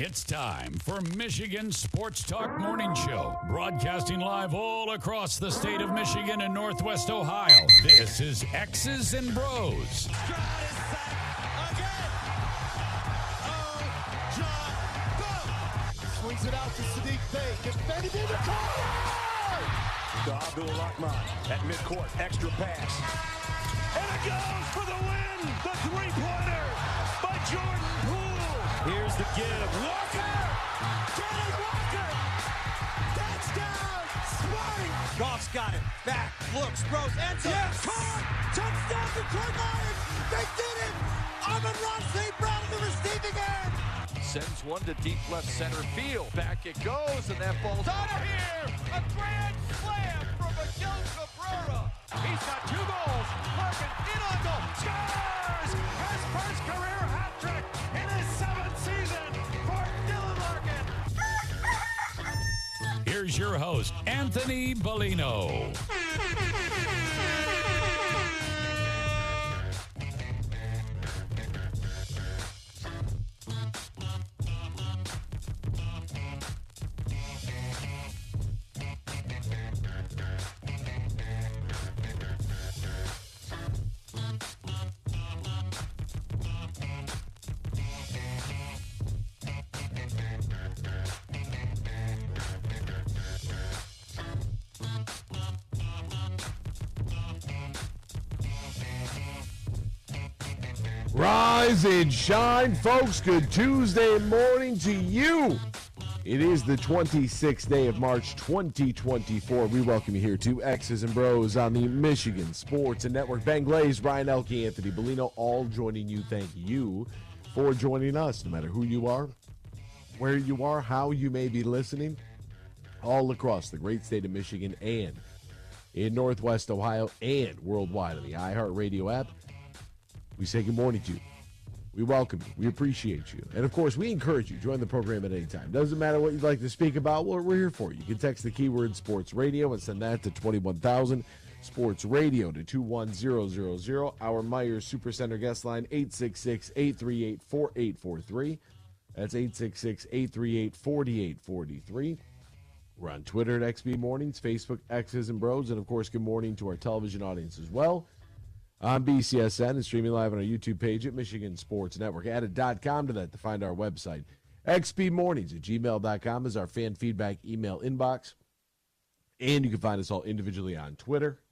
It's time for Michigan Sports Talk Morning Show, broadcasting live all across the state of Michigan and Northwest Ohio. This is X's and Bros. Swings it out to Sadiq Bey. Gets Benny in the corner. To Abdul-Rahman at midcourt. Extra pass. And it goes for the win. The three-pointer by Jordan Poole. Here's the give. Walker. Kenneth Walker. Touchdown. Smart. Goff's got it. Back. Looks. Throws. Ends up. Yes. Caught. Touchdown Detroit Lions. They did it. Amon-Ra St. Brown in the receiving end. Sends one to deep left center field. Back it goes, and that ball's out of here. A grand slam from Miguel Cabrera. He's got 2 goals. Larkin in on goal. Scores! His first career hat trick in his 7th season for Dylan Larkin. Here's your host, Anthony Bellino. Rise and shine, folks. Good Tuesday morning to you. It is the 26th day of March, 2024. We welcome you here to X's and Bros on the Michigan Sports and Network. Br0's, Ryan Elke, Anthony Bellino, all joining you. Thank you for joining us, no matter who you are, where you are, how you may be listening, all across the great state of Michigan and in Northwest Ohio and worldwide on the iHeartRadio app. We say good morning to you. We welcome you. We appreciate you. And, of course, we encourage you. Join the program at any time. Doesn't matter what you'd like to speak about. Well, we're here for you. You can text the keyword sports radio and send that to 21,000. Sports radio to 21000. Our Myers Supercenter guest line, 866-838-4843. That's 866-838-4843. We're on Twitter at XB Mornings, Facebook, X's and Bros. And, of course, good morning to our television audience as well. On BCSN and streaming live on our YouTube page at Michigan Sports Network. Add .com to that to find our website. xbmornings@gmail.com is our fan feedback email inbox. And you can find us all individually on Twitter.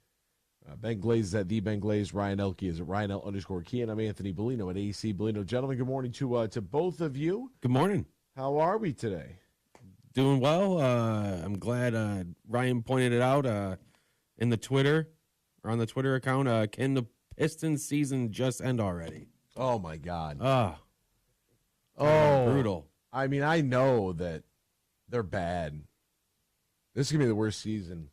Br0's is at the Br0's. Ryan Elke is at Ryan_Key. And I'm Anthony Bellino at AC Bellino. Gentlemen, good morning to both of you. Good morning. How are we today? Doing well. I'm glad Ryan pointed it out in the Twitter or on the Twitter account. Can the Pistons season just end already? Oh, my God. Brutal. I mean, I know that they're bad. This is going to be the worst season in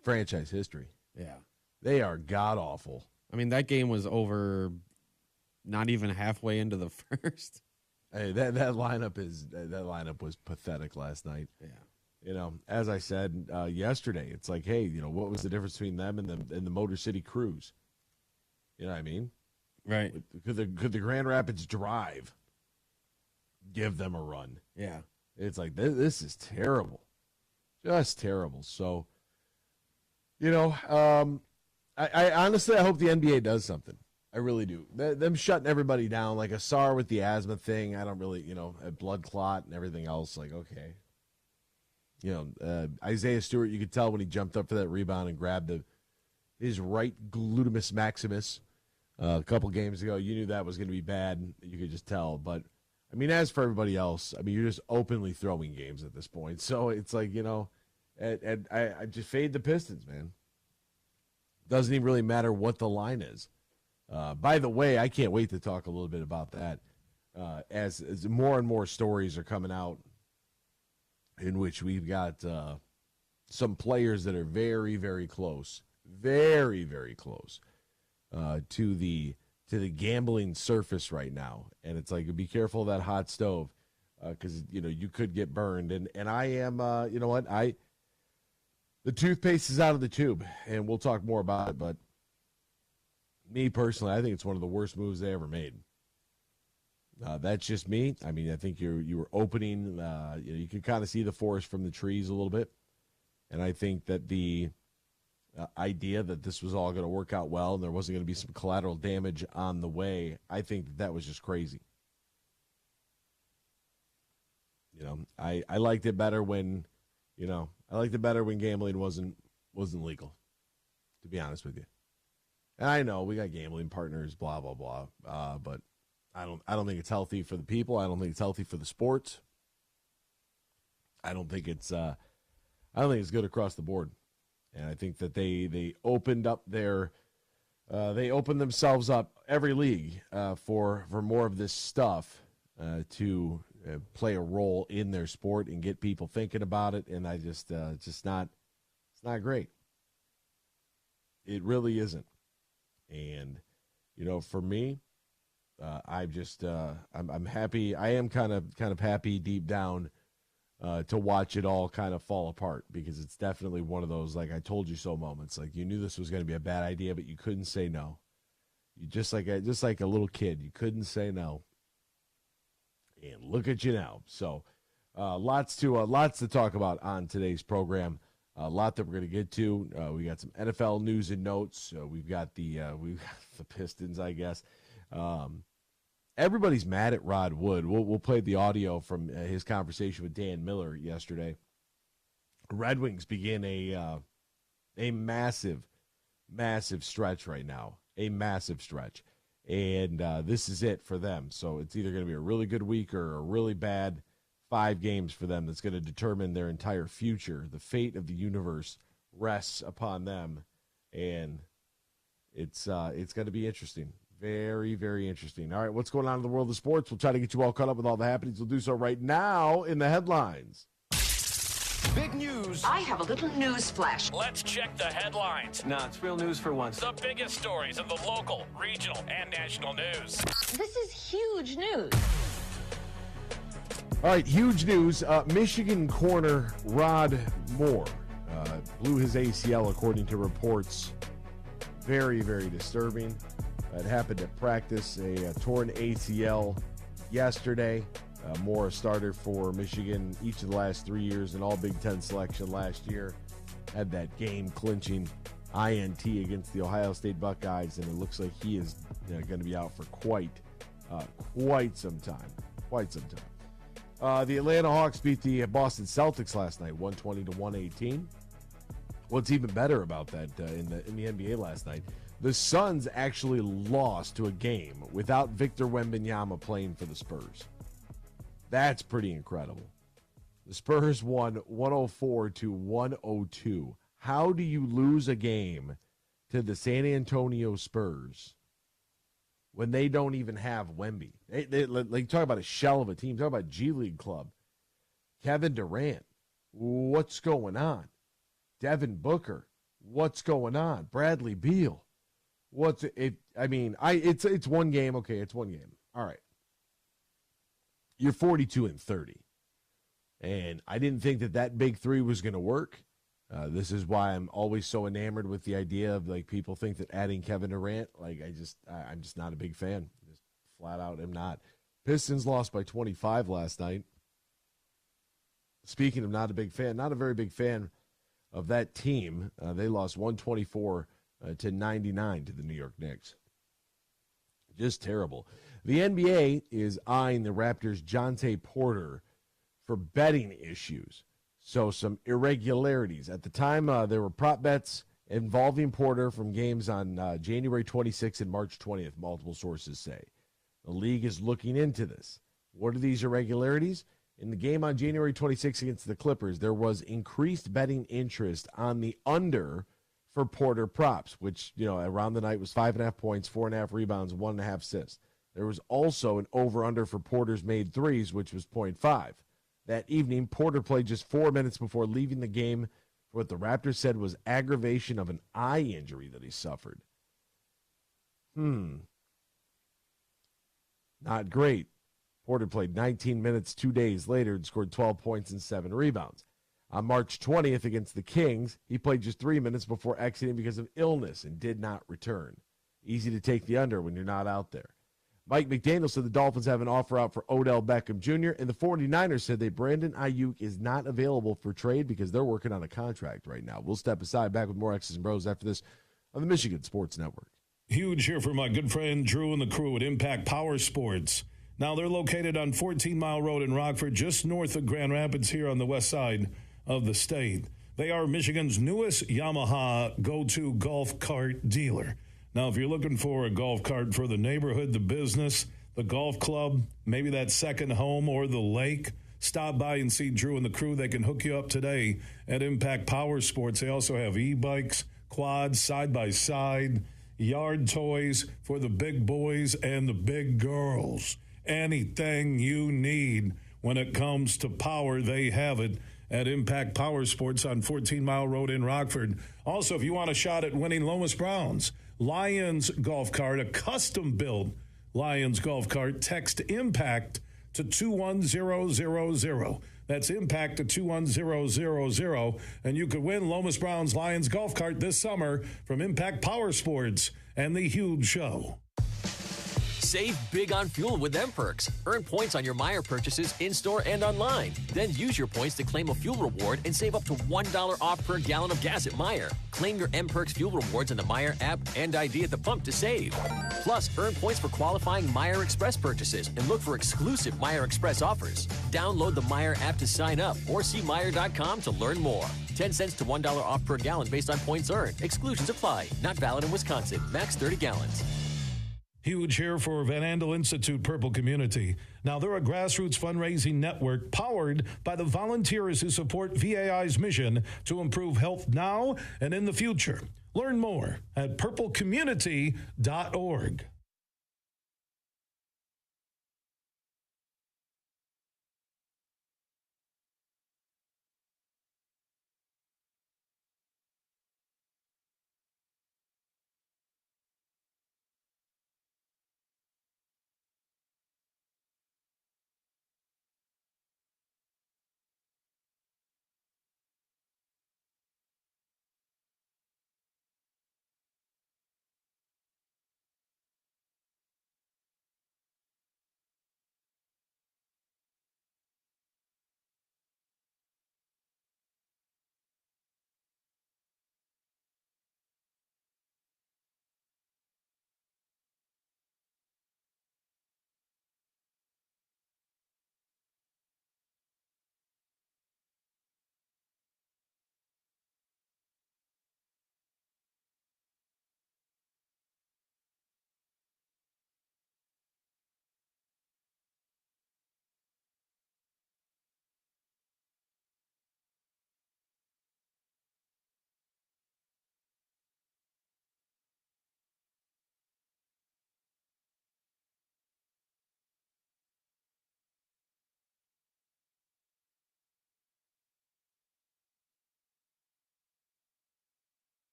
franchise history. Yeah. They are god-awful. I mean, that game was over not even halfway into the first. Hey, that lineup was pathetic last night. Yeah. You know, as I said yesterday, it's like, hey, you know, what was the difference between them and the Motor City Cruise? You know what I mean? Right. Could the Grand Rapids Drive give them a run? Yeah. It's like, this is terrible. Just terrible. So, you know, I honestly, I hope the NBA does something. I really do. Them shutting everybody down, like Asar with the asthma thing, I don't really, you know, a blood clot and everything else, like, okay. You know, Isaiah Stewart, you could tell when he jumped up for that rebound and grabbed his right glutamus maximus a couple games ago. You knew that was going to be bad. You could just tell. But, I mean, as for everybody else, I mean, you're just openly throwing games at this point. So it's like, you know, I just fade the Pistons, man. Doesn't even really matter what the line is. By the way, I can't wait to talk a little bit about that as more and more stories are coming out in which we've got some players that are very, very close, very, very close to the gambling surface right now. And it's like, be careful of that hot stove because, you know, you could get burned. And I am, you know what, the toothpaste is out of the tube, and we'll talk more about it. But me personally, I think it's one of the worst moves they ever made. That's just me. I mean, I think you were opening. You could kind of see the forest from the trees a little bit, and I think that the idea that this was all going to work out well and there wasn't going to be some collateral damage on the way, I think that was just crazy. I liked it better when, gambling wasn't legal, to be honest with you. And I know we got gambling partners, blah blah blah, but I don't think it's healthy for the people. I don't think it's healthy for the sports. I don't think it's good across the board. And I think that they opened up they opened themselves up, every league, for more of this stuff to play a role in their sport and get people thinking about it. And I just it's not great. It really isn't. And for me, I'm happy. I am kind of happy deep down to watch it all kind of fall apart, because it's definitely one of those, like I told you so moments. Like, you knew this was going to be a bad idea, but you couldn't say no. You just like a little kid, you couldn't say no. And look at you now. So lots to talk about on today's program. A lot that we're going to get to. We got some NFL news and notes. We've got the Pistons, I guess. Everybody's mad at Rod Wood. We'll play the audio from his conversation with Dan Miller yesterday. Red Wings begin a massive stretch right now. A massive stretch. And this is it for them. So it's either going to be a really good week or a really bad 5 games for them that's going to determine their entire future. The fate of the universe rests upon them. And it's going to be interesting. Very, very interesting. All right, what's going on in the world of sports? We'll try to get you all caught up with all the happenings. We'll do so right now in the headlines. Big news. I have a little news flash. Let's check the headlines. Nah, it's real news for once. The biggest stories of the local, regional, and national news. This is huge news. All right, huge news. Michigan corner Rod Moore blew his ACL, according to reports. Very, very disturbing. It happened at practice, a torn ACL yesterday. Moore, a starter for Michigan each of the last 3 years, and all Big Ten selection last year. Had that game-clinching INT against the Ohio State Buckeyes, and it looks like he is going to be out for quite some time. The Atlanta Hawks beat the Boston Celtics last night, 120-118. What's even better about that in the NBA last night, the Suns actually lost to a game without Victor Wembanyama playing for the Spurs. That's pretty incredible. The Spurs won 104-102. How do you lose a game to the San Antonio Spurs when they don't even have Wemby? They talk about a shell of a team. Talk about G League club. Kevin Durant, what's going on? Devin Booker, what's going on? Bradley Beal. It's one game. Okay, it's one game. All right. You're 42-30. And I didn't think that big three was going to work. This is why I'm always so enamored with the idea of, like, people think that adding Kevin Durant, like, I'm just not a big fan. Just flat out am not. Pistons lost by 25 last night. Speaking of not a very big fan of that team. They lost 124-99 to the New York Knicks. Just terrible. The NBA is eyeing the Raptors' Jonte Porter for betting issues. So some irregularities. At the time, there were prop bets involving Porter from games on January 26th and March 20th, multiple sources say. The league is looking into this. What are these irregularities? In the game on January 26th against the Clippers, there was increased betting interest on the under for Porter props, which, around the night was 5.5 points, 4.5 rebounds, 1.5 assists. There was also an over-under for Porter's made threes, which was 0.5. That evening, Porter played just 4 minutes before leaving the game for what the Raptors said was aggravation of an eye injury that he suffered. Not great. Porter played 19 minutes 2 days later and scored 12 points and 7 rebounds. On March 20th against the Kings, he played just 3 minutes before exiting because of illness and did not return. Easy to take the under when you're not out there. Mike McDaniel said the Dolphins have an offer out for Odell Beckham Jr., and the 49ers said that Brandon Ayuk is not available for trade because they're working on a contract right now. We'll step aside, back with more X's and Bros after this on the Michigan Sports Network. Huge here for my good friend Drew and the crew at Impact Power Sports. Now, they're located on 14 Mile Road in Rockford, just north of Grand Rapids here on the west side of the state. They are Michigan's newest Yamaha go-to golf cart dealer. Now, if you're looking for a golf cart for the neighborhood, the business, the golf club, maybe that second home or the lake, stop by and see Drew and the crew. They can hook you up today at Impact Power Sports. They also have e-bikes, quads, side-by-side, yard toys for the big boys and the big girls. Anything you need when it comes to power, they have it at Impact Power Sports on 14 Mile Road in Rockford. Also, if you want a shot at winning Lomas Brown's Lions golf cart, a custom-built Lions golf cart, text IMPACT to 21000. That's IMPACT to 21000, and you could win Lomas Brown's Lions golf cart this summer from Impact Power Sports and The Huge Show. Save big on fuel with M-Perks. Earn points on your Meijer purchases in-store and online. Then use your points to claim a fuel reward and save up to $1 off per gallon of gas at Meijer. Claim your M-Perks fuel rewards in the Meijer app and ID at the pump to save. Plus, earn points for qualifying Meijer Express purchases and look for exclusive Meijer Express offers. Download the Meijer app to sign up or see Meijer.com to learn more. 10 cents to $1 off per gallon based on points earned. Exclusions apply. Not valid in Wisconsin. Max 30 gallons. Huge here for Van Andel Institute Purple Community. Now, they're a grassroots fundraising network powered by the volunteers who support VAI's mission to improve health now and in the future. Learn more at purplecommunity.org.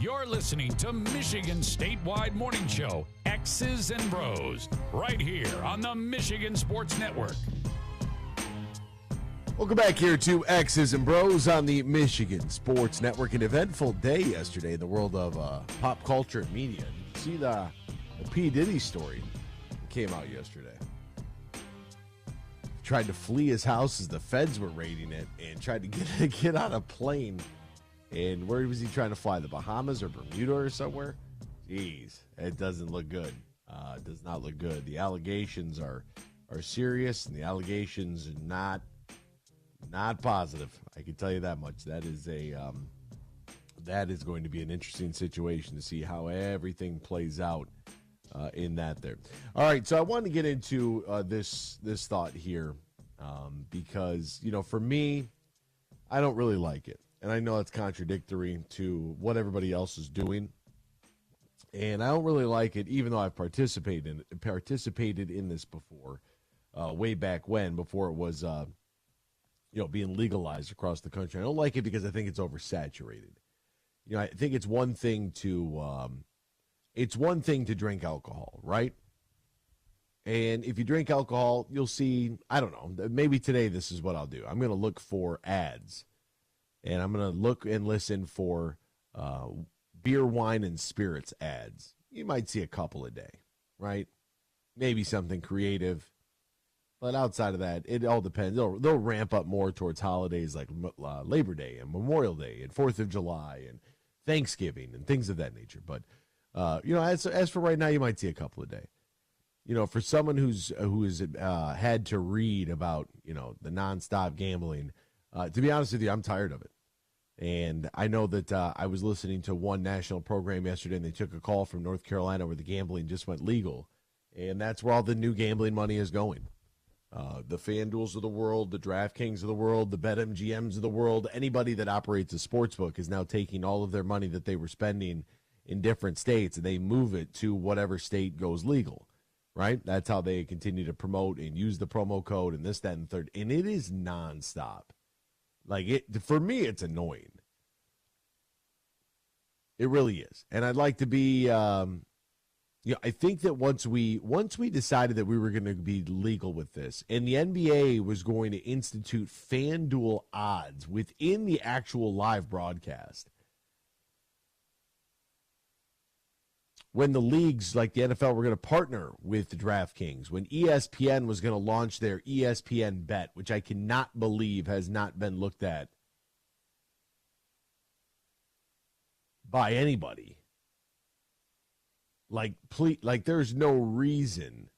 You're listening to Michigan's statewide morning show, X's and Bros, right here on the Michigan Sports Network. Welcome back here to X's and Bros on the Michigan Sports Network. An eventful day yesterday in the world of pop culture and media. Did you see the P. Diddy story that came out yesterday? Tried to flee his house as the feds were raiding it and tried to get on a plane. And where was he trying to fly? The Bahamas or Bermuda or somewhere? Jeez, it doesn't look good. It does not look good. The allegations are serious, and the allegations are not positive. I can tell you that much. That is going to be an interesting situation to see how everything plays out in that there. All right, so I wanted to get into this thought here because, for me, I don't really like it. And I know it's contradictory to what everybody else is doing. And I don't really like it, even though I've participated in this before, way back when, before it was being legalized across the country. I don't like it because I think it's oversaturated. I think it's one thing to drink alcohol, right? And if you drink alcohol, you'll see, I don't know, maybe today this is what I'll do. I'm going to look for ads, and I'm going to look and listen for beer, wine, and spirits ads. You might see a couple a day, right? Maybe something creative. But outside of that, it all depends. They'll ramp up more towards holidays like Labor Day and Memorial Day and 4th of July and Thanksgiving and things of that nature. But, as for right now, you might see a couple a day. For someone who's had to read about, the nonstop gambling, to be honest with you, I'm tired of it. And I know that I was listening to one national program yesterday, and they took a call from North Carolina where the gambling just went legal. And that's where all the new gambling money is going. The FanDuels of the world, the DraftKings of the world, the BetMGMs of the world, anybody that operates a sports book is now taking all of their money that they were spending in different states, and they move it to whatever state goes legal, right? That's how they continue to promote and use the promo code and this, that, and third. And it is nonstop. For me, it's annoying. It really is. And I'd like to be, I think that once we decided that we were going to be legal with this, and the NBA was going to institute FanDuel odds within the actual live broadcast, when the leagues like the NFL were going to partner with DraftKings, when ESPN was going to launch their ESPN Bet, which I cannot believe has not been looked at by anybody. There's no reason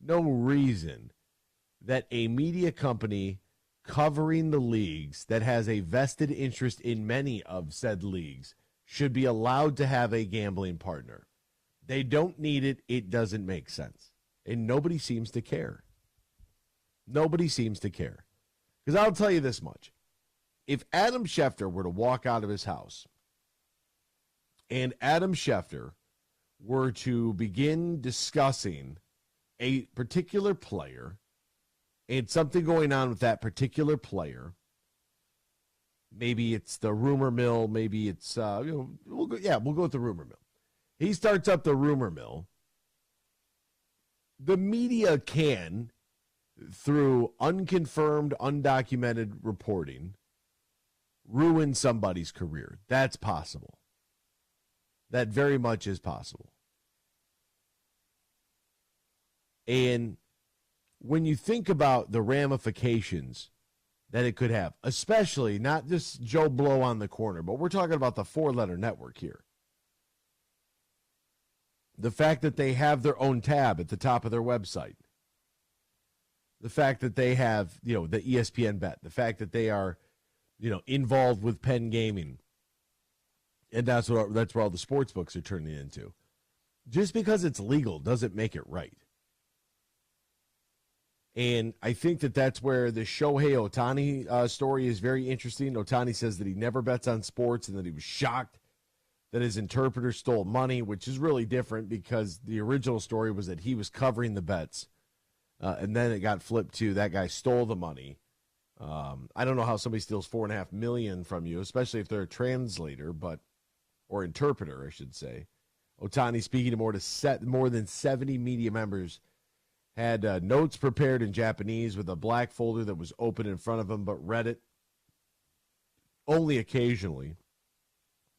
that a media company covering the leagues that has a vested interest in many of said leagues should be allowed to have a gambling partner. They don't need it. It doesn't make sense. And nobody seems to care. Nobody seems to care. Because I'll tell you this much. If Adam Schefter were to walk out of his house and Adam Schefter were to begin discussing a particular player and something going on with that particular player, maybe it's the rumor mill, maybe it's, we'll go with the rumor mill. He starts up the rumor mill. The media can, through unconfirmed, undocumented reporting, ruin somebody's career. That's possible. That very much is possible. And when you think about the ramifications that it could have, especially not just Joe Blow on the corner, but we're talking about the four-letter network here. The fact that they have their own tab at the top of their website. The fact that they have, the ESPN Bet. The fact that they are, involved with Penn Gaming. And that's where all the sports books are turning into. Just because it's legal doesn't make it right. And I think that that's where the Shohei Ohtani story is very interesting. Ohtani says that he never bets on sports and that he was shocked that his interpreter stole money, which is really different because the original story was that he was covering the bets. And then it got flipped to that guy stole the money. I don't know how somebody steals $4.5 million from you, especially if they're a translator, but or interpreter, I should say. Ohtani, speaking to more than 70 media members, had notes prepared in Japanese with a black folder that was open in front of him, but read it only occasionally.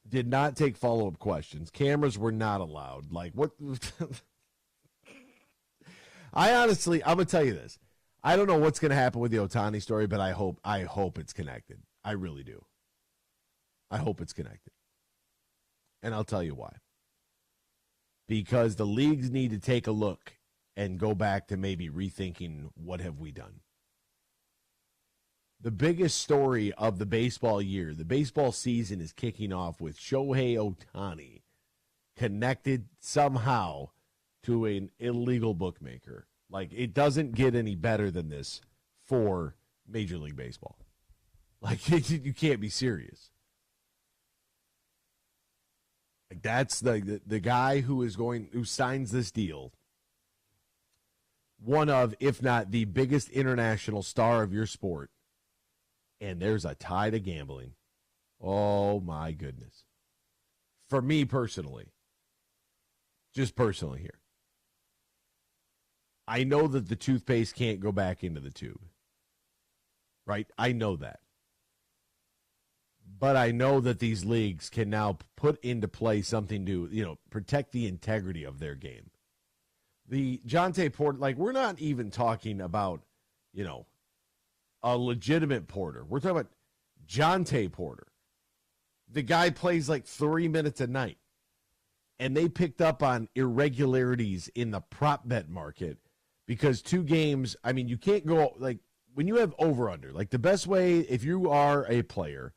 Did not take follow-up questions. Cameras were not allowed. Like, what? I'm going to tell you this. I don't know what's going to happen with the Ohtani story, but I hope it's connected. I really do. I hope it's connected. And I'll tell you why. Because the leagues need to take a look and go back to maybe rethinking what have we done. The biggest story of the baseball year, the baseball season is kicking off with Shohei Ohtani connected somehow to an illegal bookmaker. Like, it doesn't get any better than this for Major League Baseball. Like, you can't be serious. Like, that's the guy who signs this deal. One of, if not the biggest international star of your sport. And there's a tie to gambling. Oh, my goodness. For me personally, just personally here, I know that the toothpaste can't go back into the tube. Right? I know that. But I know that these leagues can now put into play something to, protect the integrity of their game. The Jonte Porter, like, we're not even talking about, a legitimate Porter. We're talking about Jonte Porter. The guy plays like 3 minutes a night. And they picked up on irregularities in the prop bet market because 2 games, I mean, you can't go, like, when you have over-under, like, the best way, if you are a player,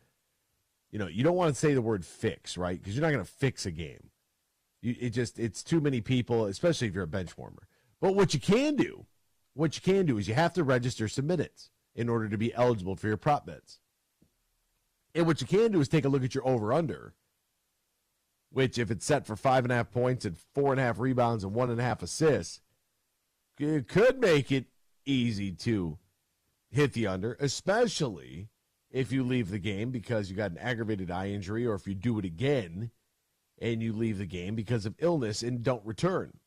you don't want to say the word fix, right? Because you're not going to fix a game. It's too many people, especially if you're a bench warmer. But what you can do is you have to register some minutes in order to be eligible for your prop bets. And what you can do is take a look at your over-under, which if it's set for 5.5 points and 4.5 rebounds and 1.5 assists, it could make it easy to hit the under, especially if you leave the game because you got an aggravated eye injury, or if you do it again and you leave the game because of illness and don't return.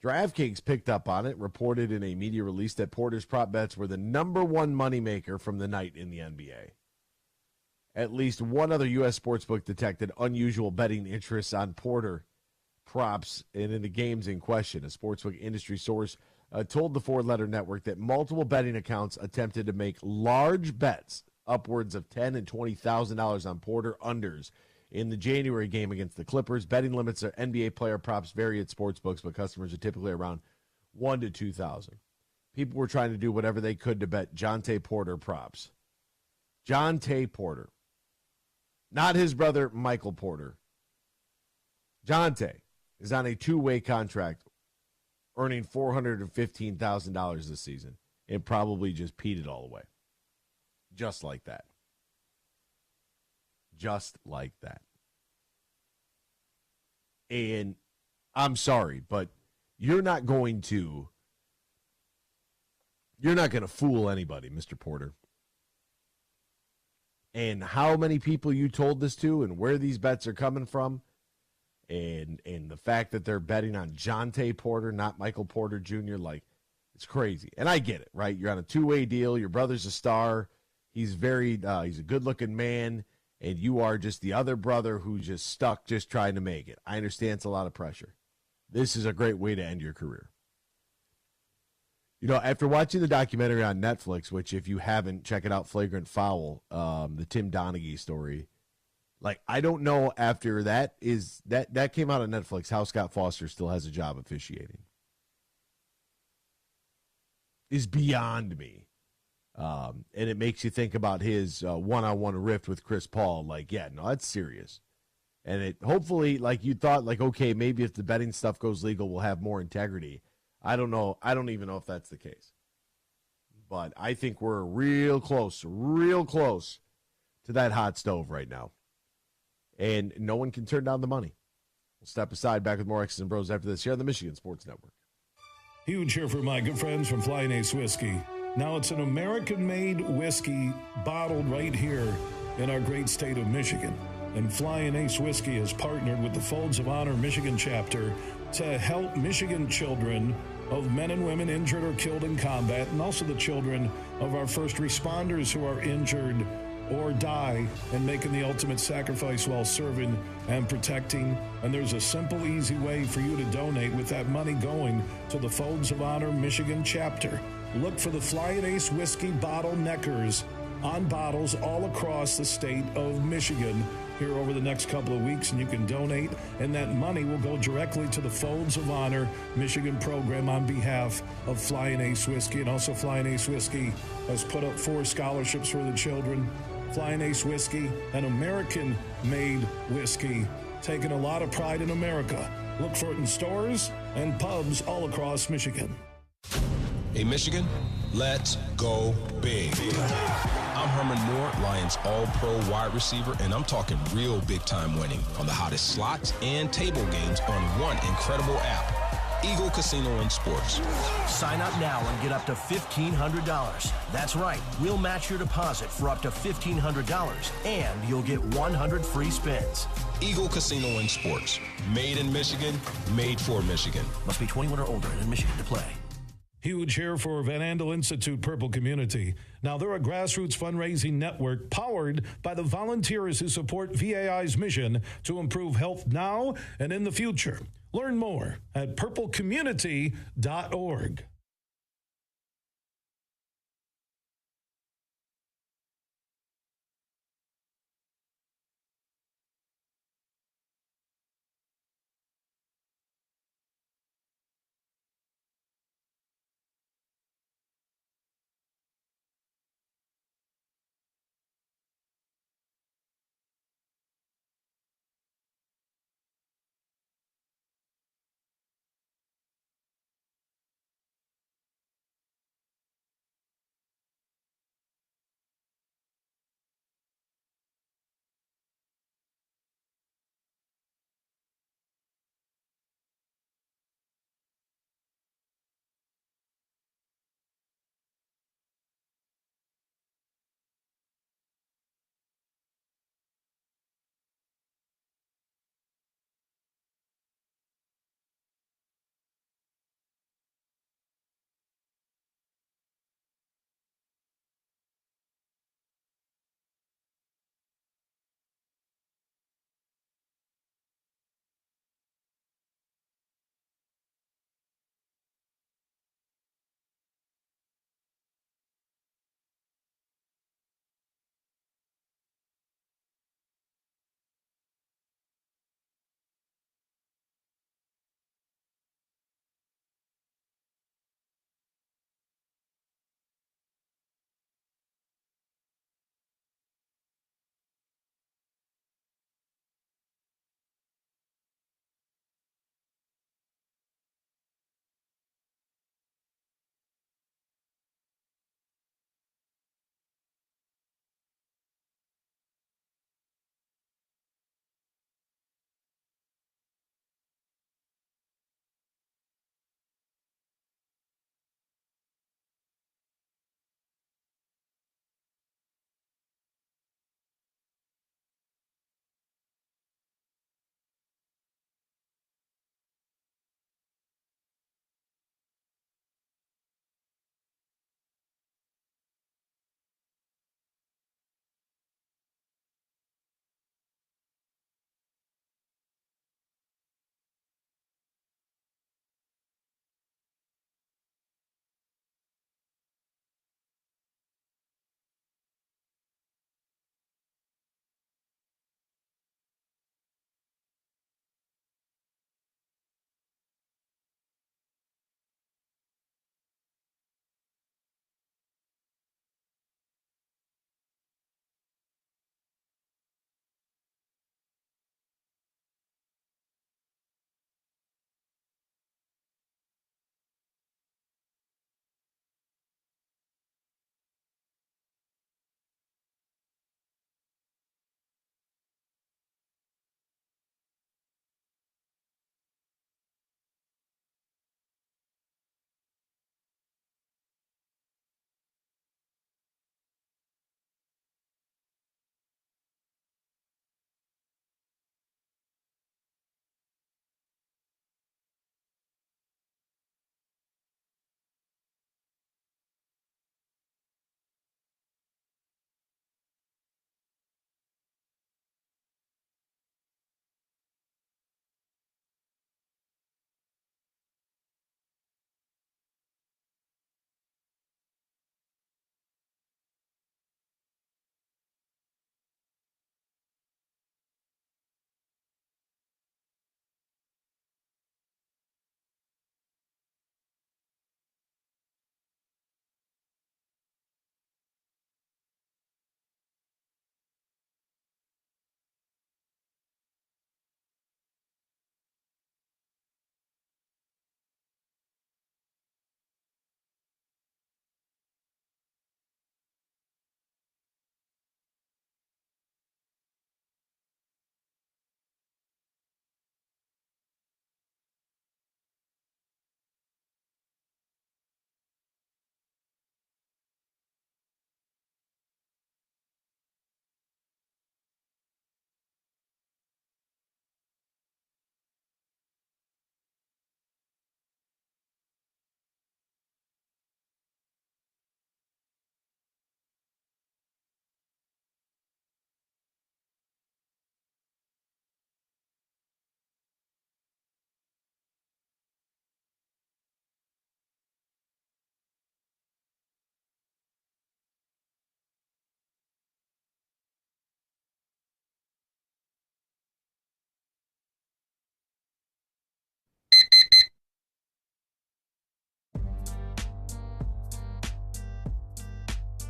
DraftKings picked up on it, reported in a media release that Porter's prop bets were the number one moneymaker from the night in the NBA. At least one other U.S. sportsbook detected unusual betting interests on Porter props and in the games in question. A sportsbook industry source told the four-letter network that multiple betting accounts attempted to make large bets, upwards of $10,000 and $20,000 on Porter unders in the January game against the Clippers. Betting limits are NBA player props vary at sportsbooks, but customers are typically around $1,000 to $2,000. People were trying to do whatever they could to bet Jonte Porter props. Jonte Porter. Not his brother, Michael Porter. Jonte is on a 2-way contract, earning $415,000 this season, and probably just peed it all away. Just like that. Just like that. And I'm sorry, but you're not going to fool anybody, Mr. Porter. And how many people you told this to and where these bets are coming from, and the fact that they're betting on Jonte Porter, not Michael Porter Jr., like, it's crazy. And I get it, right? You're on a 2-way deal. Your brother's a star. He's he's a good-looking man, and you are just the other brother who's just stuck just trying to make it. I understand it's a lot of pressure. This is a great way to end your career. After watching the documentary on Netflix, which if you haven't, check it out, Flagrant Foul, the Tim Donaghy story. Like, I don't know after that came out on Netflix how Scott Foster still has a job officiating. Is beyond me. And it makes you think about his one-on-one rift with Chris Paul. Like, yeah, no, that's serious. And it hopefully, like, you thought, like, okay, maybe if the betting stuff goes legal, we'll have more integrity. I don't know. I don't even know if that's the case. But I think we're real close to that hot stove right now. And no one can turn down the money. We'll step aside, back with more X's and Bros after this here on the Michigan Sports Network. Huge here for my good friends from Flying Ace Whiskey. Now it's an American-made whiskey bottled right here in our great state of Michigan. And Flying Ace Whiskey has partnered with the Folds of Honor Michigan chapter to help Michigan children of men and women injured or killed in combat, and also the children of our first responders who are injured or die and making the ultimate sacrifice while serving and protecting. And there's a simple, easy way for you to donate with that money going to the Folds of Honor Michigan chapter. Look for the Flying Ace Whiskey bottleneckers on bottles all across the state of Michigan here over the next couple of weeks, and you can donate, and that money will go directly to the Folds of Honor Michigan program on behalf of Flying Ace Whiskey. And also Flying Ace Whiskey has put up 4 scholarships for the children. Flying Ace Whiskey, an American-made whiskey, taking a lot of pride in America. Look for it in stores and pubs all across Michigan. Hey, Michigan, let's go big. I'm Herman Moore, Lions All-Pro wide receiver, and I'm talking real big-time winning on the hottest slots and table games on one incredible app, Eagle Casino and Sports. Sign up now and get up to $1,500. That's right. We'll match your deposit for up to $1,500, and you'll get 100 free spins. Eagle Casino and Sports. Made in Michigan, made for Michigan. Must be 21 or older and in Michigan to play. Huge here for Van Andel Institute Purple Community. Now, they're a grassroots fundraising network powered by the volunteers who support VAI's mission to improve health now and in the future. Learn more at purplecommunity.org.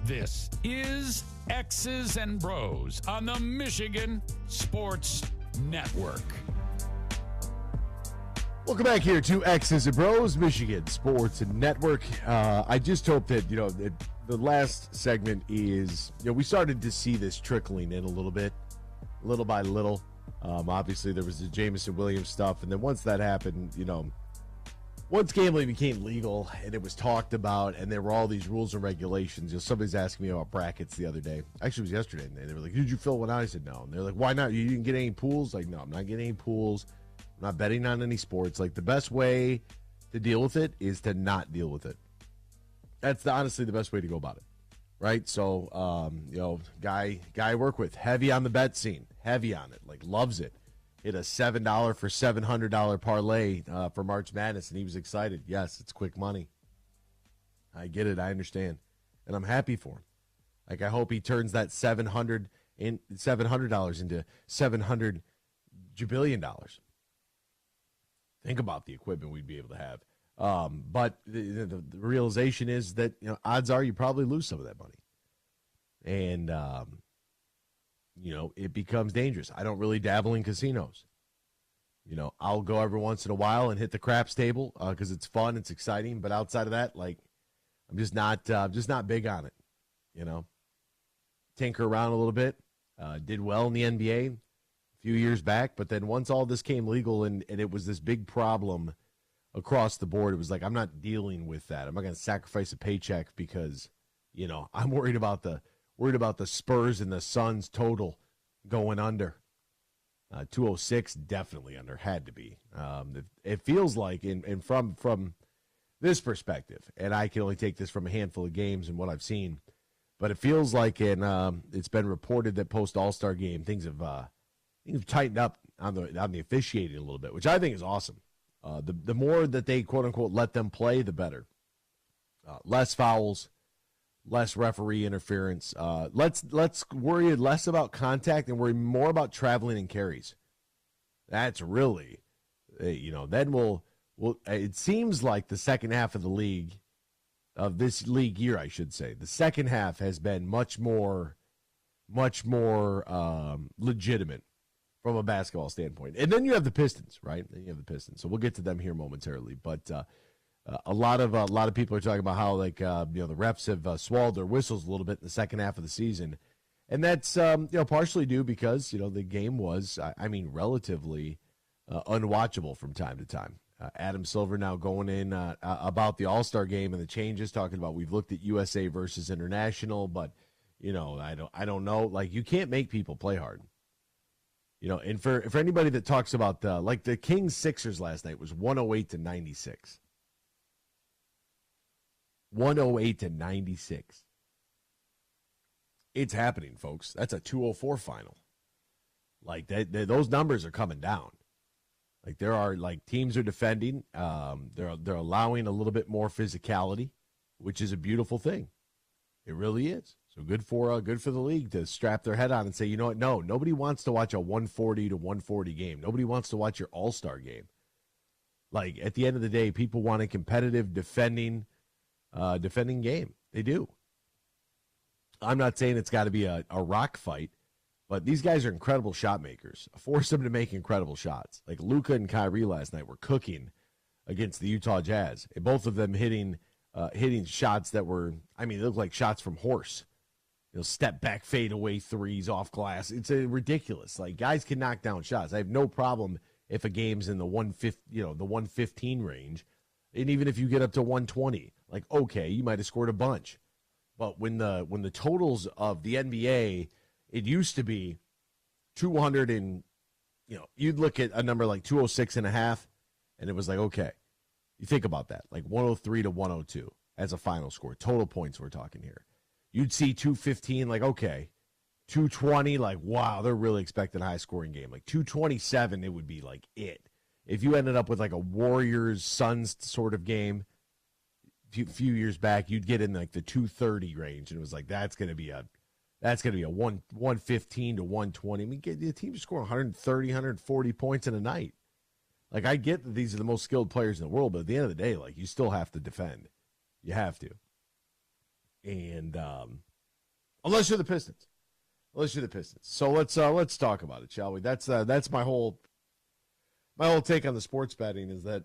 This is X's and Bros on the Michigan Sports Network. Welcome back here to X's and Bros, Michigan Sports Network. I just hope that, the last segment is, we started to see this trickling in a little bit, little by little. Obviously, there was the Jamison Williams stuff, and then once that happened, once gambling became legal and it was talked about and there were all these rules and regulations, somebody's asking me about brackets the other day. Actually, it was yesterday, and they were like, did you fill one out? I said, no. And they're like, why not? You didn't get any pools? Like, no, I'm not getting any pools. I'm not betting on any sports. Like, the best way to deal with it is to not deal with it. That's honestly the best way to go about it, right? So, guy I work with, heavy on the bet scene, heavy on it, like loves it. Hit a $7 for $700 parlay for March Madness, and he was excited. Yes, it's quick money. I get it. I understand, and I'm happy for him. Like, I hope he turns that $700 into $700 jabillion. Think about the equipment we'd be able to have. But the realization is that odds are you probably lose some of that money, and it becomes dangerous. I don't really dabble in casinos. I'll go every once in a while and hit the craps table because it's fun, it's exciting. But outside of that, like, I'm just not big on it. Tinker around a little bit. Did well in the NBA a few years back, but then once all this came legal and it was this big problem across the board, it was like, I'm not dealing with that. I'm not going to sacrifice a paycheck because I'm worried about the Spurs and the Suns total going under. 206 definitely under, had to be. It feels like, and from this perspective, and I can only take this from a handful of games and what I've seen, but it feels like it's been reported that post All-Star game things have tightened up on the officiating a little bit, which I think is awesome. The more that they quote unquote let them play, the better. Less fouls, less referee interference. Let's worry less about contact and worry more about traveling and carries. That's really, then we'll. It seems like the second half of the league, of this league year, I should say, the second half has been much more legitimate from a basketball standpoint. And then you have the Pistons, right? Then you have the Pistons. So we'll get to them here momentarily, but. A lot of people are talking about how the refs have swallowed their whistles a little bit in the second half of the season, and that's partially due because the game was relatively unwatchable from time to time. Adam Silver now going in about the All-Star game and the changes, talking about we've looked at USA versus international, but I don't know, like, you can't make people play hard. And for anybody that talks about the Kings Sixers last night was 108-96. 108-96. It's happening, folks. That's a 204 final. Like, those numbers are coming down. Like, there are, teams are defending. They're allowing a little bit more physicality, which is a beautiful thing. It really is. So good for the league to strap their head on and say, you know what? No, nobody wants to watch a 140-140 game. Nobody wants to watch your All-Star game. Like, at the end of the day, people want a competitive defending game. They do. I'm not saying it's got to be a rock fight, but these guys are incredible shot makers. Force them to make incredible shots. Like Luka and Kyrie last night were cooking against the Utah Jazz. And both of them hitting shots that were, they look like shots from Horse. Step back, fade away threes off glass. It's ridiculous. Like, guys can knock down shots. I have no problem if a game's in the 115 range. And even if you get up to 120, like, okay, you might have scored a bunch. But when the totals of the NBA, it used to be 200 and, you'd look at a number like 206.5, and it was like, okay, you think about that, like 103-102 as a final score. Total points we're talking here. You'd see 215, like, okay, 220, like, wow, they're really expecting a high-scoring game. Like 227, it would be like it. If you ended up with like a Warriors-Suns sort of game a few years back, you'd get in like the 230 range, and it was like that's going to be a 115 to 120. The teams score 130, 140 points in a night. Like, I get that these are the most skilled players in the world, but at the end of the day, like, you still have to defend. You have to. And Unless you're the Pistons. So let's talk about it, shall we? That's my whole take on the sports betting is that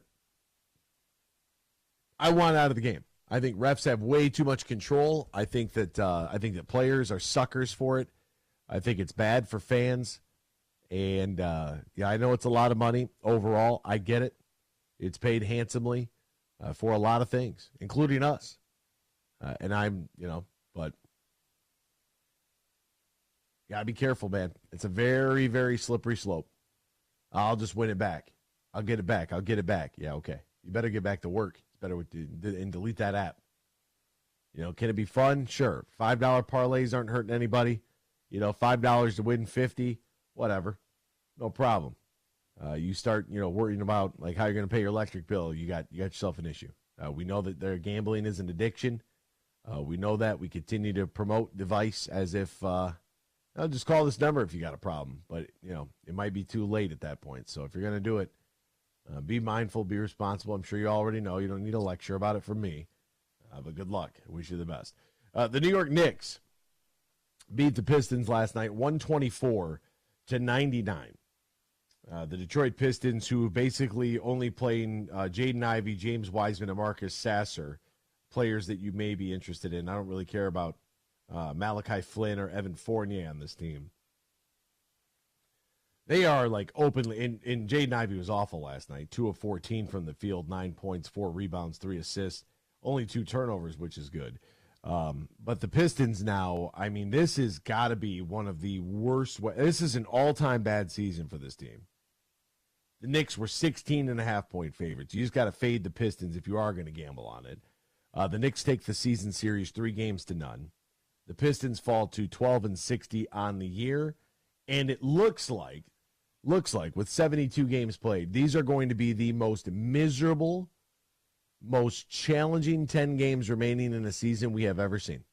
I want out of the game. I think refs have way too much control. I think that players are suckers for it. I think it's bad for fans. And I know it's a lot of money overall. I get it. It's paid handsomely for a lot of things, including us. And but you gotta be careful, man. It's a very, very slippery slope. I'll just win it back. I'll get it back. Yeah, okay. You better get back to work. It's better and delete that app. Can it be fun? Sure. $5 parlays aren't hurting anybody. $5 to win 50, whatever. No problem. You start, worrying about like how you're going to pay your electric bill. You got yourself an issue. We know that their gambling is an addiction. We know that. We continue to promote the vice as if, just call this number if you got a problem. But, it might be too late at that point. So if you're going to do it, be mindful, be responsible. I'm sure you already know. You don't need a lecture about it from me. But good luck. I wish you the best. The New York Knicks beat the Pistons last night, 124-99. The Detroit Pistons, who basically only playing Jaden Ivey, James Wiseman, and Marcus Sasser, players that you may be interested in. I don't really care about Malachi Flynn or Evan Fournier on this team. They are like openly, and Jaden Ivey was awful last night. 2 of 14 from the field, 9 points, 4 rebounds, 3 assists, only 2 turnovers, which is good. But the Pistons now, I mean, this has got to be one of the worst. This is an all-time bad season for this team. The Knicks were 16.5-point favorites. You just got to fade the Pistons if you are going to gamble on it. The Knicks take the season series 3-0. The Pistons fall to 12-60 on the year, and it looks like with 72 games played, these are going to be the most miserable, most challenging 10 games remaining in a season we have ever seen.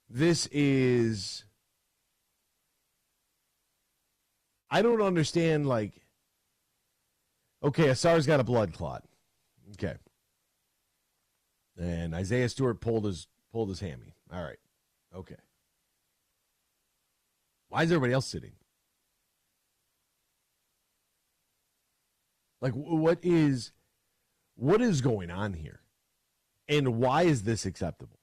This is, I don't understand, like, okay, Asar's got a blood clot. Okay. And Isaiah Stewart pulled his hammy. All right. Okay. Why is everybody else sitting? Like, what is going on here? And why is this acceptable?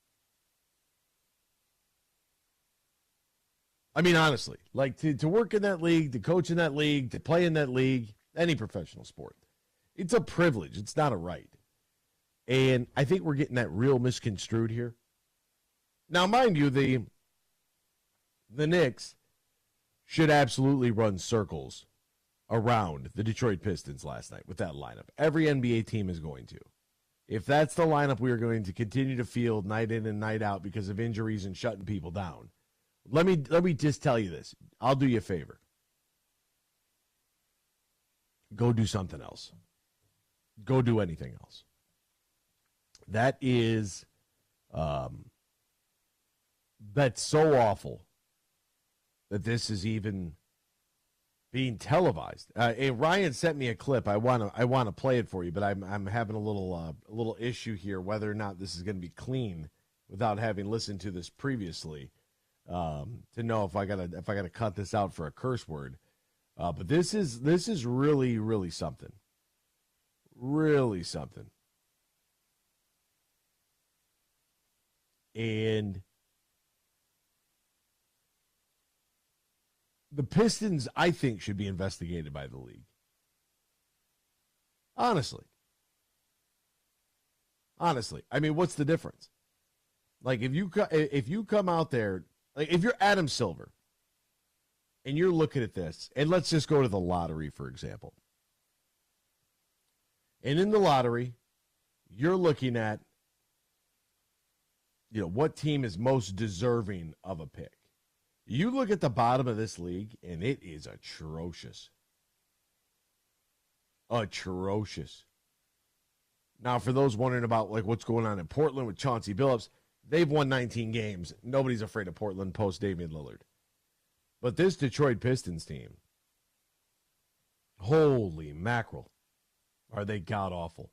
I mean, honestly, like to work in that league, to coach in that league, to play in that league, any professional sport, it's a privilege. It's not a right. And I think we're getting that real misconstrued here. Now, mind you, the Knicks should absolutely run circles around the Detroit Pistons last night with that lineup. Every NBA team is going to. If that's the lineup we are going to continue to field night in and night out because of injuries and shutting people down, let me just tell you this. I'll do you a favor. Go do something else. Go do anything else. That is, that's so awful that this is even being televised. Ryan sent me a clip. I want to play it for you, but I'm having a little issue here whether or not this is going to be clean without having listened to this previously to know if I gotta cut this out for a curse word. But this is really, really something. Really something. And the Pistons, I think, should be investigated by the league. Honestly. I mean, what's the difference? Like, if you come out there, like if you're Adam Silver, and you're looking at this, and let's just go to the lottery, for example. And in the lottery, you're looking at, what team is most deserving of a pick. You look at the bottom of this league, and it is atrocious. Atrocious. Now, for those wondering about like what's going on in Portland with Chauncey Billups, they've won 19 games. Nobody's afraid of Portland post Damian Lillard. But this Detroit Pistons team, holy mackerel, are they god-awful.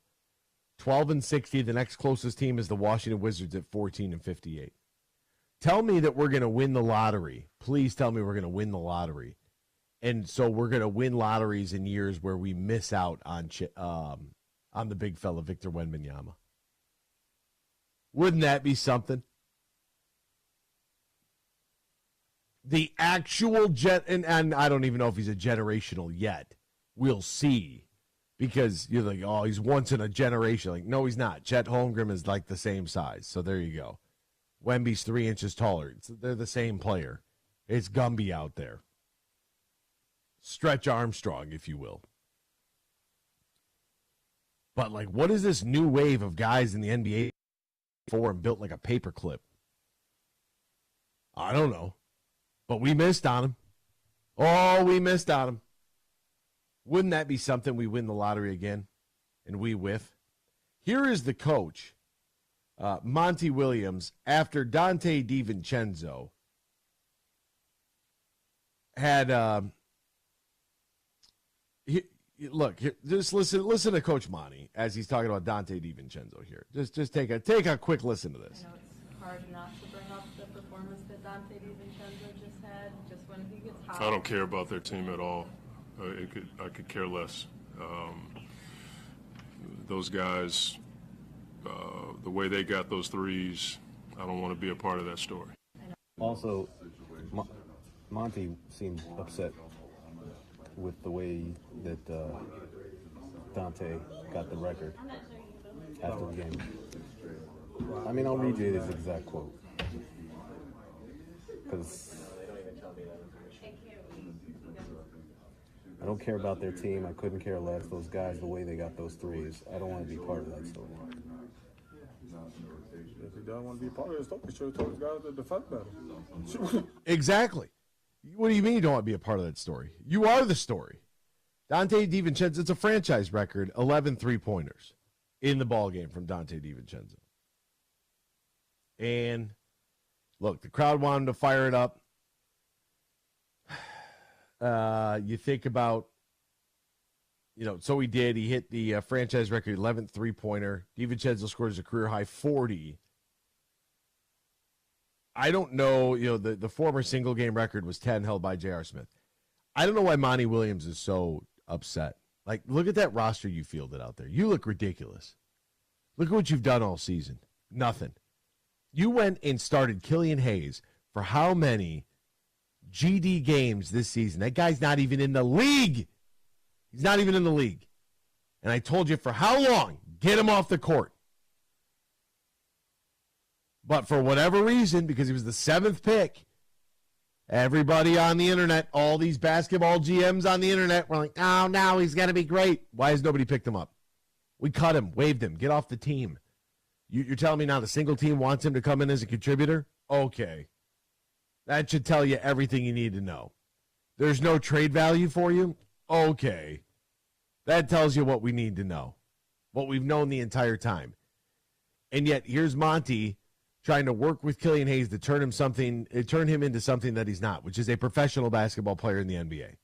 12-60. The next closest team is the Washington Wizards at 14-58. Tell me that we're going to win the lottery. Please tell me we're going to win the lottery. And so we're going to win lotteries in years where we miss out on the big fella, Victor Wembanyama. Wouldn't that be something? The actual and I don't even know if he's a generational yet. We'll see. Because you're like, oh, he's once in a generation. Like, no, he's not. Chet Holmgren is like the same size. So there you go. Wemby's 3 inches taller. They're the same player. It's Gumby out there. Stretch Armstrong, if you will. But, like, what is this new wave of guys in the NBA for and built like a paperclip? I don't know. But we missed on him. Oh, we missed on him. Wouldn't that be something? We win the lottery again and we whiff? Here is the coach, Monty Williams, after Dante DiVincenzo had just listen to Coach Monty as he's talking about Dante DiVincenzo here. Just take a quick listen to this. I know it's hard not to bring up the performance that Dante DiVincenzo just had, just when he gets hot. I don't care about their team at all. I could care less. Those guys, the way they got those threes, I don't want to be a part of that story. Also, Monty seemed upset with the way that Dante got the record after the game. I mean, I'll read you his exact quote. Because I don't care about their team. I couldn't care less. Those guys, the way they got those threes, I don't want to be part of that story. If he doesn't want to be part of the story, he should have told his guys to defend better. Exactly. What do you mean you don't want to be a part of that story? You are the story. Dante DiVincenzo, it's a franchise record, 11 three-pointers in the ballgame from Dante DiVincenzo. And, look, the crowd wanted him to fire it up. You think about, so he did. He hit the franchise record 11th three-pointer. DiVincenzo scores a career-high 40. I don't know, the former single-game record was 10 held by J.R. Smith. I don't know why Monty Williams is so upset. Like, look at that roster you fielded out there. You look ridiculous. Look at what you've done all season. Nothing. You went and started Killian Hayes for how many GD games this season? That guy's not even in the league. He's not even in the league. And I told you for how long? Get him off the court. But for whatever reason, because he was the 7th pick, everybody on the internet, all these basketball GMs on the internet were like, oh, now he's going to be great. Why has nobody picked him up? We cut him, waived him, get off the team. You're telling me now the single team wants him to come in as a contributor? Okay. That should tell you everything you need to know. There's no trade value for you? Okay. That tells you what we need to know, what we've known the entire time. And yet, here's Monty trying to work with Killian Hayes to turn him into something that he's not, which is a professional basketball player in the NBA.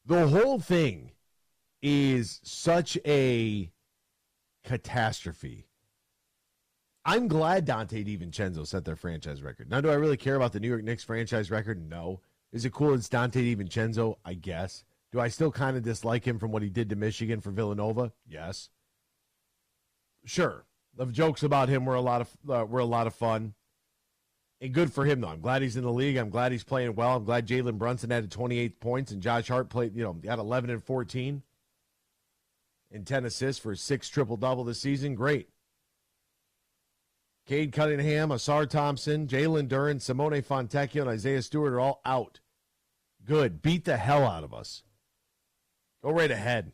The whole thing is such a catastrophe. I'm glad Dante DiVincenzo set their franchise record. Now, do I really care about the New York Knicks franchise record? No. Is it cool it's Dante DiVincenzo? I guess. Do I still kind of dislike him from what he did to Michigan for Villanova? Yes. Sure. The jokes about him were a lot of fun. And good for him, though. I'm glad he's in the league. I'm glad he's playing well. I'm glad Jalen Brunson added 28 points and Josh Hart got 11 and 14 and 10 assists for his 6th triple-double this season. Great. Cade Cunningham, Asar Thompson, Jalen Duren, Simone Fontecchio, and Isaiah Stewart are all out. Good. Beat the hell out of us. Go right ahead.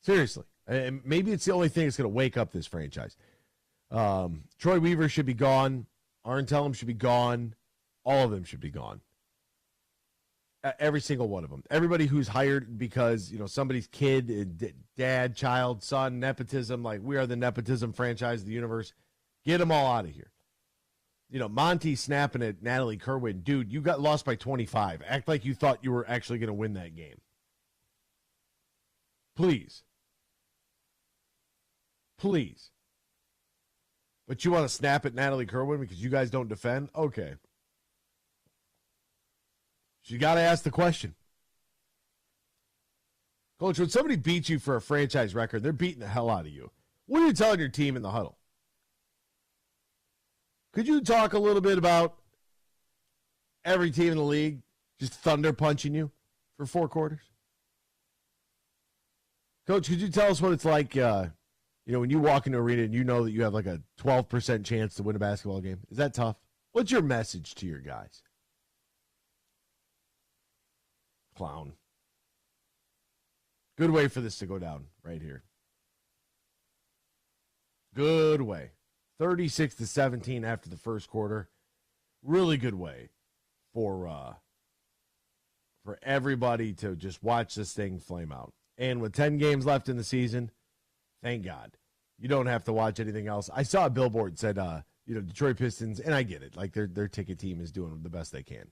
Seriously. And maybe it's the only thing that's going to wake up this franchise. Troy Weaver should be gone. Arn Tellem should be gone. All of them should be gone. Every single one of them. Everybody who's hired because, somebody's kid, dad, child, son, nepotism, like we are the nepotism franchise of the universe. Get them all out of here. Monty snapping at Natalie Kerwin. Dude, you got lost by 25. Act like you thought you were actually going to win that game. Please. Please. But you want to snap at Natalie Kerwin because you guys don't defend? Okay. You got to ask the question. Coach, when somebody beats you for a franchise record, they're beating the hell out of you. What are you telling your team in the huddle? Could you talk a little bit about every team in the league just thunder punching you for 4 quarters? Coach, could you tell us what it's like, when you walk into an arena and you know that you have like a 12% chance to win a basketball game? Is that tough? What's your message to your guys? Clown. Good way for this to go down right here. Good way. 36-17 after the first quarter. Really good way for everybody to just watch this thing flame out. And with 10 games left in the season, thank God, you don't have to watch anything else. I saw a billboard said, Detroit Pistons, and I get it, like their ticket team is doing the best they can.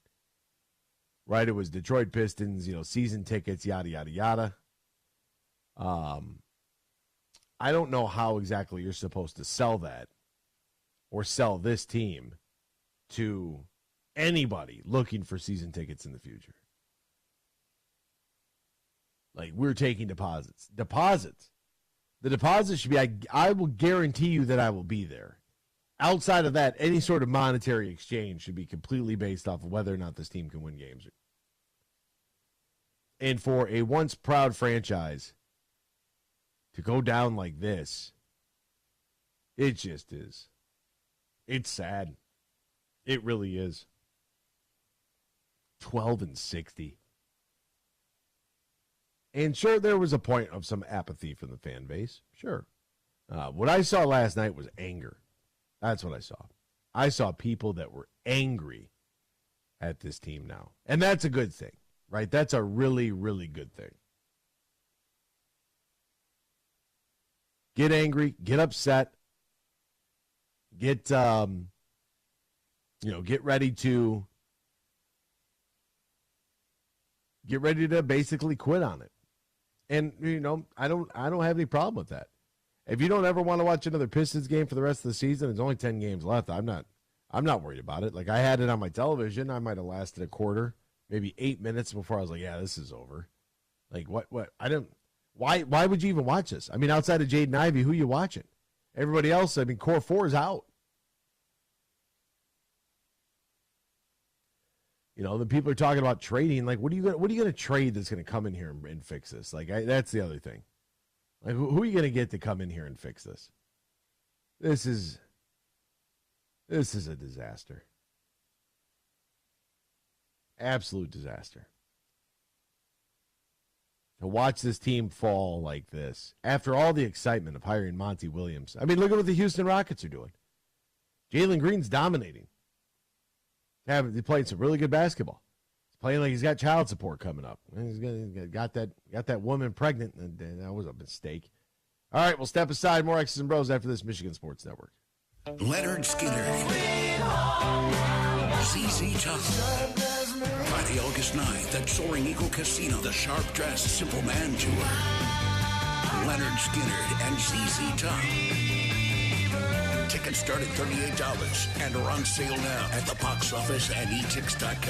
Right? It was Detroit Pistons, season tickets, yada, yada, yada. I don't know how exactly you're supposed to sell that or sell this team to anybody looking for season tickets in the future. Like, we're taking deposits. Deposits. The deposit should be, I will guarantee you that I will be there. Outside of that, any sort of monetary exchange should be completely based off of whether or not this team can win games. And for a once proud franchise to go down like this, it just is. It's sad. It really is. 12-60. And sure, there was a point of some apathy from the fan base. Sure. What I saw last night was anger. That's what I saw. I saw people that were angry at this team now. And that's a good thing, right? That's a really, really good thing. Get angry, get upset, get ready to basically quit on it. And I don't have any problem with that. If you don't ever want to watch another Pistons game for the rest of the season, there's only 10 games left. I'm not worried about it. Like, I had it on my television. I might have lasted a quarter, maybe 8 minutes before I was like, yeah, this is over. Like, what? Why would you even watch this? I mean, outside of Jaden Ivey, who are you watching? Everybody else, core 4 is out. The people are talking about trading. Like, what are you going to trade that's going to come in here and fix this? Like, that's the other thing. Like, who are you going to get to come in here and fix this? This is a disaster. Absolute disaster. To watch this team fall like this after all the excitement of hiring Monty Williams. I mean, look at what the Houston Rockets are doing. Jalen Green's dominating. He's playing some really good basketball. He's playing like he's got child support coming up. He's got that woman pregnant, and that was a mistake. All right, we'll step aside. More X's and Bros after this Michigan Sports Network. Leonard Skinner. ZZ Top. Friday, August 9th at Soaring Eagle Casino, the Sharp Dressed Simple Man Tour. Leonard Skinner and ZZ Top. Tickets start at $38 and are on sale now at the box office and etix.com.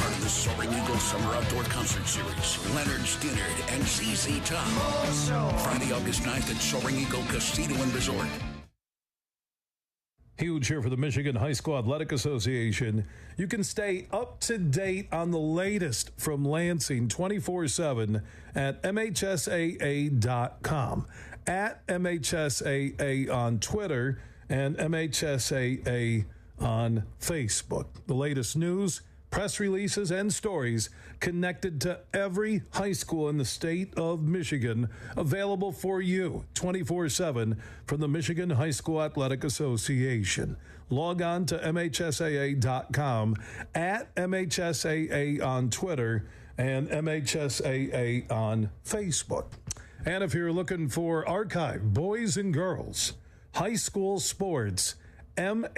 Part of the Soaring Eagle Summer Outdoor Concert Series. Leonard Skinner and ZZ Top. Friday, August 9th at Soaring Eagle Casino and Resort. Huge here for the Michigan High School Athletic Association. You can stay up to date on the latest from Lansing 24/7 at MHSAA.com, at MHSAA on Twitter, and MHSAA on Facebook. The latest news, press releases, and stories connected to every high school in the state of Michigan, available for you 24/7 from the Michigan High School Athletic Association. Log on to MHSAA.com, at MHSAA on Twitter, and MHSAA on Facebook. And if you're looking for archive, boys and girls, high school sports, MHSAA.TV.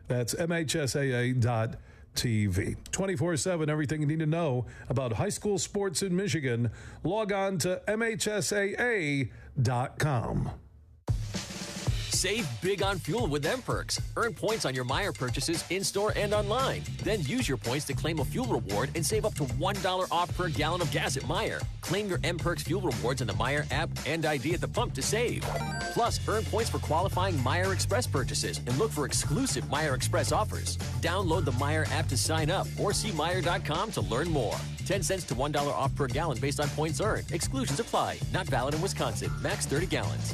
That's MHSAA.TV. TV. 24/7, everything you need to know about high school sports in Michigan. Log on to MHSAA.com. Save big on fuel with M Perks. Earn points on your Meijer purchases in-store and online. Then use your points to claim a fuel reward and save up to $1 off per gallon of gas at Meijer. Claim your M Perks fuel rewards in the Meijer app and ID at the pump to save. Plus, earn points for qualifying Meijer Express purchases and look for exclusive Meijer Express offers. Download the Meijer app to sign up or see Meijer.com to learn more. 10 cents to $1 off per gallon based on points earned. Exclusions apply. Not valid in Wisconsin. Max 30 gallons.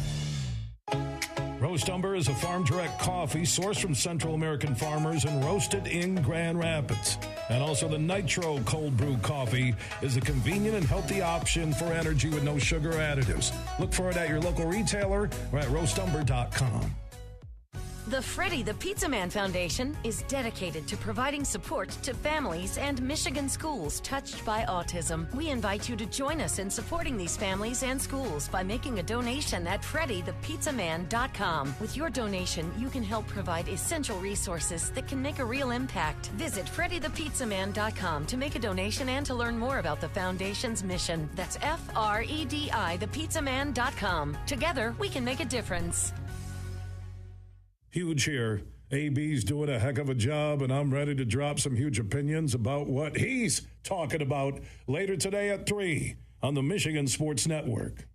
Roast Umber is a farm-direct coffee sourced from Central American farmers and roasted in Grand Rapids. And also the Nitro Cold Brew Coffee is a convenient and healthy option for energy with no sugar additives. Look for it at your local retailer or at roastumber.com. The Freddie the Pizza Man Foundation is dedicated to providing support to families and Michigan schools touched by autism. We invite you to join us in supporting these families and schools by making a donation at freddythepizzaman.com. With your donation, you can help provide essential resources that can make a real impact. Visit freddythepizzaman.com to make a donation and to learn more about the foundation's mission. That's FREDI thepizzaman.com. Together, we can make a difference. Huge here. AB's doing a heck of a job, and I'm ready to drop some huge opinions about what he's talking about later today at 3 on the Michigan Sports Network.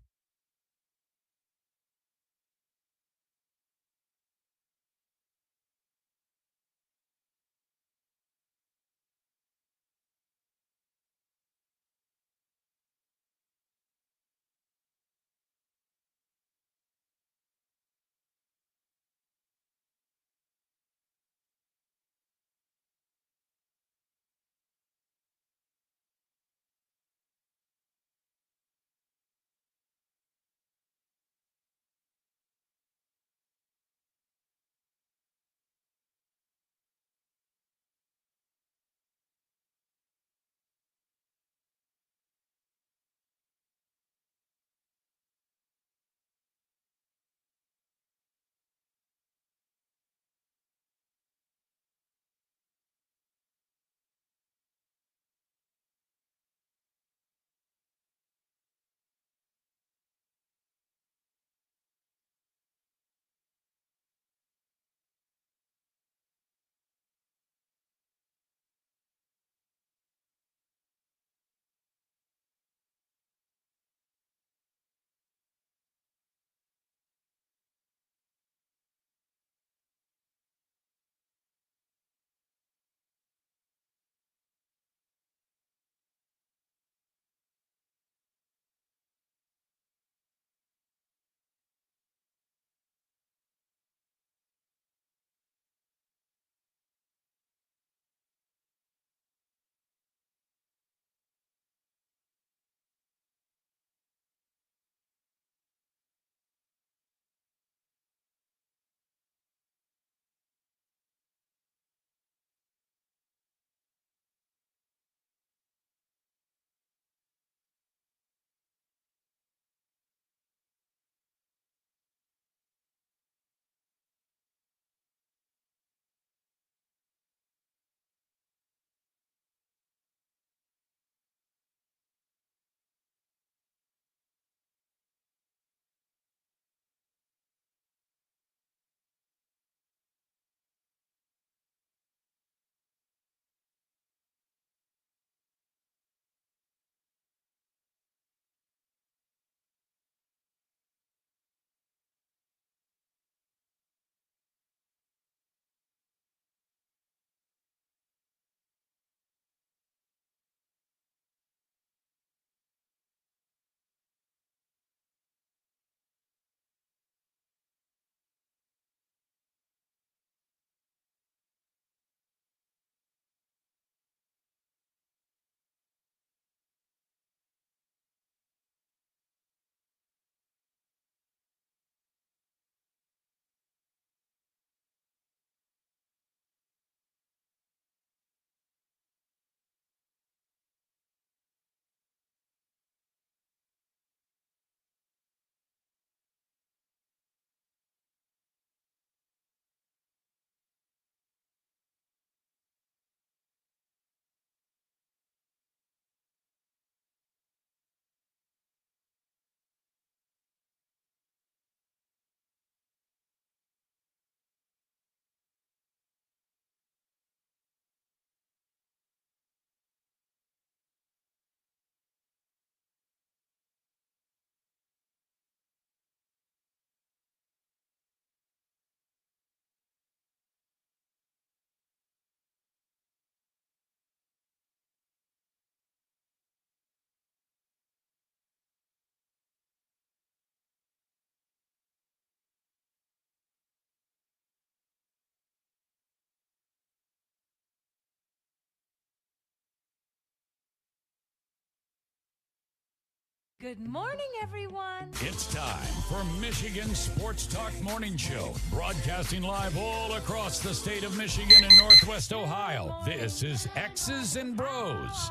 Good morning, everyone. It's time for Michigan Sports Talk Morning Show, broadcasting live all across the state of Michigan and Northwest Ohio. This is X's and Bros.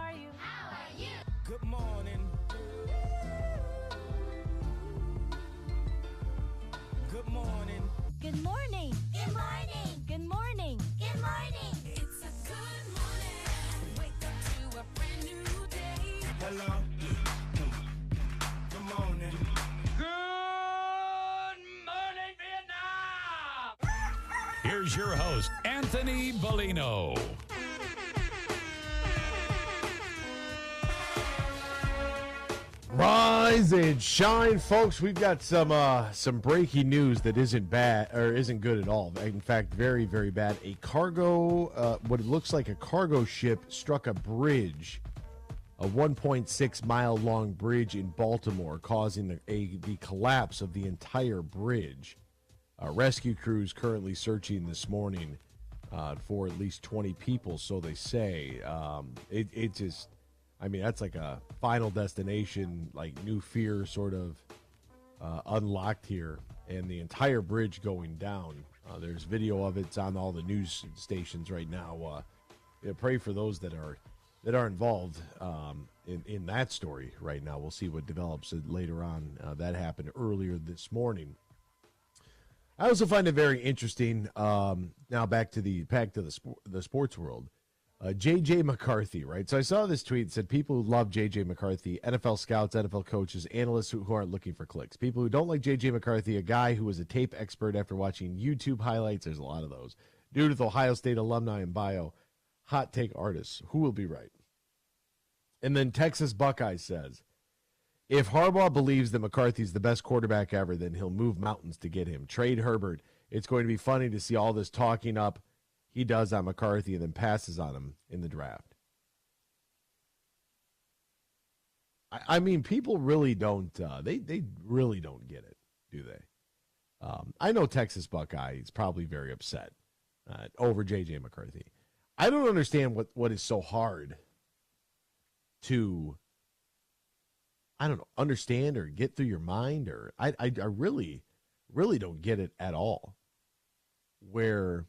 Good morning. Good morning. Good morning. Good morning. Good morning. Good morning. It's a good morning. Wake up to a brand new day. Hello. Good morning. Good morning, Vietnam. Here's your host, Anthony Bellino. Rise and shine, folks. We've got some breaking news that isn't bad or isn't good at all. In fact, very, very bad. A cargo, what it looks like a cargo ship struck a bridge, a 1.6 mile long bridge in Baltimore, causing the collapse of the entire bridge. Rescue crews currently searching this morning for at least 20 people, so they say. It just, I mean, that's like a Final Destination, like New Fear sort of unlocked here, and the entire bridge going down. There's video of it. It's on all the news stations right now. Pray for those that are involved in that story right now. We'll see what develops later on. That happened earlier this morning. I also find it very interesting. Now back to the sports world. J.J. McCarthy, right? So I saw this tweet that said people who love J.J. McCarthy, NFL scouts, NFL coaches, analysts who aren't looking for clicks. People who don't like J.J. McCarthy, a guy who was a tape expert after watching YouTube highlights. There's a lot of those. Dude with Ohio State alumni in bio. Hot take artists. Who will be right? And then Texas Buckeye says, if Harbaugh believes that McCarthy's the best quarterback ever, then he'll move mountains to get him. Trade Herbert. It's going to be funny to see all this talking up he does on McCarthy and then passes on him in the draft. I mean, people really don't, they really don't get it, do they? I know Texas Buckeye is probably very upset over J.J. McCarthy. I don't understand what is so hard to, I don't know, understand or get through your mind, or I really, really don't get it at all. Where,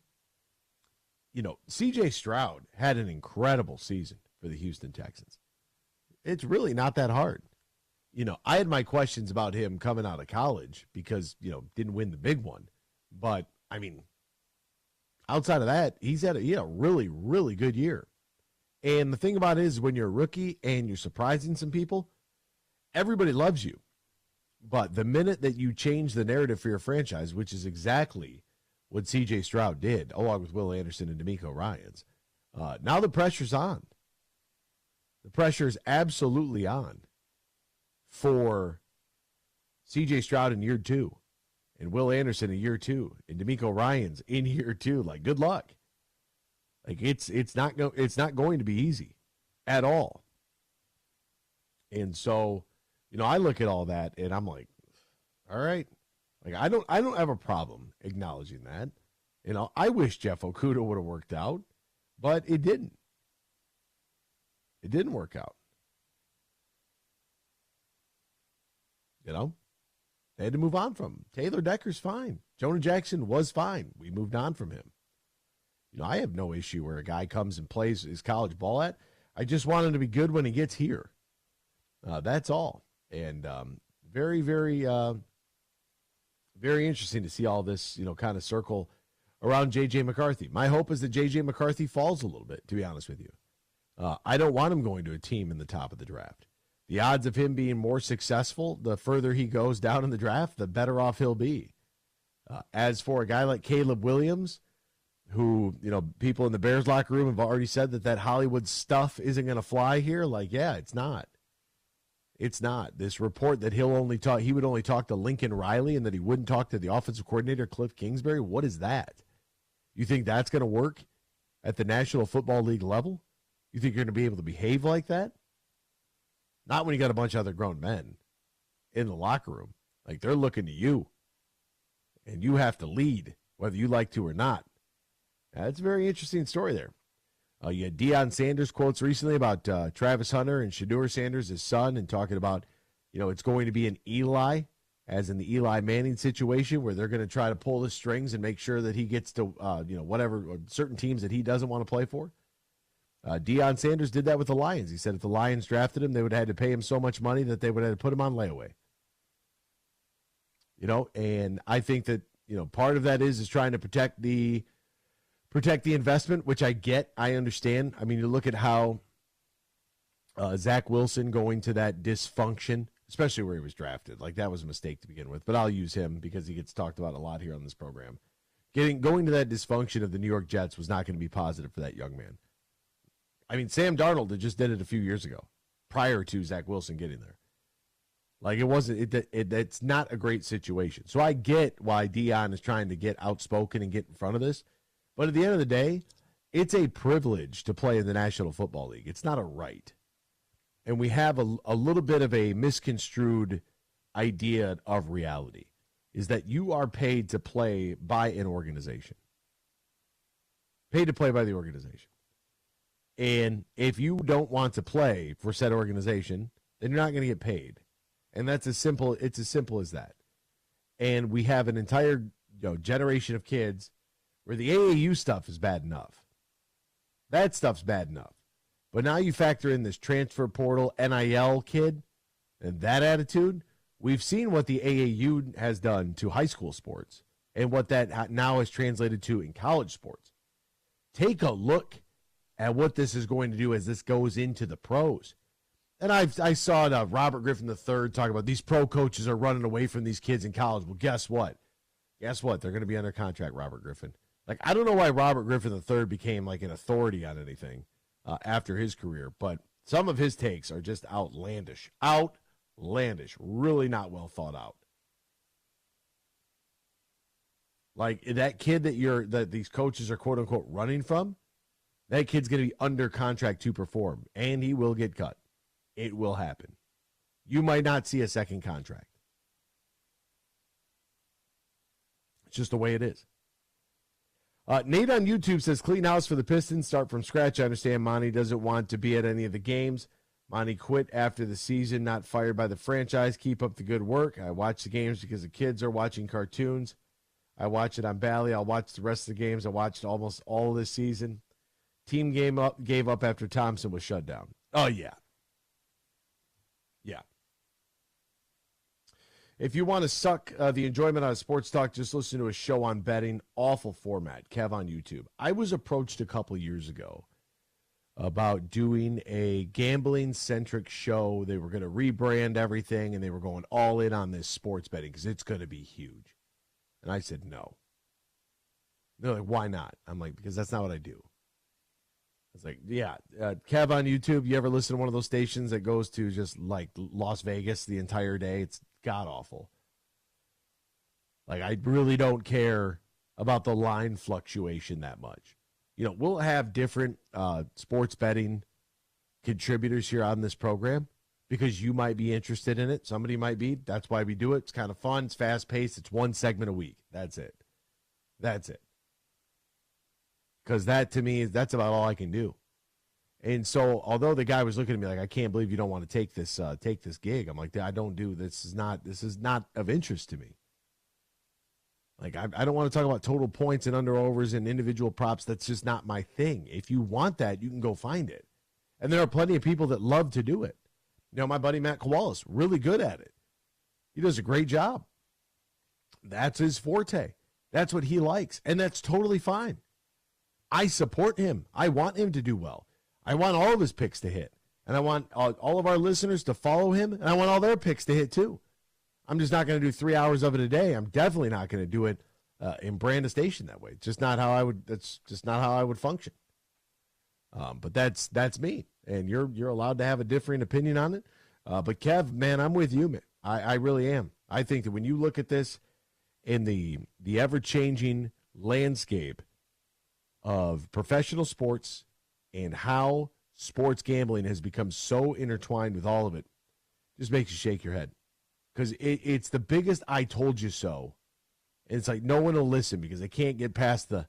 you know, C.J. Stroud had an incredible season for the Houston Texans. It's really not that hard. You know, I had my questions about him coming out of college because, you know, didn't win the big one. But, I mean, outside of that, he had a really, really good year. And the thing about it is when you're a rookie and you're surprising some people, everybody loves you. But the minute that you change the narrative for your franchise, which is exactly what C.J. Stroud did, along with Will Anderson and DeMeco Ryans, now the pressure's on. The pressure is absolutely on for C.J. Stroud in year 2 and Will Anderson in year 2 and DeMeco Ryans in year 2. Like, good luck. Like, it's not going to be easy at all. And so, you know, I look at all that and I'm like, all right. Like, I don't have a problem acknowledging that. You know, I wish Jeff Okudah would have worked out, but it didn't. It didn't work out. You know, they had to move on from him. Taylor Decker's fine. Jonah Jackson was fine. We moved on from him. You know, I have no issue where a guy comes and plays his college ball at. I just want him to be good when he gets here. That's all. And very, very, very interesting to see all this, you know, kind of circle around J.J. McCarthy. My hope is that J.J. McCarthy falls a little bit, to be honest with you. I don't want him going to a team in the top of the draft. The odds of him being more successful, the further he goes down in the draft, the better off he'll be. As for a guy like Caleb Williams, who, you know, people in the Bears locker room have already said that Hollywood stuff isn't going to fly here. Like, yeah, it's not. It's not. This report that he would only talk to Lincoln Riley and that he wouldn't talk to the offensive coordinator, Cliff Kingsbury. What is that? You think that's going to work at the National Football League level? You think you're going to be able to behave like that? Not when you got a bunch of other grown men in the locker room. Like, they're looking to you. And you have to lead, whether you like to or not. That's a very interesting story there. You had Deion Sanders quotes recently about Travis Hunter and Shedeur Sanders, his son, and talking about it's going to be an Eli, as in the Eli Manning situation, where they're going to try to pull the strings and make sure that he gets to, whatever, certain teams that he doesn't want to play for. Deion Sanders did that with the Lions. He said if the Lions drafted him, they would have had to pay him so much money that they would have to put him on layaway. And I think that, part of that is trying to protect the investment, which I get, I understand. I mean, you look at how Zach Wilson going to that dysfunction, especially where he was drafted, like that was a mistake to begin with, but I'll use him because he gets talked about a lot here on this program. Going to that dysfunction of the New York Jets was not going to be positive for that young man. I mean, Sam Darnold just did it a few years ago, prior to Zach Wilson getting there. Like, it's not a great situation. So I get why Deion is trying to get outspoken and get in front of this. But at the end of the day, it's a privilege to play in the National Football League. It's not a right. And we have a little bit of a misconstrued idea of reality, is that you are paid to play by an organization. Paid to play by the organization. And if you don't want to play for said organization, then you're not going to get paid. And it's as simple as that. And we have an entire generation of kids where the AAU stuff is bad enough. That stuff's bad enough. But now you factor in this transfer portal NIL kid and that attitude. We've seen what the AAU has done to high school sports and what that now is translated to in college sports. Take a look at what this is going to do as this goes into the pros. And I saw Robert Griffin III talk about these pro coaches are running away from these kids in college. Well, guess what? Guess what? They're going to be under contract, Robert Griffin. Like, I don't know why Robert Griffin III became like an authority on anything after his career, but some of his takes are just outlandish. Outlandish. Really not well thought out. Like, that kid that these coaches are quote-unquote running from, that kid's going to be under contract to perform, and he will get cut. It will happen. You might not see a second contract. It's just the way it is. Nate on YouTube says, clean house for the Pistons, start from scratch. I understand Monty doesn't want to be at any of the games. Monty quit after the season, not fired by the franchise. Keep up the good work. I watch the games because the kids are watching cartoons. I watch it on Bally. I'll watch the rest of the games. I watched almost all of this season. Team gave up after Thompson was shut down. Oh, yeah. Yeah. If you want to suck the enjoyment out of sports talk, just listen to a show on betting. Awful format. Kev on YouTube. I was approached a couple years ago about doing a gambling-centric show. They were going to rebrand everything, and they were going all in on this sports betting because it's going to be huge. And I said no. They're like, why not? I'm like, because that's not what I do. It's like, yeah, Kev on YouTube, you ever listen to one of those stations that goes to just like Las Vegas the entire day? It's god-awful. Like, I really don't care about the line fluctuation that much. We'll have different sports betting contributors here on this program because you might be interested in it. Somebody might be. That's why we do it. It's kind of fun. It's fast-paced. It's one segment a week. That's it. Because that, to me, that's about all I can do. And so, although the guy was looking at me like, I can't believe you don't want to take this gig. I'm like, I don't do this. This is not of interest to me. Like, I don't want to talk about total points and under-overs and individual props. That's just not my thing. If you want that, you can go find it. And there are plenty of people that love to do it. My buddy Matt Kowalas, really good at it. He does a great job. That's his forte. That's what he likes. And that's totally fine. I support him. I want him to do well. I want all of his picks to hit. And I want all of our listeners to follow him. And I want all their picks to hit too. I'm just not going to do 3 hours of it a day. I'm definitely not going to do it and brand a station that way. It's just not how I would. That's just not how I would function. But that's me. And you're allowed to have a differing opinion on it. But Kev, man, I'm with you, man. I really am. I think that when you look at this in the ever-changing landscape of professional sports and how sports gambling has become so intertwined with all of it, just makes you shake your head. Because it's the biggest I told you so. And it's like no one will listen because they can't get past the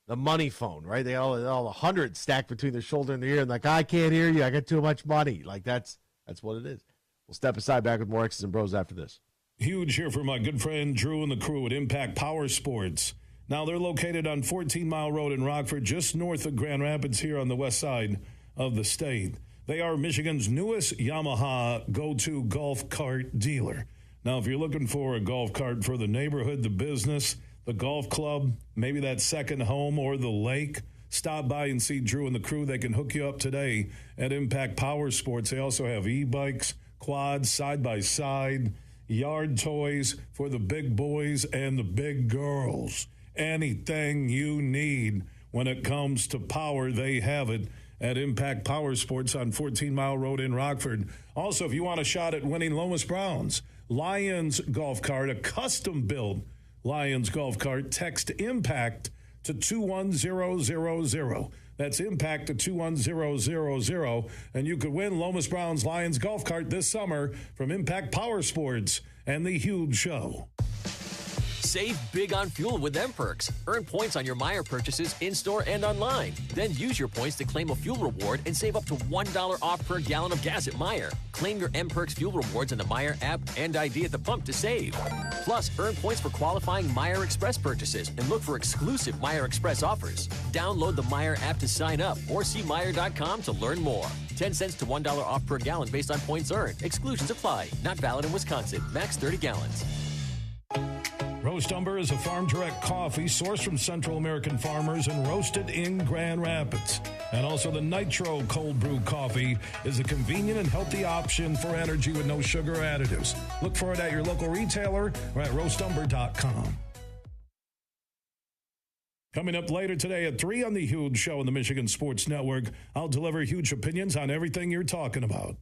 money phone, right? They all 100 stacked between their shoulder and their ear and like, I can't hear you. I got too much money. Like that's what it is. We'll step aside, back with more X's and Bros after this. Huge here for my good friend Drew and the crew at Impact Power Sports. Now, they're located on 14 Mile Road in Rockford, just north of Grand Rapids here on the west side of the state. They are Michigan's newest Yamaha go-to golf cart dealer. Now, if you're looking for a golf cart for the neighborhood, the business, the golf club, maybe that second home or the lake, stop by and see Drew and the crew. They can hook you up today at Impact Power Sports. They also have e-bikes, quads, side-by-side, yard toys for the big boys and the big girls. Anything you need when it comes to power, they have it at Impact Power Sports on 14 Mile Road in Rockford. Also, if you want a shot at winning Lomas Brown's Lions golf cart, a custom-built Lions golf cart, text IMPACT to 21000. That's IMPACT to 21000. And you could win Lomas Brown's Lions golf cart this summer from Impact Power Sports and The Huge Show. Save big on fuel with M-Perks. Earn points on your Meijer purchases in-store and online. Then use your points to claim a fuel reward and save up to $1 off per gallon of gas at Meijer. Claim your M-Perks fuel rewards in the Meijer app and ID at the pump to save. Plus, earn points for qualifying Meijer Express purchases and look for exclusive Meijer Express offers. Download the Meijer app to sign up or see Meijer.com to learn more. 10 cents to $1 off per gallon based on points earned. Exclusions apply. Not valid in Wisconsin. Max 30 gallons. Roast Umber is a farm-direct coffee sourced from Central American farmers and roasted in Grand Rapids. And also the Nitro Cold Brew Coffee is a convenient and healthy option for energy with no sugar or additives. Look for it at your local retailer or at roastumber.com. Coming up later today at 3 on The Huge Show on the Michigan Sports Network, I'll deliver huge opinions on everything you're talking about.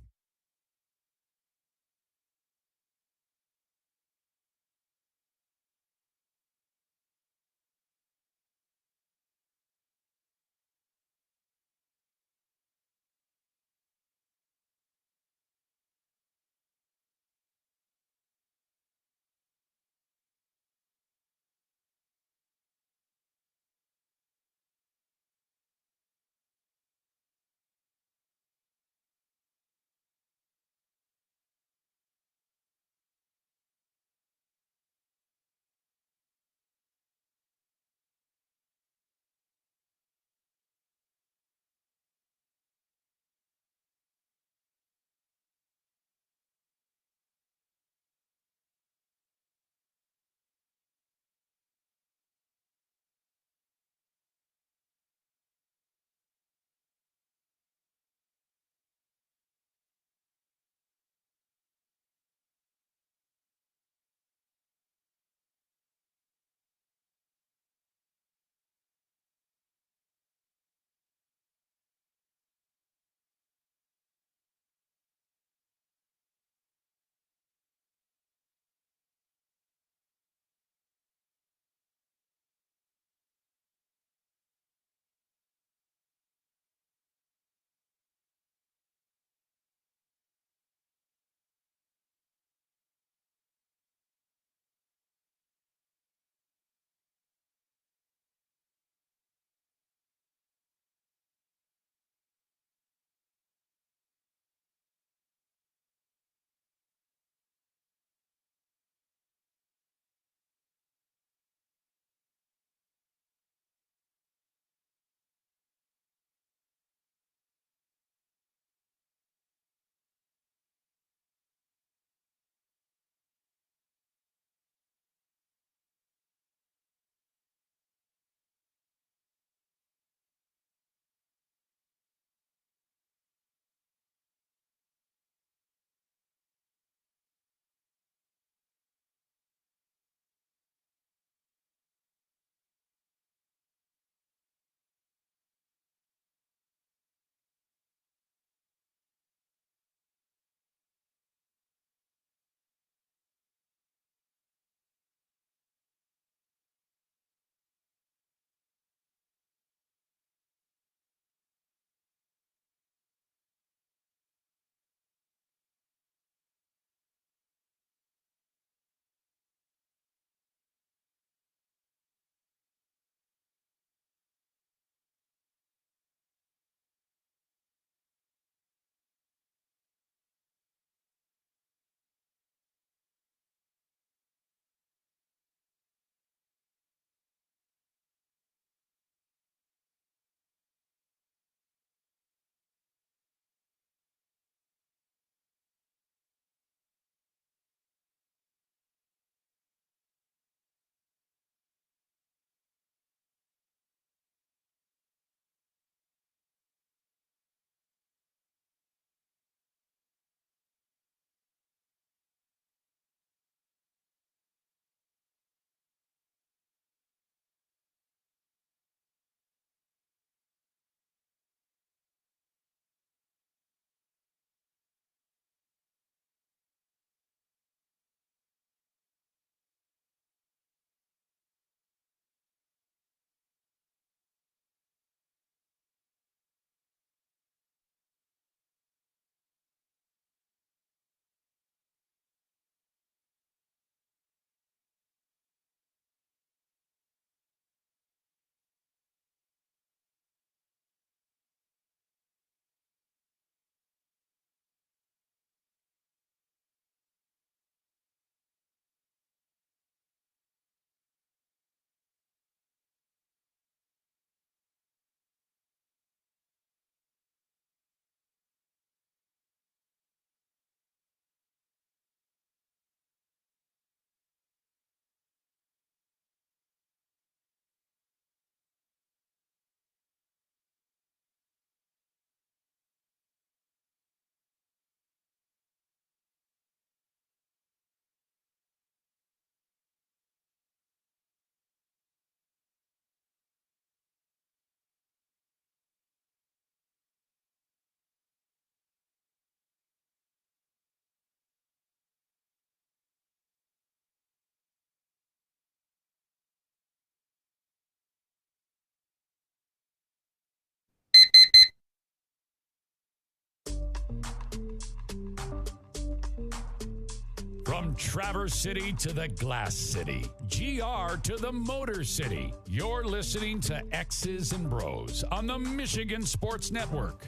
From Traverse City to the Glass City, GR to the Motor City, you're listening to X's and Bros on the Michigan Sports Network.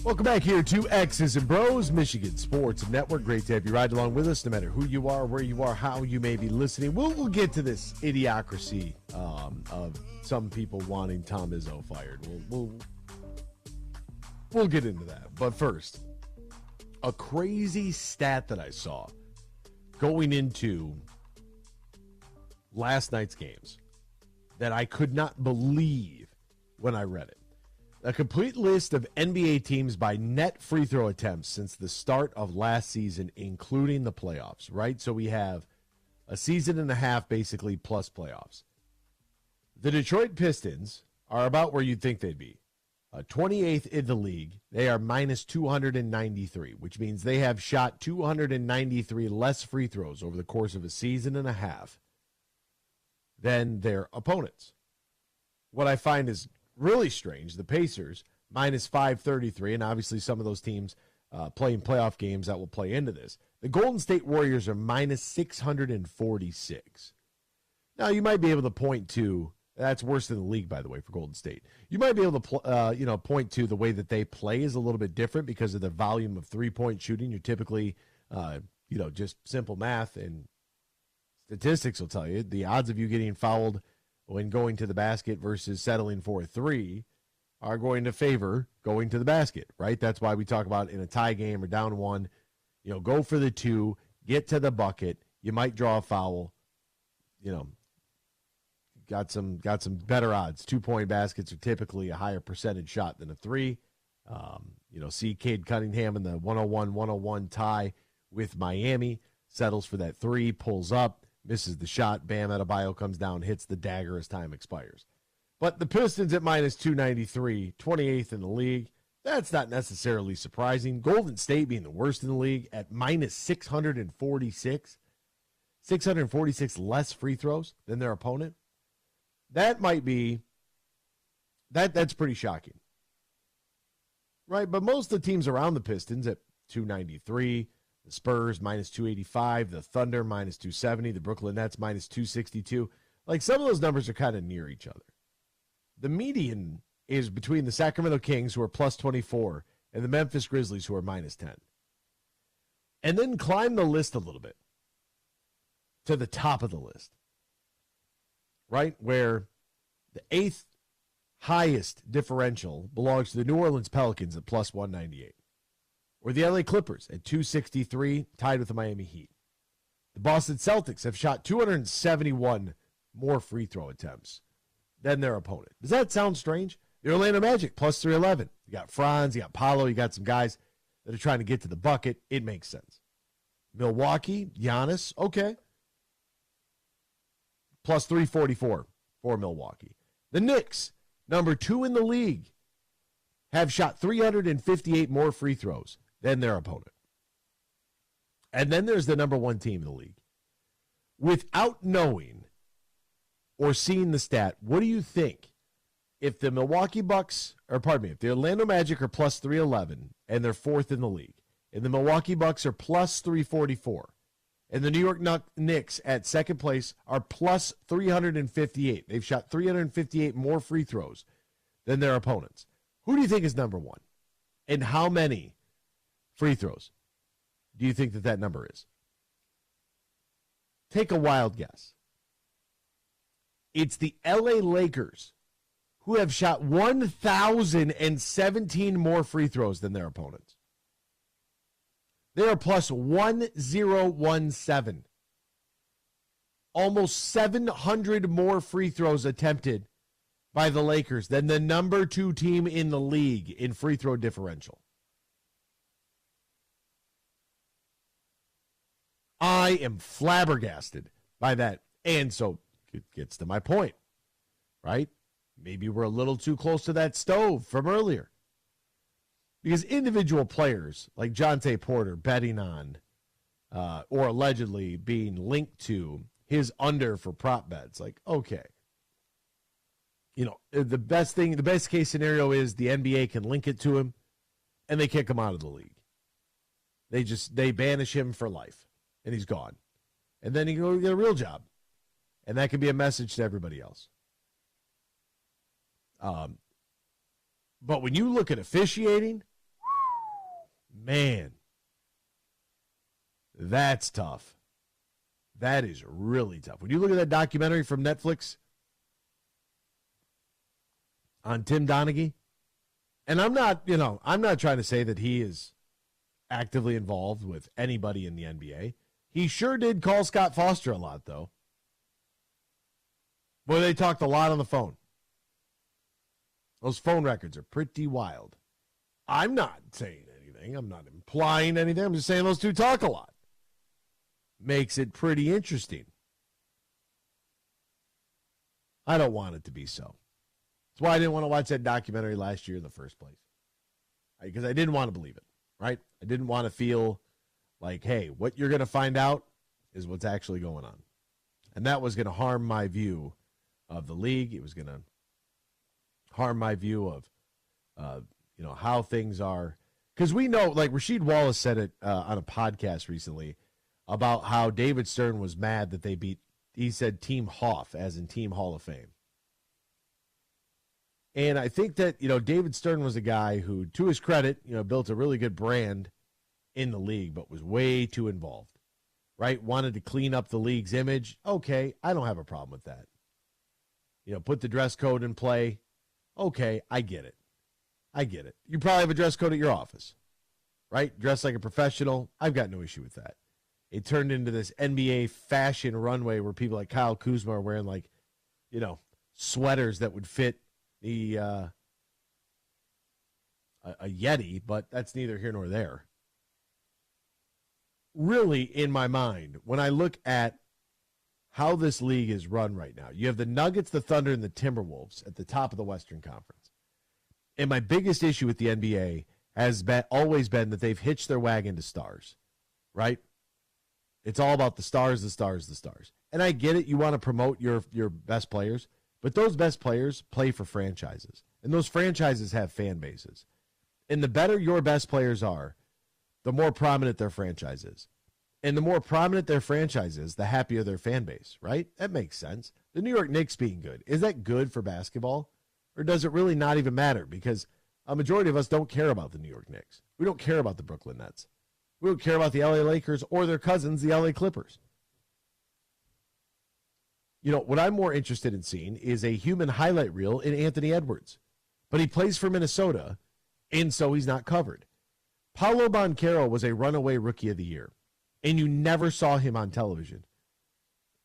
Welcome back here to X's and Bros, Michigan Sports Network. Great to have you ride along with us, no matter who you are, where you are, how you may be listening. We'll get to this idiocracy of some people wanting Tom Izzo fired. We'll get into that. But first, a crazy stat that I saw going into last night's games that I could not believe when I read it. A complete list of NBA teams by net free throw attempts since the start of last season, including the playoffs, right? So we have a season and a half basically plus playoffs. The Detroit Pistons are about where you'd think they'd be. 28th in the league. They are minus 293, which means they have shot 293 less free throws over the course of a season and a half than their opponents. What I find is really strange, the Pacers, minus 533, and obviously some of those teams playing playoff games that will play into this. The Golden State Warriors are minus 646. Now, you might be able to point to, that's worse than the league, by the way, for Golden State. You might be able to point to the way that they play is a little bit different because of the volume of three-point shooting. You're typically, just simple math and statistics will tell you the odds of you getting fouled when going to the basket versus settling for a three are going to favor going to the basket, right? That's why we talk about in a tie game or down one, go for the two, get to the bucket. You might draw a foul, got some better odds. 2-point baskets are typically a higher percentage shot than a three. See Cade Cunningham in the 101-101 tie with Miami, settles for that three, pulls up, misses the shot. Bam Adebayo comes down, hits the dagger as time expires. But the Pistons at minus 293, 28th in the league. That's not necessarily surprising. Golden State being the worst in the league at minus 646. 646 less free throws than their opponent. That might be, that's pretty shocking. Right, but most of the teams around the Pistons at 293, the Spurs minus 285, the Thunder minus 270, the Brooklyn Nets minus 262. Like, some of those numbers are kind of near each other. The median is between the Sacramento Kings, who are plus 24, and the Memphis Grizzlies, who are minus 10. And then climb the list a little bit to the top of the list, right, where the 8th highest differential belongs to the New Orleans Pelicans at plus 198. Or the LA Clippers at 263, tied with the Miami Heat. The Boston Celtics have shot 271 more free throw attempts than their opponent. Does that sound strange? The Orlando Magic, plus 311. You got Franz, you got Paolo, you got some guys that are trying to get to the bucket. It makes sense. Milwaukee, Giannis, okay. Plus 344 for Milwaukee. The Knicks, number 2 in the league, have shot 358 more free throws than their opponent. And then there's the number 1 team in the league. Without knowing or seeing the stat, what do you think if the if the Orlando Magic are plus 311 and they're 4th in the league, and the Milwaukee Bucks are plus 344, and the New York Knicks at 2nd place are plus 358. They've shot 358 more free throws than their opponents. Who do you think is number 1? And how many free throws do you think that number is? Take a wild guess. It's the LA Lakers, who have shot 1,017 more free throws than their opponents. They are plus 1017. Almost 700 more free throws attempted by the Lakers than the number 2 team in the league in free throw differential. I am flabbergasted by that. And so it gets to my point, right? Maybe we're a little too close to that stove from earlier. Because individual players like Jonte Porter betting on or allegedly being linked to his under for prop bets, like, okay. The best case scenario is the NBA can link it to him and they kick him out of the league. They banish him for life, and he's gone. And then he can go get a real job. And that can be a message to everybody else. But when you look at officiating, man, that's tough. That is really tough. When you look at that documentary from Netflix on Tim Donaghy, and I'm not trying to say that he is actively involved with anybody in the NBA. He sure did call Scott Foster a lot, though. Boy, they talked a lot on the phone. Those phone records are pretty wild. I'm not saying anything. I'm not implying anything. I'm just saying those two talk a lot. Makes it pretty interesting. I don't want it to be so. That's why I didn't want to watch that documentary last year in the first place. Because I didn't want to believe it, right? I didn't want to feel like, hey, what you're going to find out is what's actually going on. And that was going to harm my view of the league. It was going to harm my view of, how things are. Because we know, like Rasheed Wallace said it on a podcast recently about how David Stern was mad that they beat, he said Team Hoff, as in Team Hall of Fame. And I think that, David Stern was a guy who, to his credit, built a really good brand in the league, but was way too involved, right? Wanted to clean up the league's image. Okay, I don't have a problem with that. Put the dress code in play. Okay, I get it. You probably have a dress code at your office, right? Dress like a professional. I've got no issue with that. It turned into this NBA fashion runway where people like Kyle Kuzma are wearing sweaters that would fit the a Yeti, but that's neither here nor there. Really, in my mind, when I look at how this league is run right now, you have the Nuggets, the Thunder, and the Timberwolves at the top of the Western Conference. And my biggest issue with the NBA has always been that they've hitched their wagon to stars, right? It's all about the stars, the stars, the stars. And I get it. You want to promote your best players, but those best players play for franchises. And those franchises have fan bases. And the better your best players are, the more prominent their franchise is. And the more prominent their franchise is, the happier their fan base, right? That makes sense. The New York Knicks being good, is that good for basketball? Or does it really not even matter? Because a majority of us don't care about the New York Knicks. We don't care about the Brooklyn Nets. We don't care about the LA Lakers or their cousins, the LA Clippers. What I'm more interested in seeing is a human highlight reel in Anthony Edwards. But he plays for Minnesota, and so he's not covered. Paolo Banchero was a runaway rookie of the year, and you never saw him on television.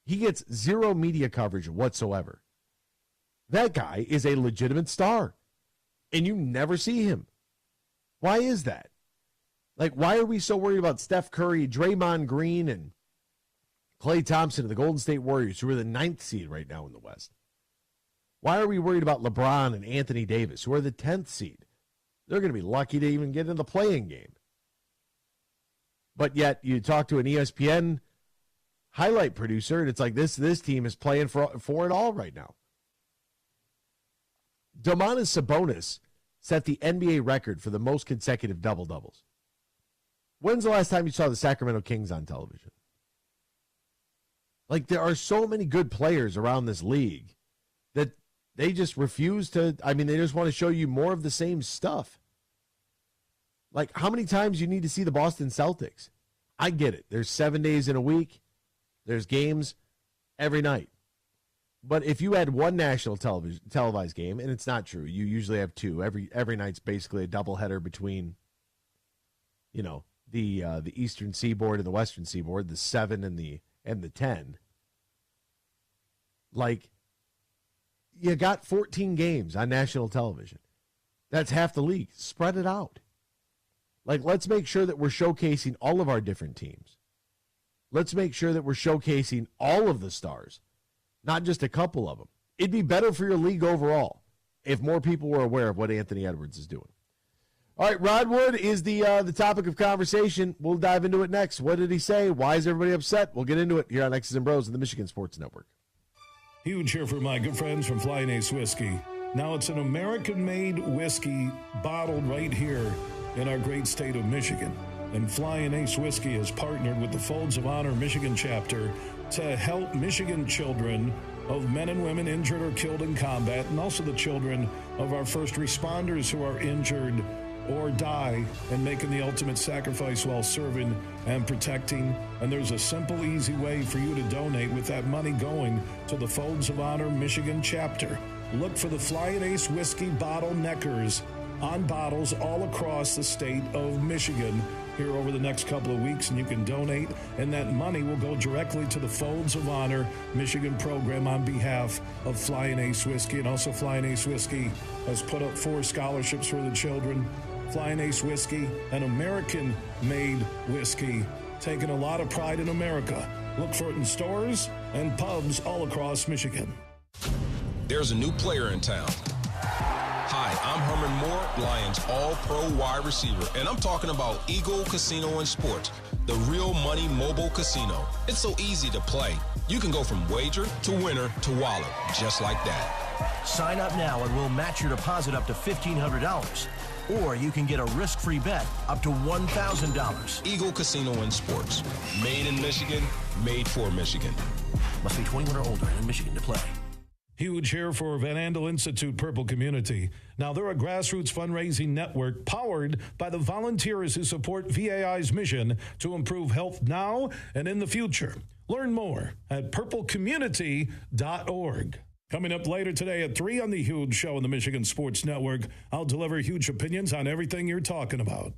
He gets zero media coverage whatsoever. That guy is a legitimate star, and you never see him. Why is that? Why are we so worried about Steph Curry, Draymond Green, and Klay Thompson and the Golden State Warriors, who are the 9th seed right now in the West? Why are we worried about LeBron and Anthony Davis, who are the 10th seed? They're going to be lucky to even get in the play-in game. But yet, you talk to an ESPN highlight producer, and it's like this team is playing for it all right now. Domantas Sabonis set the NBA record for the most consecutive double-doubles. When's the last time you saw the Sacramento Kings on television? There are so many good players around this league that they just refuse to, they just want to show you more of the same stuff. How many times you need to see the Boston Celtics? I get it. There's 7 days in a week. There's games every night. But if you had one national televised game, and it's not true, you usually have two. Every night's basically a doubleheader between, the Eastern Seaboard and the Western Seaboard, the 7 and the 10. You got 14 games on national television. That's half the league. Spread it out. Let's make sure that we're showcasing all of our different teams. Let's make sure that we're showcasing all of the stars, not just a couple of them. It'd be better for your league overall if more people were aware of what Anthony Edwards is doing. All right, Rod Wood is the topic of conversation. We'll dive into it next. What did he say? Why is everybody upset? We'll get into it here on X's and Bros of the Michigan Sports Network. Huge here for my good friends from Flying Ace Whiskey. Now, it's an American-made whiskey bottled right here in our great state of Michigan. And Flying Ace Whiskey has partnered with the Folds of Honor Michigan chapter to help Michigan children of men and women injured or killed in combat, and also the children of our first responders who are injured or die and making the ultimate sacrifice while serving and protecting. And there's a simple, easy way for you to donate with that money going to the Folds of Honor Michigan chapter. Look for the Flying Ace Whiskey bottleneckers on bottles all across the state of Michigan here over the next couple of weeks, and you can donate, and that money will go directly to the Folds of Honor Michigan program on behalf of Flying Ace Whiskey. And also Flying Ace Whiskey has put up 4 scholarships for the children. Flying Ace Whiskey, an American-made whiskey, taking a lot of pride in America. Look for it in stores and pubs all across Michigan. There's a new player in town. Hi, I'm Herman Moore, Lions All-Pro wide receiver, and I'm talking about Eagle Casino and Sports, the real money mobile casino. It's so easy to play. You can go from wager to winner to wallet, just like that. Sign up now and we'll match your deposit up to $1,500. Or you can get a risk-free bet up to $1,000. Eagle Casino and Sports, made in Michigan, made for Michigan. Must be 21 or older and in Michigan to play. Huge here for Van Andel Institute Purple Community. Now, they're a grassroots fundraising network powered by the volunteers who support VAI's mission to improve health now and in the future. Learn more at purplecommunity.org. Coming up later today at 3 on the Huge Show on the Michigan Sports Network, I'll deliver huge opinions on everything you're talking about.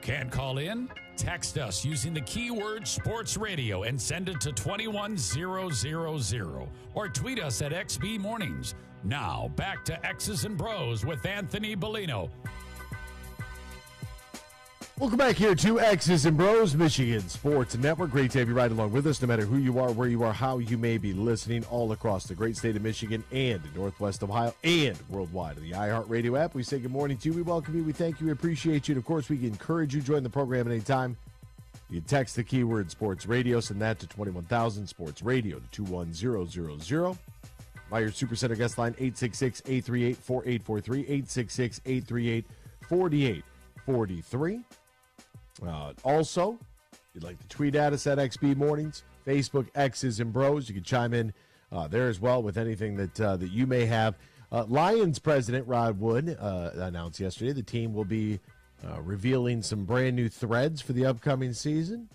Can't call in? Text us using the keyword sports radio and send it to 21000 or tweet us at XB Mornings. Now, back to X's and Bros with Anthony Bellino. Welcome back here to X's and Bros, Michigan Sports Network. Great to have you right along with us, no matter who you are, where you are, how you may be listening, all across the great state of Michigan and Northwest Ohio and worldwide on the iHeartRadio app. We say good morning to you. We welcome you. We thank you. We appreciate you. And, of course, we encourage you to join the program at any time. You text the keyword sports radio, send that to 21,000 sports radio to 21000. Meyer Supercenter guest line 866-838-4843, 866-838-4843. Also, if you'd like to tweet at us at XB Mornings, Facebook, X's and Bros. You can chime in there as well with anything that you may have. Lions president Rod Wood announced yesterday the team will be revealing some brand new threads for the upcoming season.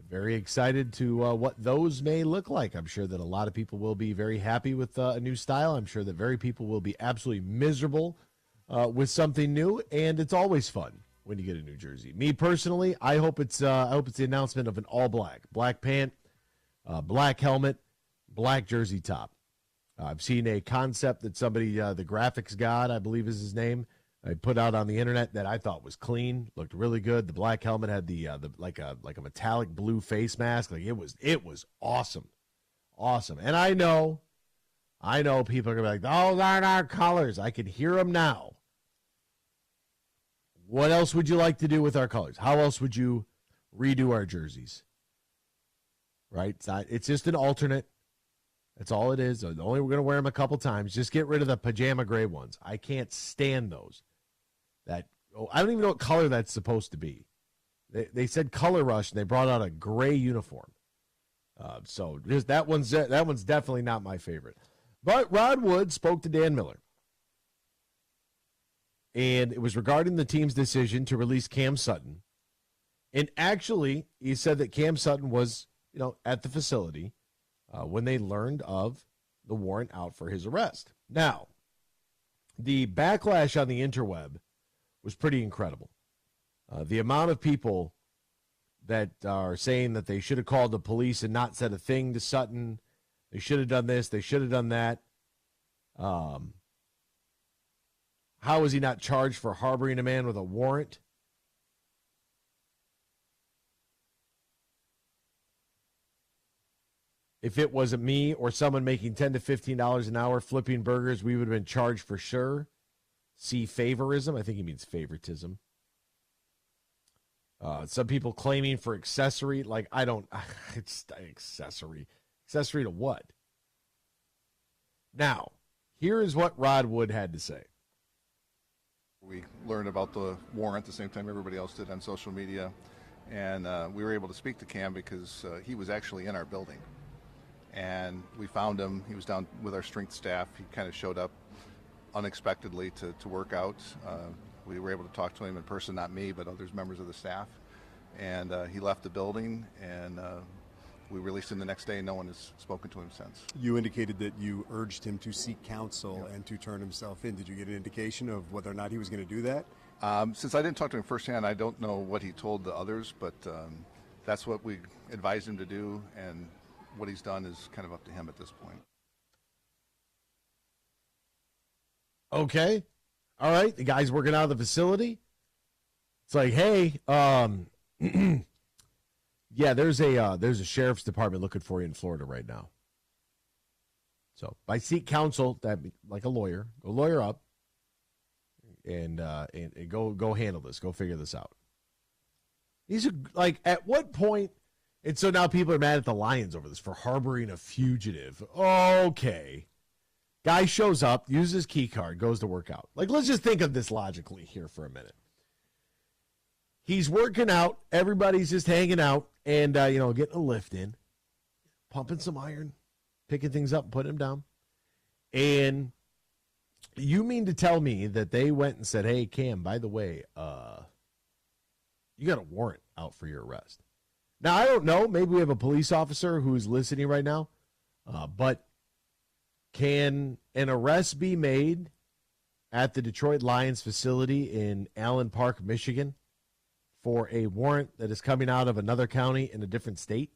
Very excited to what those may look like. I'm sure that a lot of people will be very happy with a new style. I'm sure that very people will be absolutely miserable with something new, and it's always fun when you get a new jersey. Me personally, I hope it's the announcement of an all black pant, black helmet, black jersey top. I've seen a concept that somebody, the graphics god, I believe is his name, I put out on the internet that I thought was clean, looked really good. The black helmet had the like a metallic blue face mask. Like it was awesome, And I know people are gonna be like, "Oh, those aren't our colors." I can hear them now. What else would you like to do with our colors? How else would you redo our jerseys? Right? It's just an alternate. That's all it is. Only we're going to wear them a couple times. Just get rid of the pajama gray ones. I can't stand those. I don't even know what color that's supposed to be. They said color rush, and they brought out a gray uniform. So just that one's definitely not my favorite. But Rod Wood spoke to Dan Miller. And it was regarding the team's decision to release Cam Sutton. And actually, he said that Cam Sutton was, at the facility when they learned of the warrant out for his arrest. Now, the backlash on the interweb was pretty incredible. The amount of people that are saying that they should have called the police and not said a thing to Sutton. They should have done this. They should have done that. How is he not charged for harboring a man with a warrant? If it wasn't me or someone making $10 to $15 an hour flipping burgers, we would have been charged for sure. See favorism. I think he means favoritism. Some people claiming for accessory. It's accessory. Accessory to what? Now, here is what Rod Wood had to say. We learned about the warrant the same time everybody else did on social media, and we were able to speak to Cam because he was actually in our building. And we found him. He was down with our strength staff. He kind of showed up unexpectedly to work out. We were able to talk to him in person, not me, but others, members of the staff. And he left the building, and we released him the next day. No one has spoken to him since. You indicated that you urged him to seek counsel and to turn himself in. Did you get an indication of whether or not he was going to do that? Since I didn't talk to him firsthand, I don't know what he told the others, but that's what we advised him to do, and what he's done is kind of up to him at this point. Okay. All right. The guy's working out of the facility. It's like, hey, yeah, there's a sheriff's department looking for you in Florida right now. So by seek counsel, that like a lawyer, go lawyer up, and go handle this, go figure this out. These are like, at what point? And so now people are mad at the Lions over this for harboring a fugitive. Okay, guy shows up, uses his key card, goes to work out. Like, let's just think of this logically here for a minute. He's working out. Everybody's just hanging out and, getting a lift in, pumping some iron, picking things up and putting them down. And you mean to tell me that they went and said, hey, Cam, by the way, you got a warrant out for your arrest. Now, I don't know. Maybe we have a police officer who's listening right now. But can an arrest be made at the Detroit Lions facility in Allen Park, Michigan, for a warrant that is coming out of another county in a different state?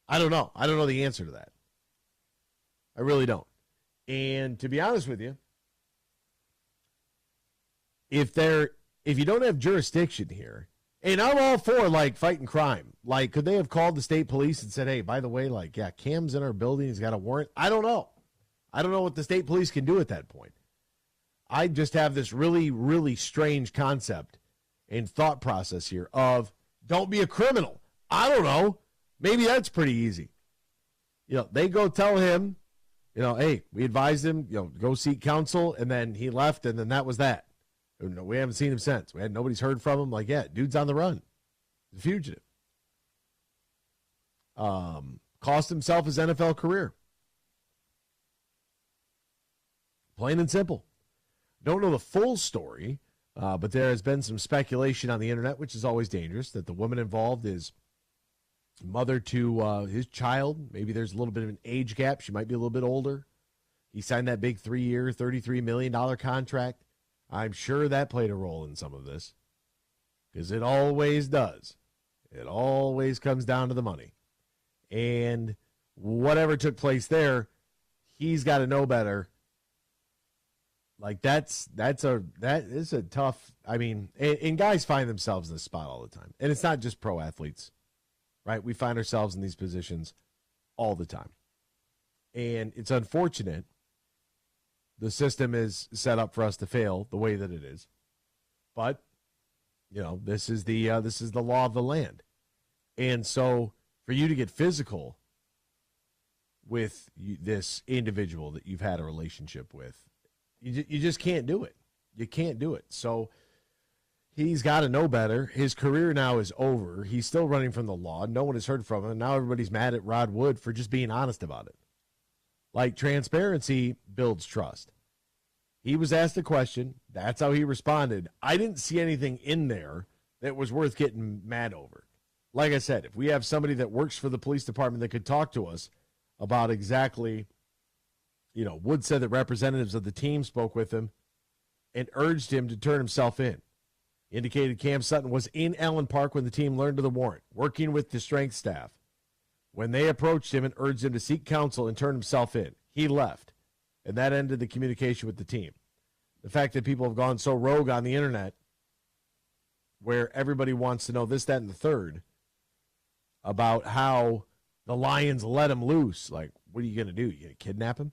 I don't know. I don't know the answer to that. I really don't. And to be honest with you, if you don't have jurisdiction here, and I'm all for like fighting crime, like could they have called the state police and said, hey, by the way, like, yeah, Cam's in our building, he's got a warrant? I don't know. I don't know what the state police can do at that point. I just have this really, really strange concept and thought process here of don't be a criminal. I don't know. Maybe that's pretty easy. They go tell him, hey, we advised him, go seek counsel, and then he left, and then that was that. We haven't seen him since. Nobody's heard from him. Like, yeah, dude's on the run. He's a fugitive. Cost himself his NFL career. Plain and simple. Don't know the full story, but there has been some speculation on the internet, which is always dangerous, that the woman involved is mother to his child. Maybe there's a little bit of an age gap. She might be a little bit older. He signed that big 3-year, $33 million contract. I'm sure that played a role in some of this, because it always does. It always comes down to the money. And whatever took place there, he's got to know better. Like that is a tough, and guys find themselves in this spot all the time. And it's not just pro athletes, right? We find ourselves in these positions all the time. And it's unfortunate the system is set up for us to fail the way that it is. But, this is the law of the land. And so for you to get physical with this individual that you've had a relationship with, you just can't do it. You can't do it. So he's got to know better. His career now is over. He's still running from the law. No one has heard from him. Now everybody's mad at Rod Wood for just being honest about it. Like, transparency builds trust. He was asked a question. That's how he responded. I didn't see anything in there that was worth getting mad over. Like I said, if we have somebody that works for the police department that could talk to us about exactly, Wood said that representatives of the team spoke with him and urged him to turn himself in. Indicated Cam Sutton was in Allen Park when the team learned of the warrant, working with the strength staff. When they approached him and urged him to seek counsel and turn himself in, he left, and that ended the communication with the team. The fact that people have gone so rogue on the internet where everybody wants to know this, that, and the third about how the Lions let him loose. Like, what are you going to do? You going to kidnap him?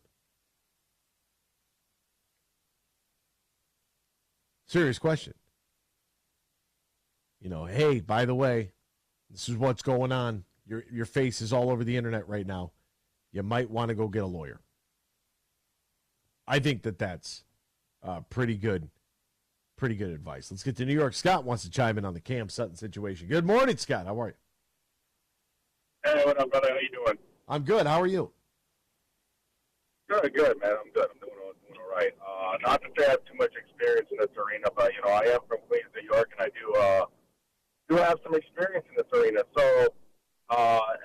Serious question. Hey, by the way, this is what's going on. Your face is all over the internet right now. You might want to go get a lawyer. I think that's pretty good advice. Let's get to New York. Scott wants to chime in on the Cam Sutton situation. Good morning, Scott. How are you? Hey, what up, brother? How you doing? I'm good. How are you? Good, man. I'm good. I'm doing all right. Not to say I have too much experience in this arena, but I am from Queens, New York, and I do have some experience in this arena. So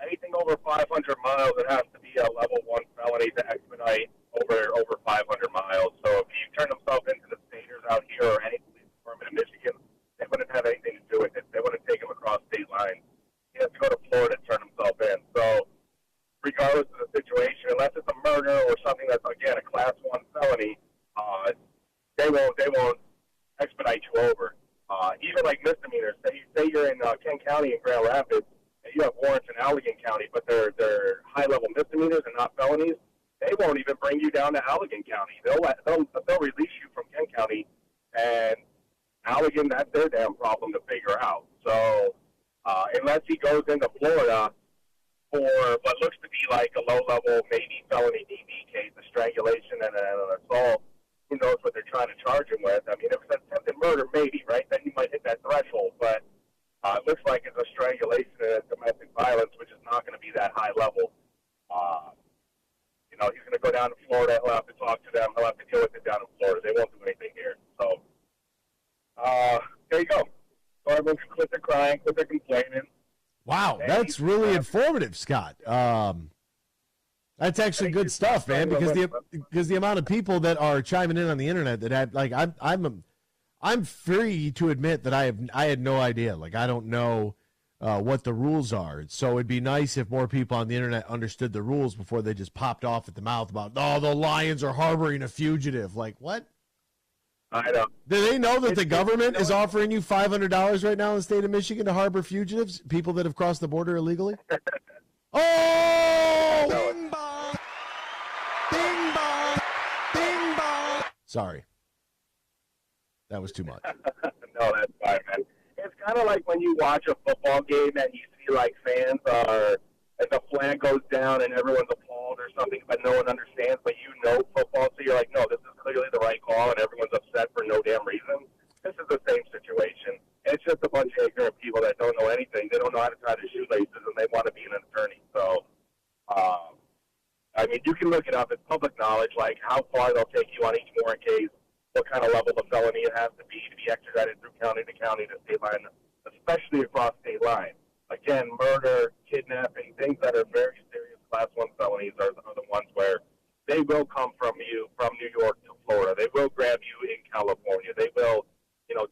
anything over 500 miles, it has to be a level 1 felony to expedite over 500 miles. So if he turned himself into the staters out here or any police department in Michigan, they wouldn't have anything to do with it. They wouldn't take him across state lines. He has to go to Florida and turn himself in. So regardless of the situation, unless it's a murder or something that's, again, a class 1 felony, they won't expedite you over. Even like misdemeanors. Say you're in Kent County in Grand Rapids, and you have warrants in Allegan County, but they're high-level misdemeanors and not felonies. They won't even bring you down to Allegan County. They'll release you from Kent County, and Allegan, that's their damn problem to figure out. So unless he goes into Florida for what looks to be like a low-level, maybe felony DV case, a strangulation and an assault, who knows what they're trying to charge him with. I mean, if it's attempted murder, maybe, right? Then he might hit that threshold. But it looks like it's a strangulation and domestic violence, which is not going to be that high level. He's going to go down to Florida. He'll have to talk to them. He'll have to deal with it down in Florida. They won't do anything here. So there you go. So everyone can quit their crying, quit their complaining. Wow, that's really informative, Scott. That's actually good stuff, man. Because the amount of people that are chiming in on the internet that had like I'm free to admit that I had no idea. Like I don't know what the rules are. So it'd be nice if more people on the internet understood the rules before they just popped off at the mouth about the Lions are harboring a fugitive. Like what? I know. Do they know that the government is offering you $500 right now in the state of Michigan to harbor fugitives, people that have crossed the border illegally? Oh! Bing bong. Bing bong. Bing bong. Sorry. That was too much. No, that's fine, man. It's kind of like when you watch a football game and you see, like, fans are, and the flag goes down and everyone's appalled or something, but no one understands, but you know football, so you're like, no, this is clearly the right call, and everyone's upset for no damn reason. This is the same situation. It's just a bunch of ignorant people that don't know anything. They don't know how to tie their shoelaces, and they want to be an attorney. So, I mean, you can look it up. It's public knowledge, like how far they'll take you on each warrant case, what kind of level of felony it has to be extradited through county to county to state line, especially across state lines. Again, murder, kidnapping, things that are very serious Class 1 felonies are the ones where they will come from you from New York to Florida. They will grab you in California. They will,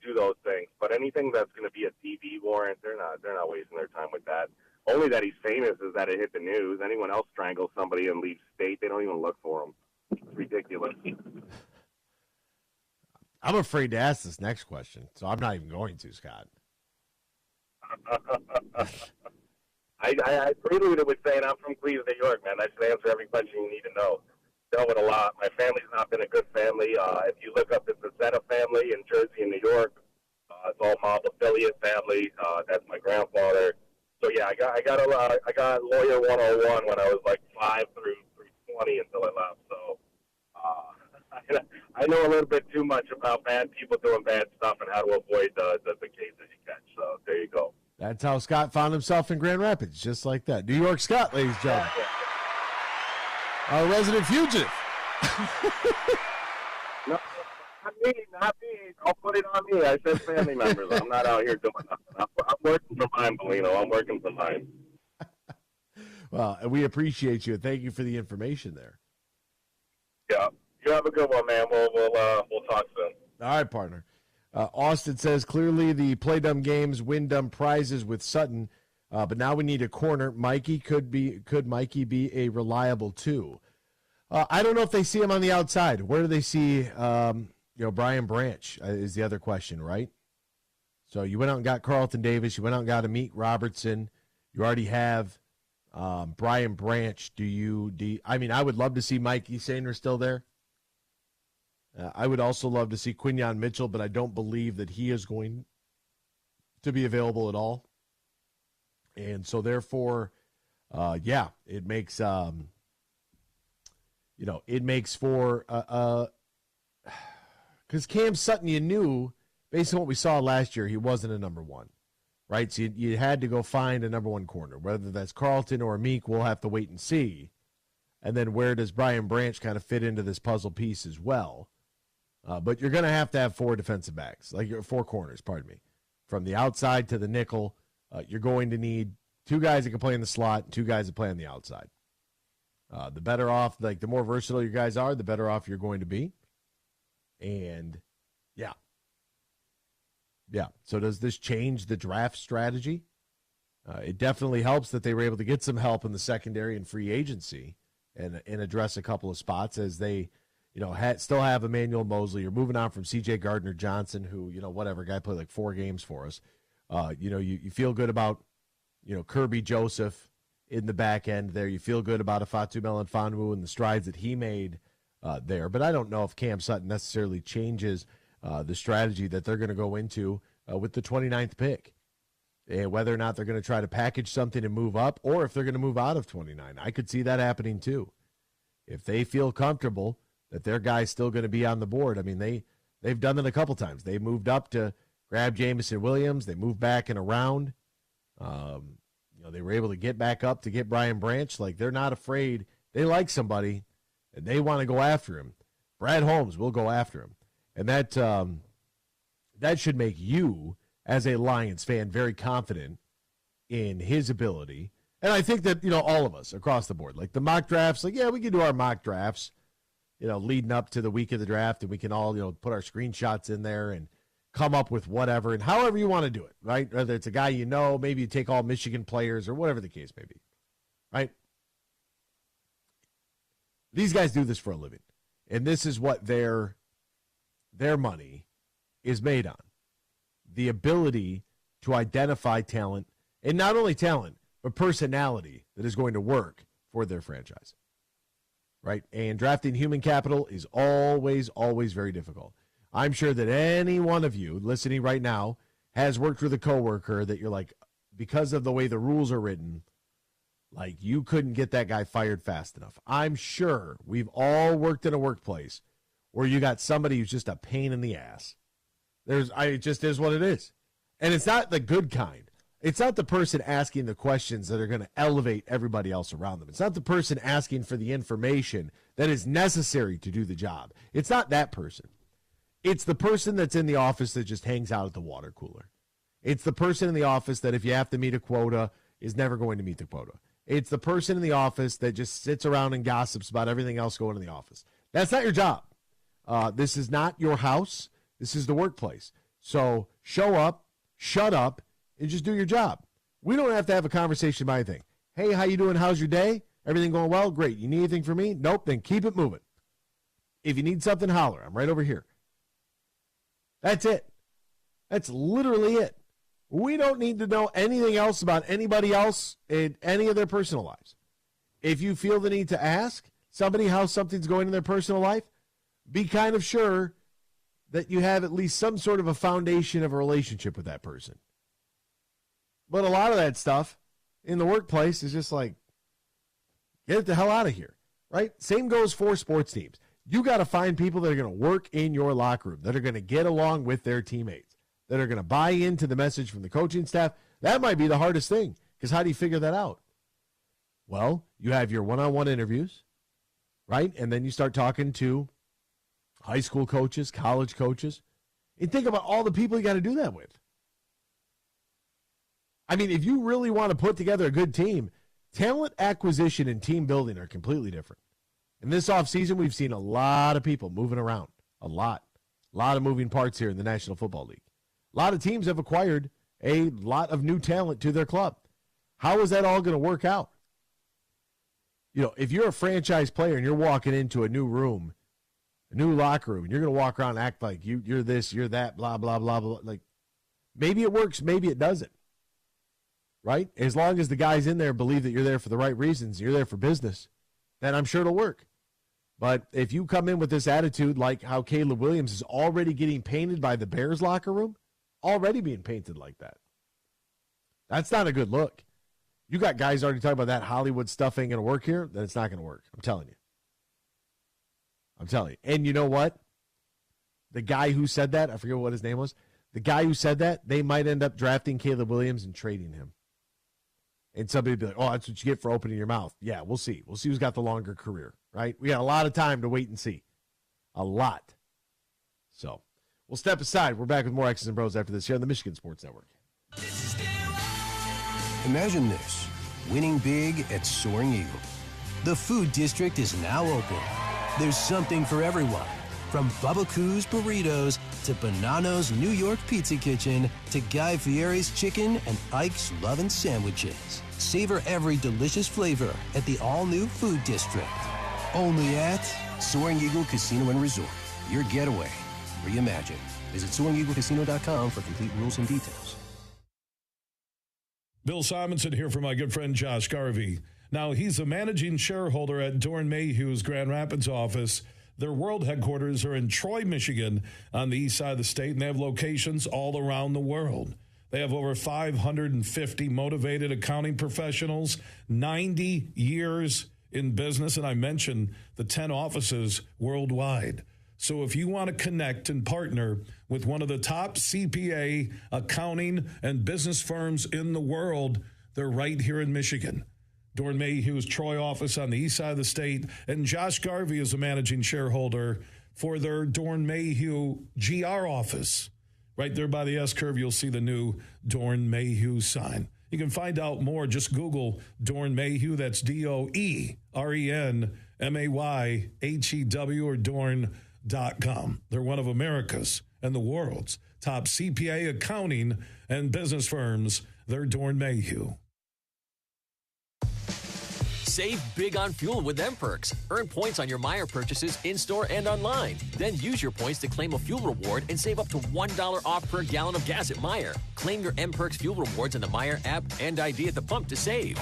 do those things. But anything that's going to be a DV warrant, they're not wasting their time with that. Only that he's famous is that it hit the news. Anyone else strangles somebody and leaves state, they don't even look for them. It's ridiculous. I'm afraid to ask this next question, so I'm not even going to, Scott. I preluded with saying I'm from Cleveland, New York, man. I should answer every question you need to know. Dealt with a lot. My family's not been a good family. If you look up the Zeta family in Jersey and New York, it's all mob affiliate family. That's my grandfather. So yeah, I got lawyer 101 when I was like 5 through 20 until I left. So I know a little bit too much about bad people doing bad stuff and how to avoid the cases you catch. So there you go. That's how Scott found himself in Grand Rapids, just like that. New York Scott, ladies and gentlemen. Our resident fugitive. No, not me. Don't put it on me. I said family members. I'm not out here doing nothing. I'm working for mine, Bellino. I'm working for mine. Well, and we appreciate you, and thank you for the information there. Yeah. You have a good one, man. We'll talk soon. All right, partner. Austin says, clearly the play dumb games win dumb prizes with Sutton, but now we need a corner. Could Mikey be a reliable two? I don't know if they see him on the outside. Where do they see, Brian Branch is the other question, right? So you went out and got Carlton Davis. You went out and got Amik Robertson. You already have Brian Branch. I would love to see Mikey Sainer still there. I would also love to see Quinyon Mitchell, but I don't believe that he is going to be available at all. And so, therefore, it makes for because Cam Sutton, you knew based on what we saw last year, he wasn't a number one, right? So you had to go find a number one corner, whether that's Carlton or Meek. We'll have to wait and see. And then where does Brian Branch kind of fit into this puzzle piece as well? But you're going to have 4 defensive backs, like 4 corners, pardon me. From the outside to the nickel, you're going to need 2 guys that can play in the slot and 2 guys that play on the outside. The better off, the more versatile your guys are, the better off you're going to be. And, yeah. So does this change the draft strategy? It definitely helps that they were able to get some help in the secondary and free agency and address a couple of spots as they – still have Emmanuel Mosley. You're moving on from C.J. Gardner-Johnson, who, guy played like 4 games for us. You feel good about, Kirby Joseph in the back end there. You feel good about Afatu Melifonwu and the strides that he made there. But I don't know if Cam Sutton necessarily changes the strategy that they're going to go into with the 29th pick. And whether or not they're going to try to package something and move up, or if they're going to move out of 29. I could see that happening too. If they feel comfortable that their guy's still going to be on the board. I mean, they've done it a couple times. They moved up to grab Jamison Williams. They moved back and around. They were able to get back up to get Brian Branch. Like, they're not afraid. They like somebody, and they want to go after him. Brad Holmes will go after him. And that should make you, as a Lions fan, very confident in his ability And I think that, all of us across the board, like the mock drafts, we can do our mock drafts, leading up to the week of the draft, and we can all, put our screenshots in there and come up with whatever and however you want to do it, right? Whether it's a guy maybe you take all Michigan players or whatever the case may be, right? These guys do this for a living, and this is what their money is made on. The ability to identify talent, and not only talent, but personality that is going to work for their franchise, right? And drafting human capital is always, always very difficult. I'm sure that any one of you listening right now has worked with a coworker that you're like, because of the way the rules are written, like you couldn't get that guy fired fast enough. I'm sure we've all worked in a workplace where you got somebody who's just a pain in the ass. It just is what it is. And it's not the good kind. It's not the person asking the questions that are going to elevate everybody else around them. It's not the person asking for the information that is necessary to do the job. It's not that person. It's the person that's in the office that just hangs out at the water cooler. It's the person in the office that if you have to meet a quota is never going to meet the quota. It's the person in the office that just sits around and gossips about everything else going in the office. That's not your job. This is not your house. This is the workplace. So show up, shut up, and just do your job. We don't have to have a conversation about anything. Hey, how you doing? How's your day? Everything going well? Great. You need anything from me? Nope. Then keep it moving. If you need something, holler. I'm right over here. That's it. That's literally it. We don't need to know anything else about anybody else in any of their personal lives. If you feel the need to ask somebody how something's going in their personal life, be kind of sure that you have at least some sort of a foundation of a relationship with that person. But a lot of that stuff in the workplace is just like, get it the hell out of here, right? Same goes for sports teams. You got to find people that are going to work in your locker room, that are going to get along with their teammates, that are going to buy into the message from the coaching staff. That might be the hardest thing, because how do you figure that out? Well, you have your one-on-one interviews, right? And then you start talking to high school coaches, college coaches, and think about all the people you got to do that with. I mean, if you really want to put together a good team, talent acquisition and team building are completely different. In this offseason, we've seen a lot of people moving around, a lot of moving parts here in the National Football League. A lot of teams have acquired a lot of new talent to their club. How is that all going to work out? If you're a franchise player and you're walking into a new room, a new locker room, and you're going to walk around and act like you're this, you're that, blah, blah, blah, blah. Like, maybe it works, maybe it doesn't. Right? As long as the guys in there believe that you're there for the right reasons, you're there for business, then I'm sure it'll work. But if you come in with this attitude like how Caleb Williams is already getting painted by the Bears locker room, already being painted like that, that's not a good look. You got guys already talking about that Hollywood stuff ain't going to work here, then it's not going to work. I'm telling you. And you know what? The guy who said that, I forget what his name was, the guy who said that, they might end up drafting Caleb Williams and trading him. And somebody would be like, oh, that's what you get for opening your mouth. Yeah, we'll see. We'll see who's got the longer career, right? We got a lot of time to wait and see. A lot. So we'll step aside. We're back with more X's and Bros after this here on the Michigan Sports Network. Imagine this, winning big at Soaring Eagle. The food district is now open. There's something for everyone. From Bubba Coos Burritos to Bonanno's New York Pizza Kitchen to Guy Fieri's Chicken and Ike's Lovin' Sandwiches. Savor every delicious flavor at the all-new Food District. Only at Soaring Eagle Casino and Resort. Your getaway reimagined. Visit SoaringEagleCasino.com for complete rules and details. Bill Simonson here for my good friend Josh Garvey. Now, he's a managing shareholder at Dorn Mayhew's Grand Rapids office. Their world headquarters are in Troy, Michigan, on the east side of the state, and they have locations all around the world. They have over 550 motivated accounting professionals, 90 years in business, and I mentioned the 10 offices worldwide. So if you want to connect and partner with one of the top CPA, accounting, and business firms in the world, they're right here in Michigan. Dorn Mayhew's Troy office on the east side of the state, and Josh Garvey is a managing shareholder for their Dorn Mayhew GR office. Right there by the S-curve, you'll see the new Dorn Mayhew sign. You can find out more. Just Google Dorn Mayhew. That's DOERENMAYHEW or Dorn.com. They're one of America's and the world's top CPA, accounting, and business firms. They're Dorn Mayhew. Save big on fuel with M-Perks. Earn points on your Meijer purchases in-store and online. Then use your points to claim a fuel reward and save up to $1 off per gallon of gas at Meijer. Claim your M-Perks fuel rewards in the Meijer app and ID at the pump to save.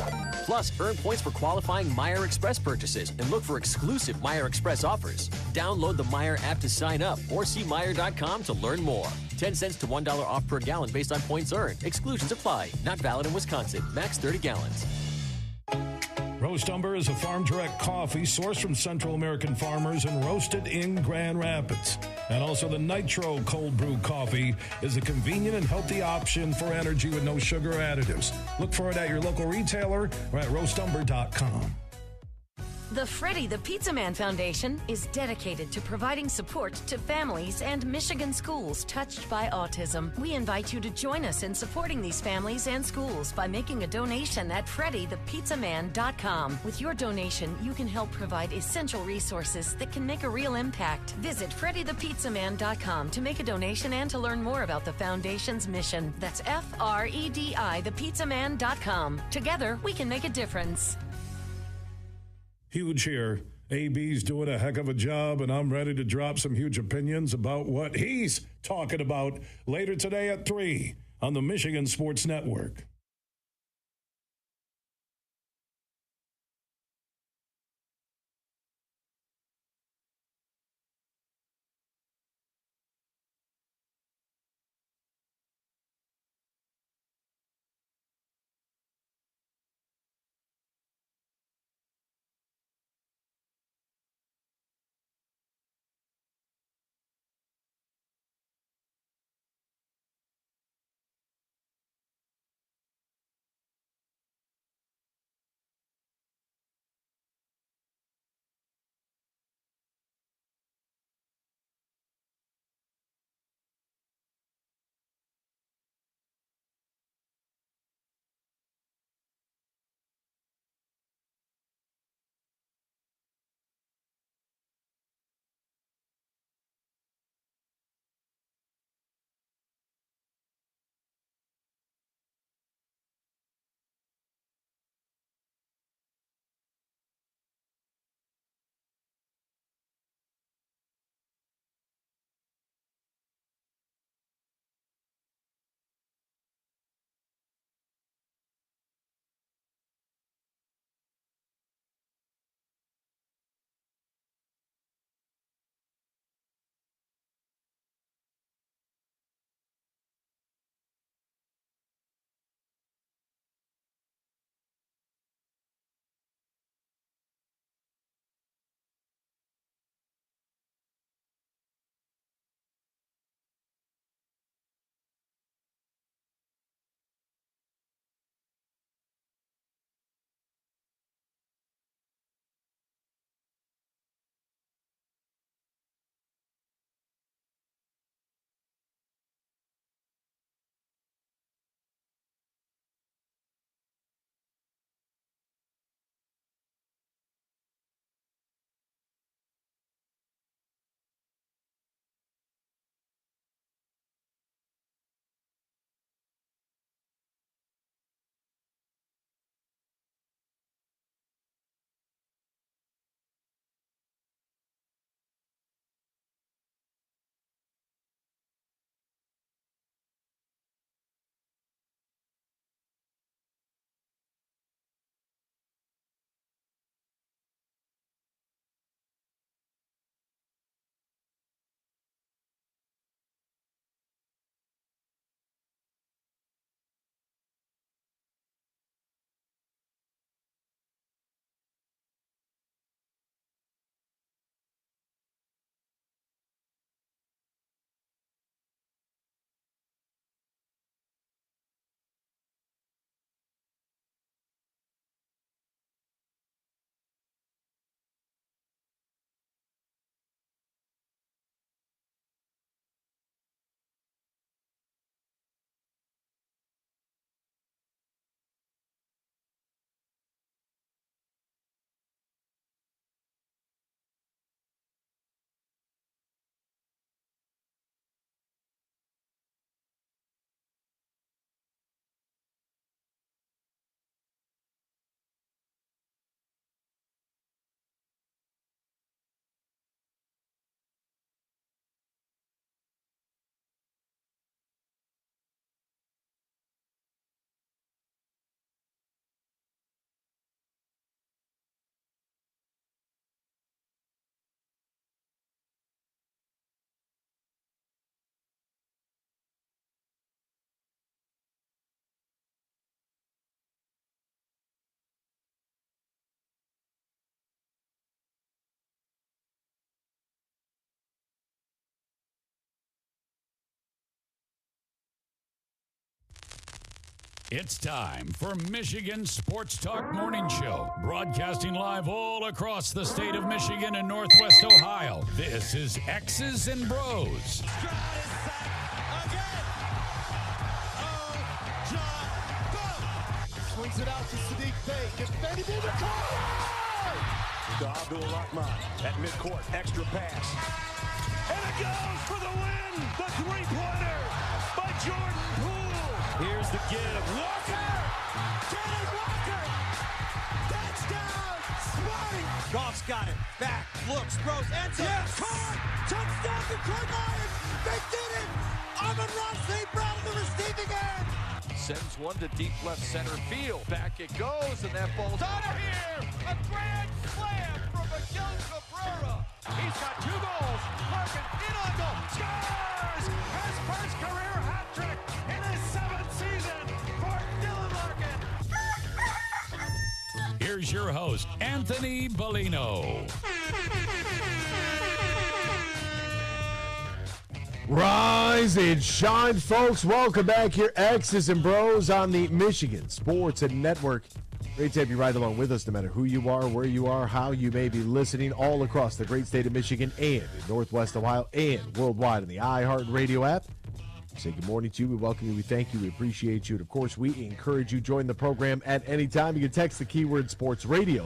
Plus, earn points for qualifying Meijer Express purchases and look for exclusive Meijer Express offers. Download the Meijer app to sign up or see Meijer.com to learn more. 10 cents to $1 off per gallon based on points earned. Exclusions apply. Not valid in Wisconsin. Max 30 gallons. Roast Umber is a farm direct coffee sourced from Central American farmers and roasted in Grand Rapids. And also the Nitro Cold Brew Coffee is a convenient and healthy option for energy with no sugar additives. Look for it at your local retailer or at roastumber.com. The Freddie the Pizza Man Foundation is dedicated to providing support to families and Michigan schools touched by autism. We invite you to join us in supporting these families and schools by making a donation at freddythepizzaman.com. With your donation, you can help provide essential resources that can make a real impact. Visit freddythepizzaman.com to make a donation and to learn more about the foundation's mission. That's FREDI thepizzaman.com. Together, we can make a difference. Huge here. AB's doing a heck of a job, and I'm ready to drop some huge opinions about what he's talking about later today at 3 on the Michigan Sports Network. It's time for Michigan Sports Talk Morning Show, broadcasting live all across the state of Michigan and Northwest Ohio. This is X's and Bros. Swings it out to Sadiq Bey. Defending in the corner. To Abdul-Rahman at midcourt. Extra pass. And it goes for the win. The three-pointer by Jordan Poole. Here's the give. Walker. Kenny Walker. Touchdown. Spotty. Goff's got it. Back. Looks. Throws. Ends up. Yes. Caught. Touchdown Detroit Lions. They did it. Amon-Ra St. Brown in the receiving end. Sends one to deep left center field. Back it goes, and that ball's out of here. A grand slam from Miguel Cabrera. He's got 2 goals. Larkin in on goal. Scores! His first career hat trick in his 7th season for Dylan Larkin. Here's your host, Anthony Bellino. Rise and shine, folks. Welcome back here, X's and Bros on the Michigan Sports Network. Great to have you right along with us, no matter who you are, where you are, how you may be listening, all across the great state of Michigan and in Northwest Ohio and worldwide on the iHeartRadio app. We say good morning to you. We welcome you. We thank you. We appreciate you. And, of course, we encourage you to join the program at any time. You can text the keyword Sports Radio.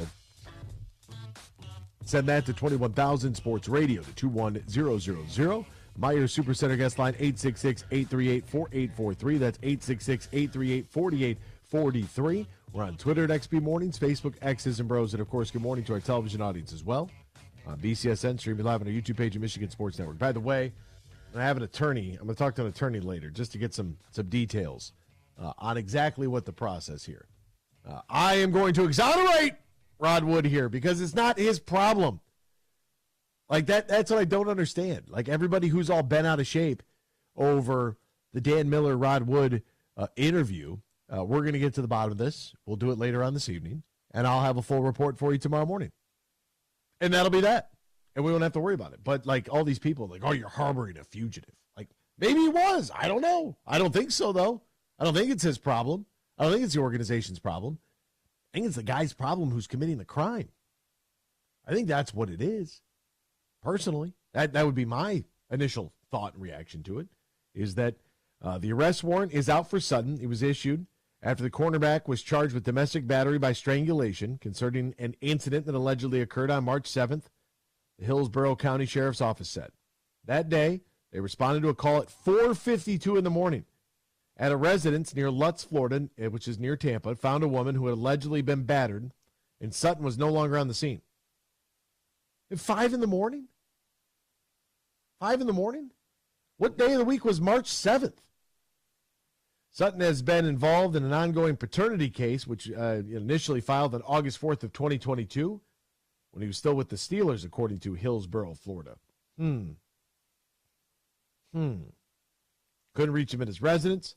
Send that to 21,000 Sports Radio to 21000. Meyer Supercenter guest line 866-838-4843. That's 866-838-4843. We're on Twitter at XB Mornings, Facebook, X's and Bros, and of course, good morning to our television audience as well. On BCSN, streaming live on our YouTube page at Michigan Sports Network. By the way, I have an attorney. I'm going to talk to an attorney later just to get some details on exactly what the process here. I am going to exonerate Rod Wood here because it's not his problem. Like, that's what I don't understand. Like, everybody who's all bent out of shape over the Dan Miller, Rod Wood interview, we're going to get to the bottom of this. We'll do it later on this evening, and I'll have a full report for you tomorrow morning. And that'll be that. And we won't have to worry about it. But, like, all these people, like, oh, you're harboring a fugitive. Like, maybe he was. I don't know. I don't think so, though. I don't think it's his problem. I don't think it's the organization's problem. I think it's the guy's problem who's committing the crime. I think that's what it is. Personally, that would be my initial thought and reaction to it, is that the arrest warrant is out for Sutton. It was issued after the cornerback was charged with domestic battery by strangulation concerning an incident that allegedly occurred on March 7th, the Hillsborough County Sheriff's Office said. That day, they responded to a call at 4:52 in the morning at a residence near Lutz, Florida, which is near Tampa, found a woman who had allegedly been battered, and Sutton was no longer on the scene. At 5 in the morning? 5 in the morning? What day of the week was March 7th? Sutton has been involved in an ongoing paternity case, which initially filed on August 4th of 2022, when he was still with the Steelers, according to Hillsborough, Florida. Couldn't reach him at his residence.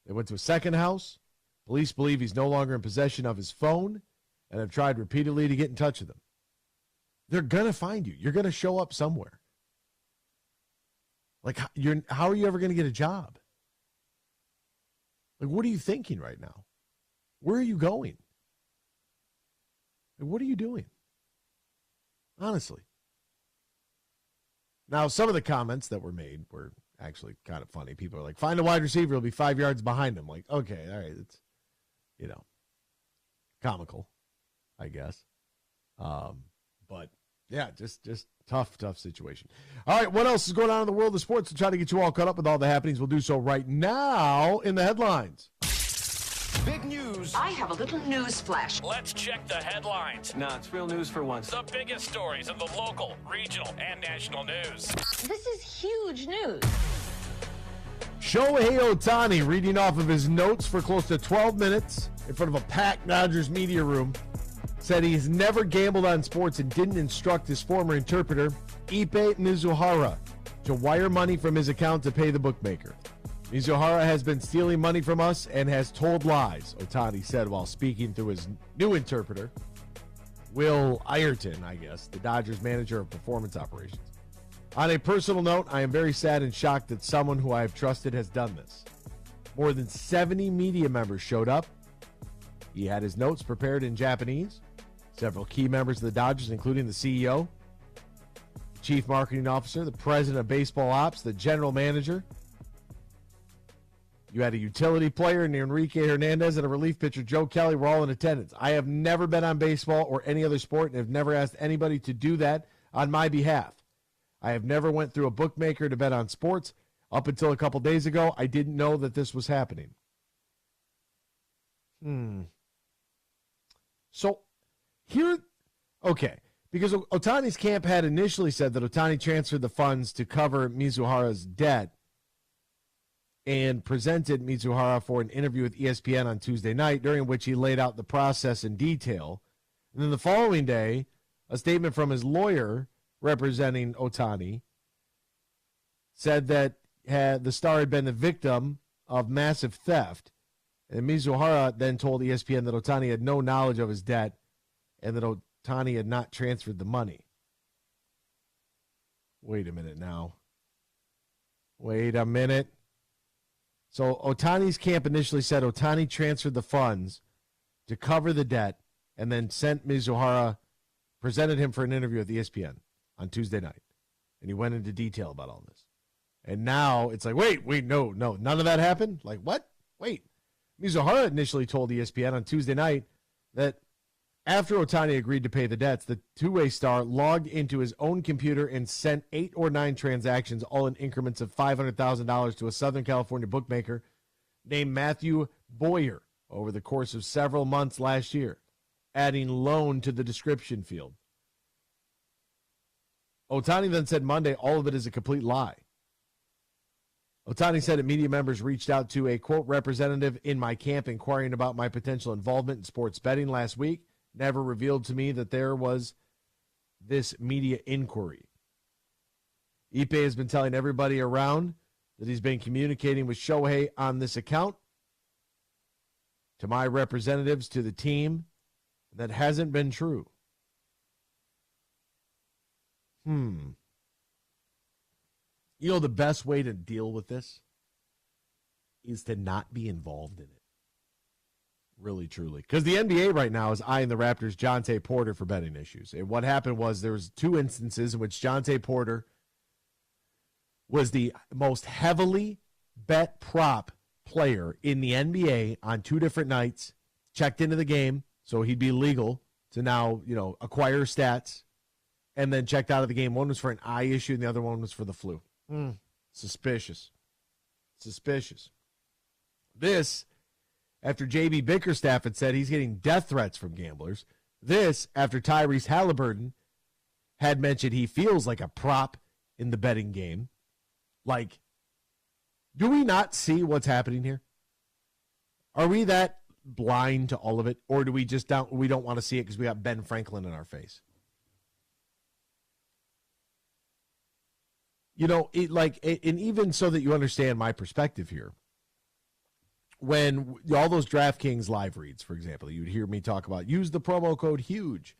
They went to a second house. Police believe he's no longer in possession of his phone and have tried repeatedly to get in touch with him. They're going to find you. You're going to show up somewhere. Like, how are you ever going to get a job? Like, what are you thinking right now? Where are you going? Like, what are you doing? Honestly. Now, some of the comments that were made were actually kind of funny. People are like, find a wide receiver, he'll be 5 yards behind him. Like, okay, all right, it's, comical, I guess. But, yeah, just tough situation. All right, what else is going on in the world of sports? We'll try to get you all caught up with all the happenings. We'll do so right now in the headlines. Big news. I have a little news flash. Let's check the headlines. Nah, it's real news for once. The biggest stories in the local, regional, and national news. This is huge news. Shohei Ohtani reading off of his notes for close to 12 minutes in front of a packed Dodgers media room. Said he's never gambled on sports and didn't instruct his former interpreter, Ippei Mizuhara, to wire money from his account to pay the bookmaker. Mizuhara has been stealing money from us and has told lies, Ohtani said while speaking through his new interpreter, Will Ayrton, I guess, the Dodgers manager of performance operations. On a personal note, I am very sad and shocked that someone who I have trusted has done this. More than 70 media members showed up. He had his notes prepared in Japanese. Several key members of the Dodgers, including the CEO, the chief marketing officer, the president of baseball ops, the general manager. You had a utility player, Enrique Hernandez, and a relief pitcher, Joe Kelly, were all in attendance. I have never been on baseball or any other sport and have never asked anybody to do that on my behalf. I have never went through a bookmaker to bet on sports. Up until a couple days ago, I didn't know that this was happening. So here, okay, because Ohtani's camp had initially said that Ohtani transferred the funds to cover Mizuhara's debt and presented Mizuhara for an interview with ESPN on Tuesday night, during which he laid out the process in detail. And then the following day, a statement from his lawyer representing Ohtani said that the star had been the victim of massive theft. And Mizuhara then told ESPN that Ohtani had no knowledge of his debt and that Ohtani had not transferred the money. Wait a minute now. Wait a minute. So Ohtani's camp initially said Ohtani transferred the funds to cover the debt and then sent Mizuhara, presented him for an interview with ESPN on Tuesday night. And he went into detail about all this. And now it's like, wait, no, none of that happened? Like, what? Wait. Mizuhara initially told ESPN on Tuesday night that after Ohtani agreed to pay the debts, the two-way star logged into his own computer and sent 8 or 9 transactions, all in increments of $500,000 to a Southern California bookmaker named Matthew Boyer over the course of several months last year, adding loan to the description field. Ohtani then said Monday all of it is a complete lie. Ohtani said that media members reached out to a, quote, representative in my camp inquiring about my potential involvement in sports betting last week. Never revealed to me that there was this media inquiry. Ipe has been telling everybody around that he's been communicating with Shohei on this account. To my representatives, to the team, that hasn't been true. You know, the best way to deal with this is to not be involved in it. Really, truly. Because the NBA right now is eyeing the Raptors' Jonte Porter for betting issues. And what happened was there was 2 instances in which Jonte Porter was the most heavily bet prop player in the NBA on 2 different nights, checked into the game, so he'd be legal to now, acquire stats, and then checked out of the game. One was for an eye issue, and the other one was for the flu. Suspicious. This, after J.B. Bickerstaff had said he's getting death threats from gamblers. This, after Tyrese Halliburton had mentioned he feels like a prop in the betting game. Like, do we not see what's happening here? Are we that blind to all of it? Or do we just don't want to see it because we got Ben Franklin in our face? And even so that you understand my perspective here, when all those DraftKings live reads, for example, you'd hear me talk about use the promo code HUGE.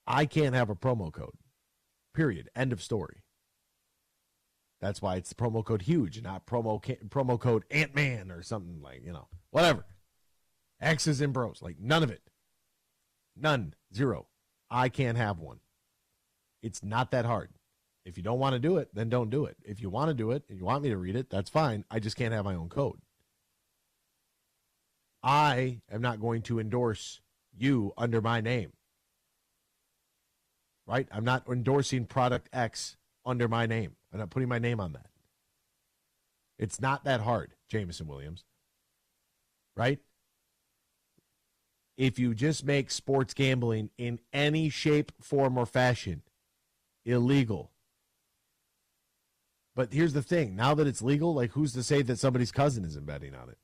I can't have a promo code. Period. End of story. That's why it's the promo code HUGE, not promo code Ant-Man or something like, whatever. X's and Bros. Like, none of it. None. Zero. I can't have one. It's not that hard. If you don't want to do it, then don't do it. If you want to do it and you want me to read it, that's fine. I just can't have my own code. I am not going to endorse you under my name. Right? I'm not endorsing product X under my name. I'm not putting my name on that. It's not that hard, Jameson Williams. Right? If you just make sports gambling in any shape, form, or fashion illegal. But here's the thing. Now that it's legal, like, who's to say that somebody's cousin isn't betting on it?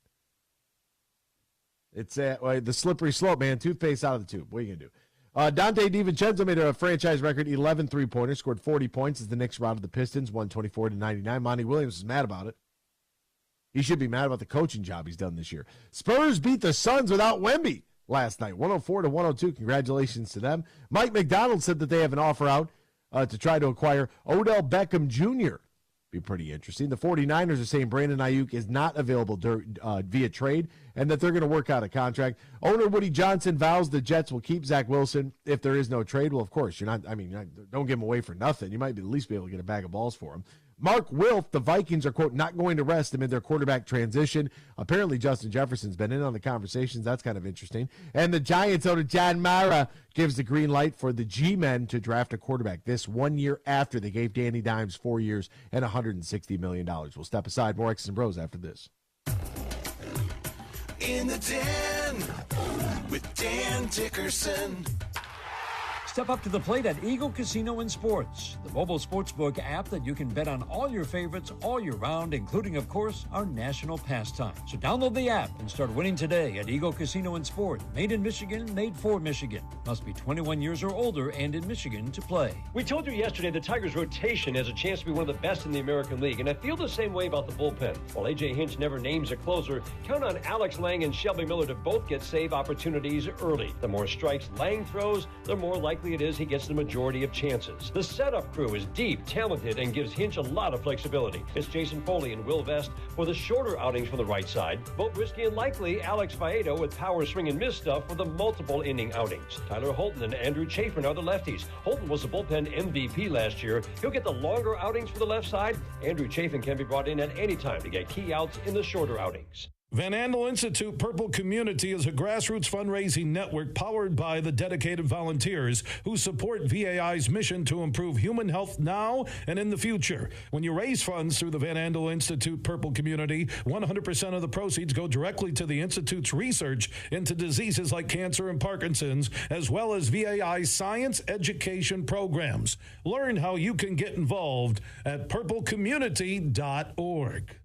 It's the slippery slope, man. Toothpaste out of the tube. What are you going to do? Dante DiVincenzo made a franchise record 11 three-pointers, scored 40 points as the Knicks routed the Pistons, 124-99. Monty Williams is mad about it. He should be mad about the coaching job he's done this year. Spurs beat the Suns without Wemby last night, 104-102. Congratulations to them. Mike McDonald said that they have an offer out to try to acquire Odell Beckham Jr. Be pretty interesting. The 49ers are saying Brandon Ayuk is not available via trade and that they're going to work out a contract. Owner Woody Johnson vows the Jets will keep Zach Wilson if there is no trade. Well, of course, don't give him away for nothing. You might at least be able to get a bag of balls for him. Mark Wilf, the Vikings are, quote, not going to rest him in their quarterback transition. Apparently, Justin Jefferson's been in on the conversations. That's kind of interesting. And the Giants owner, John Mara, gives the green light for the G-men to draft a quarterback. This 1 year after they gave Danny Dimes 4 years and $160 million. We'll step aside. More X's and Bros after this. In the Den with Dan Dickerson. Step up to the plate at Eagle Casino and Sports, the mobile sportsbook app that you can bet on all your favorites all year round, including, of course, our national pastime. So download the app and start winning today at Eagle Casino and Sport. Made in Michigan, made for Michigan. Must be 21 years or older and in Michigan to play. We told you yesterday the Tigers' rotation has a chance to be one of the best in the American League, and I feel the same way about the bullpen. While A.J. Hinch never names a closer, count on Alex Lang and Shelby Miller to both get save opportunities early. The more strikes Lang throws, the more likely it is he gets the majority of chances. The setup crew is deep, talented, and gives Hinch a lot of flexibility. It's Jason Foley and Will Vest for the shorter outings from the right side. Both risky and likely, Alex Faedo with power swing and miss stuff for the multiple inning outings. Tyler Holton and Andrew Chafin are the lefties. Holton was the bullpen MVP last year. He'll get the longer outings for the left side. Andrew Chafin can be brought in at any time to get key outs in the shorter outings. Van Andel Institute Purple Community is a grassroots fundraising network powered by the dedicated volunteers who support VAI's mission to improve human health now and in the future. When you raise funds through the Van Andel Institute Purple Community, 100% of the proceeds go directly to the Institute's research into diseases like cancer and Parkinson's, as well as VAI's science education programs. Learn how you can get involved at purplecommunity.org.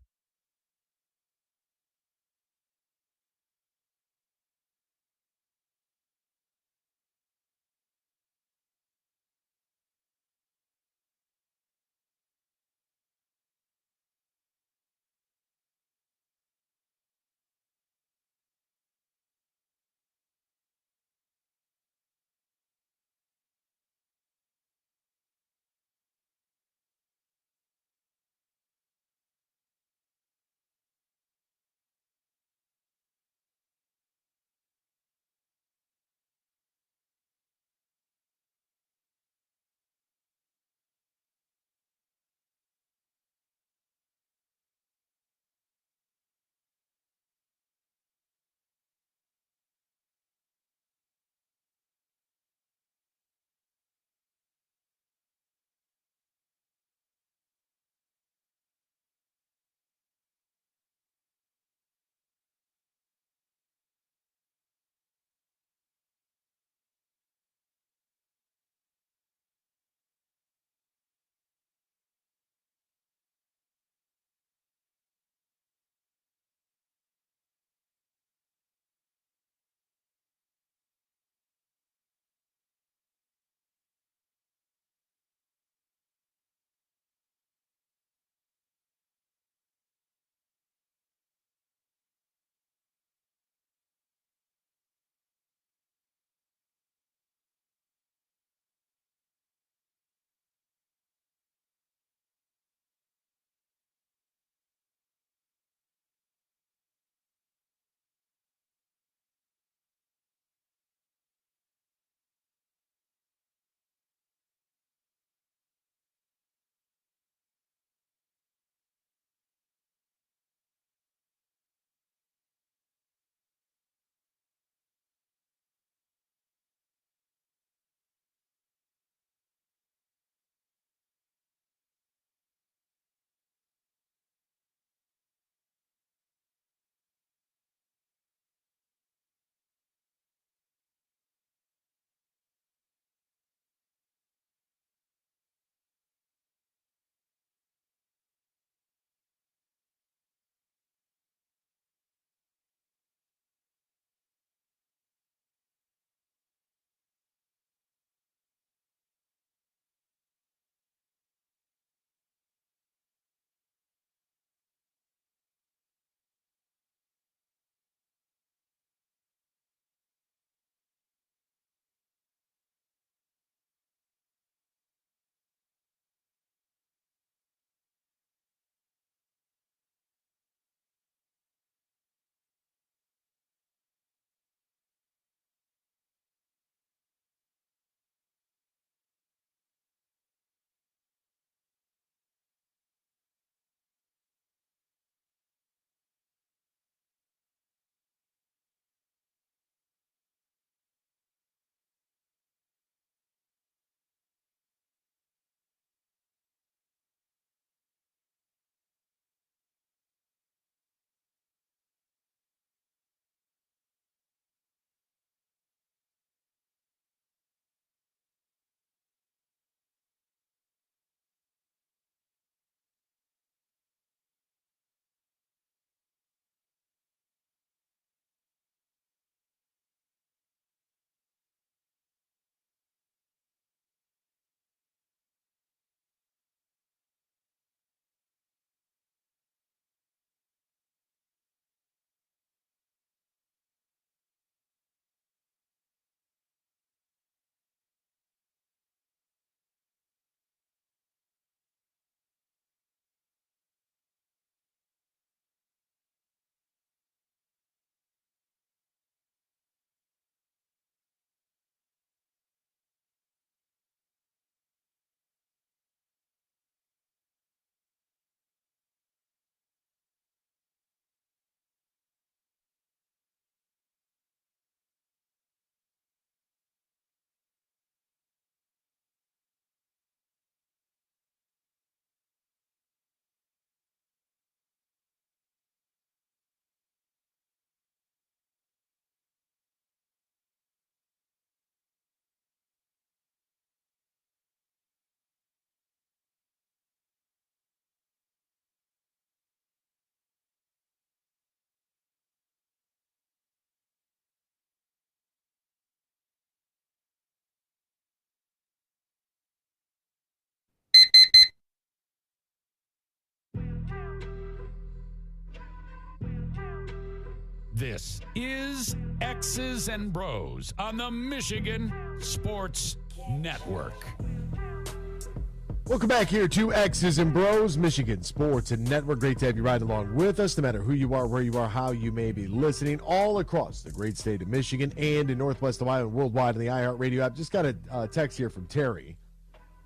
This is X's and Bros on the Michigan Sports Network. Welcome back here to X's and Bros, Michigan Sports and Network. Great to have you ride along with us, no matter who you are, where you are, how you may be listening, all across the great state of Michigan and in Northwest Ohio and worldwide on the iHeartRadio app. Just got a text here from Terry.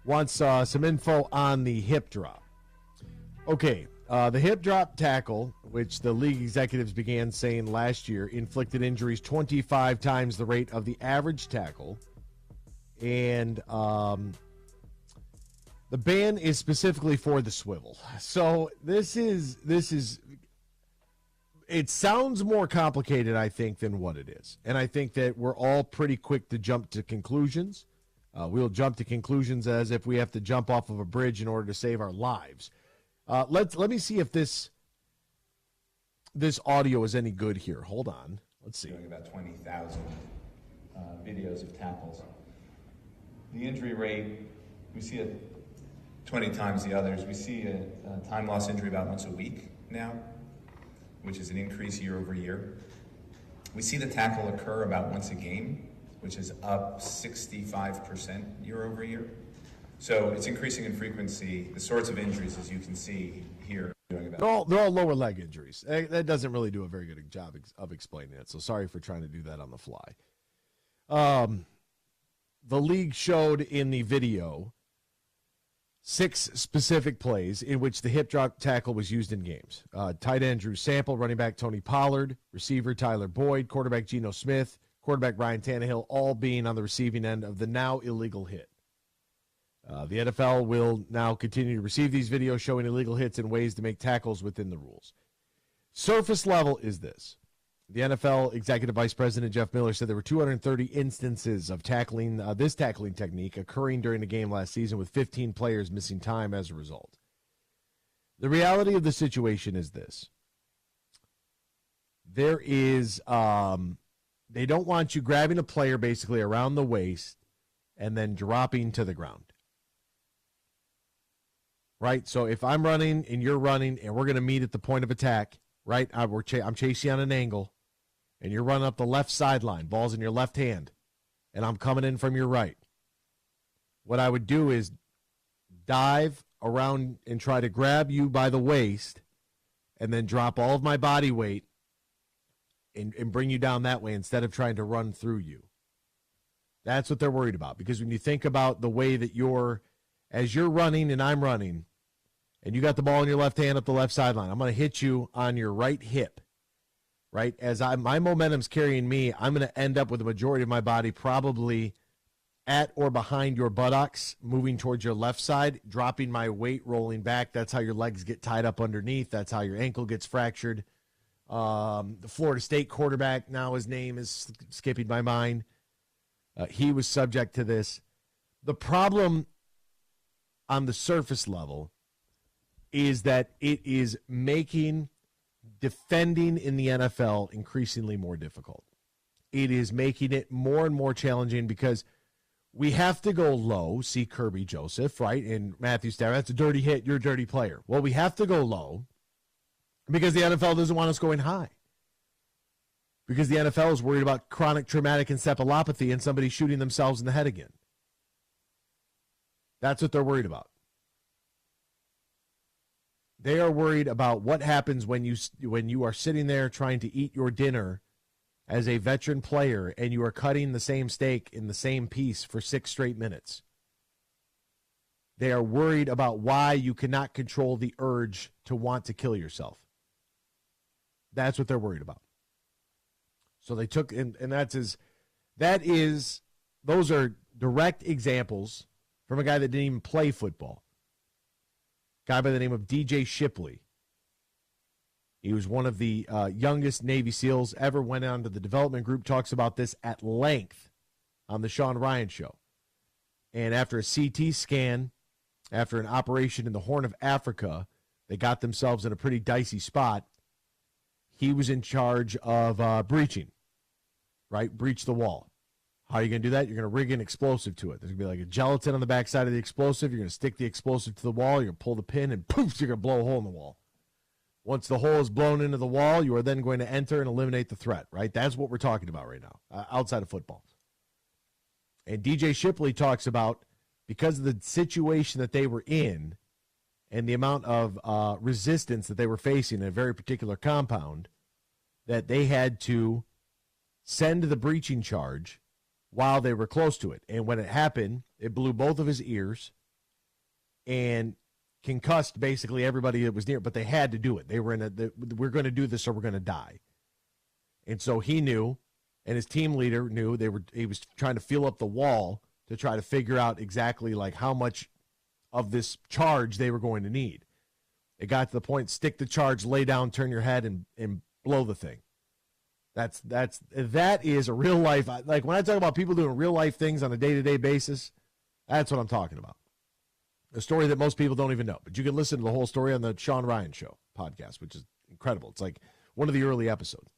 Wants some info on the hip drop. Okay, the hip drop tackle, which the league executives began saying last year, inflicted injuries 25 times the rate of the average tackle. And the ban is specifically for the swivel. So this is it sounds more complicated, I think, than what it is. And I think that we're all pretty quick to jump to conclusions. We'll jump to conclusions as if we have to jump off of a bridge in order to save our lives. Let me see if this audio is any good here. Hold on. Let's see. Doing about 20,000 videos of tackles. The injury rate, we see it 20 times the others. We see a time loss injury about once a week now, which is an increase year over year. We see the tackle occur about once a game, which is up 65% year over year. So it's increasing in frequency. The sorts of injuries, as you can see here. They're all lower leg injuries. That doesn't really do a very good job of explaining it. So sorry for trying to do that on the fly. The league showed in the video 6 specific plays in which the hip drop tackle was used in games. Tight end Drew Sample, running back Tony Pollard, receiver Tyler Boyd, quarterback Geno Smith, quarterback Ryan Tannehill, all being on the receiving end of the now illegal hit. The NFL will now continue to receive these videos showing illegal hits and ways to make tackles within the rules. Surface level is this. The NFL Executive Vice President Jeff Miller said there were 230 instances of tackling this tackling technique occurring during the game last season, with 15 players missing time as a result. The reality of the situation is this. There is, they don't want you grabbing a player basically around the waist and then dropping to the ground. Right? So if I'm running and you're running and we're going to meet at the point of attack, right? I'm chasing on an angle. And you're running up the left sideline, ball's in your left hand, and I'm coming in from your right. What I would do is dive around and try to grab you by the waist and then drop all of my body weight and bring you down that way instead of trying to run through you. That's what they're worried about, because when you think about the way that as you're running and I'm running, and you got the ball in your left hand up the left sideline, I'm going to hit you on your right hip. Right? As my momentum's carrying me, I'm going to end up with the majority of my body probably at or behind your buttocks, moving towards your left side, dropping my weight, rolling back. That's how your legs get tied up underneath. That's how your ankle gets fractured. The Florida State quarterback, now his name is skipping my mind. He was subject to this. The problem on the surface level is that it is making defending in the NFL increasingly more difficult. It is making it more and more challenging because we have to go low. See Kirby Joseph, right? And Matthew Stafford, that's a dirty hit. You're a dirty player. Well, we have to go low because the NFL doesn't want us going high. Because the NFL is worried about chronic traumatic encephalopathy and somebody shooting themselves in the head again. That's what they're worried about. They are worried about what happens when you are sitting there trying to eat your dinner as a veteran player and you are cutting the same steak in the same piece for 6 straight minutes. They are worried about why you cannot control the urge to want to kill yourself. That's what they're worried about. So they took, and those are direct examples from a guy that didn't even play football. Guy by the name of DJ Shipley. He was one of the youngest Navy SEALs ever, went on to the development group, talks about this at length on the Sean Ryan Show. And after a CT scan, after an operation in the Horn of Africa, they got themselves in a pretty dicey spot. He was in charge of breaching, right? Breach the wall. How are you going to do that? You're going to rig an explosive to it. There's going to be like a gelatin on the backside of the explosive. You're going to stick the explosive to the wall. You're going to pull the pin, and poof, you're going to blow a hole in the wall. Once the hole is blown into the wall, you are then going to enter and eliminate the threat, right? That's what we're talking about right now, outside of football. And DJ Shipley talks about, because of the situation that they were in and the amount of resistance that they were facing in a very particular compound, that they had to send the breaching charge while they were close to it. And when it happened, it blew both of his ears and concussed basically everybody that was near, but they had to do it. They were we're going to do this or we're going to die. And so he knew, and his team leader knew, he was trying to feel up the wall to try to figure out exactly like how much of this charge they were going to need. It got to the point, stick the charge, lay down, turn your head, and blow the thing. That is a real life. Like when I talk about people doing real life things on a day-to-day basis, that's what I'm talking about. A story that most people don't even know. But you can listen to the whole story on the Sean Ryan Show podcast, which is incredible. It's like one of the early episodes.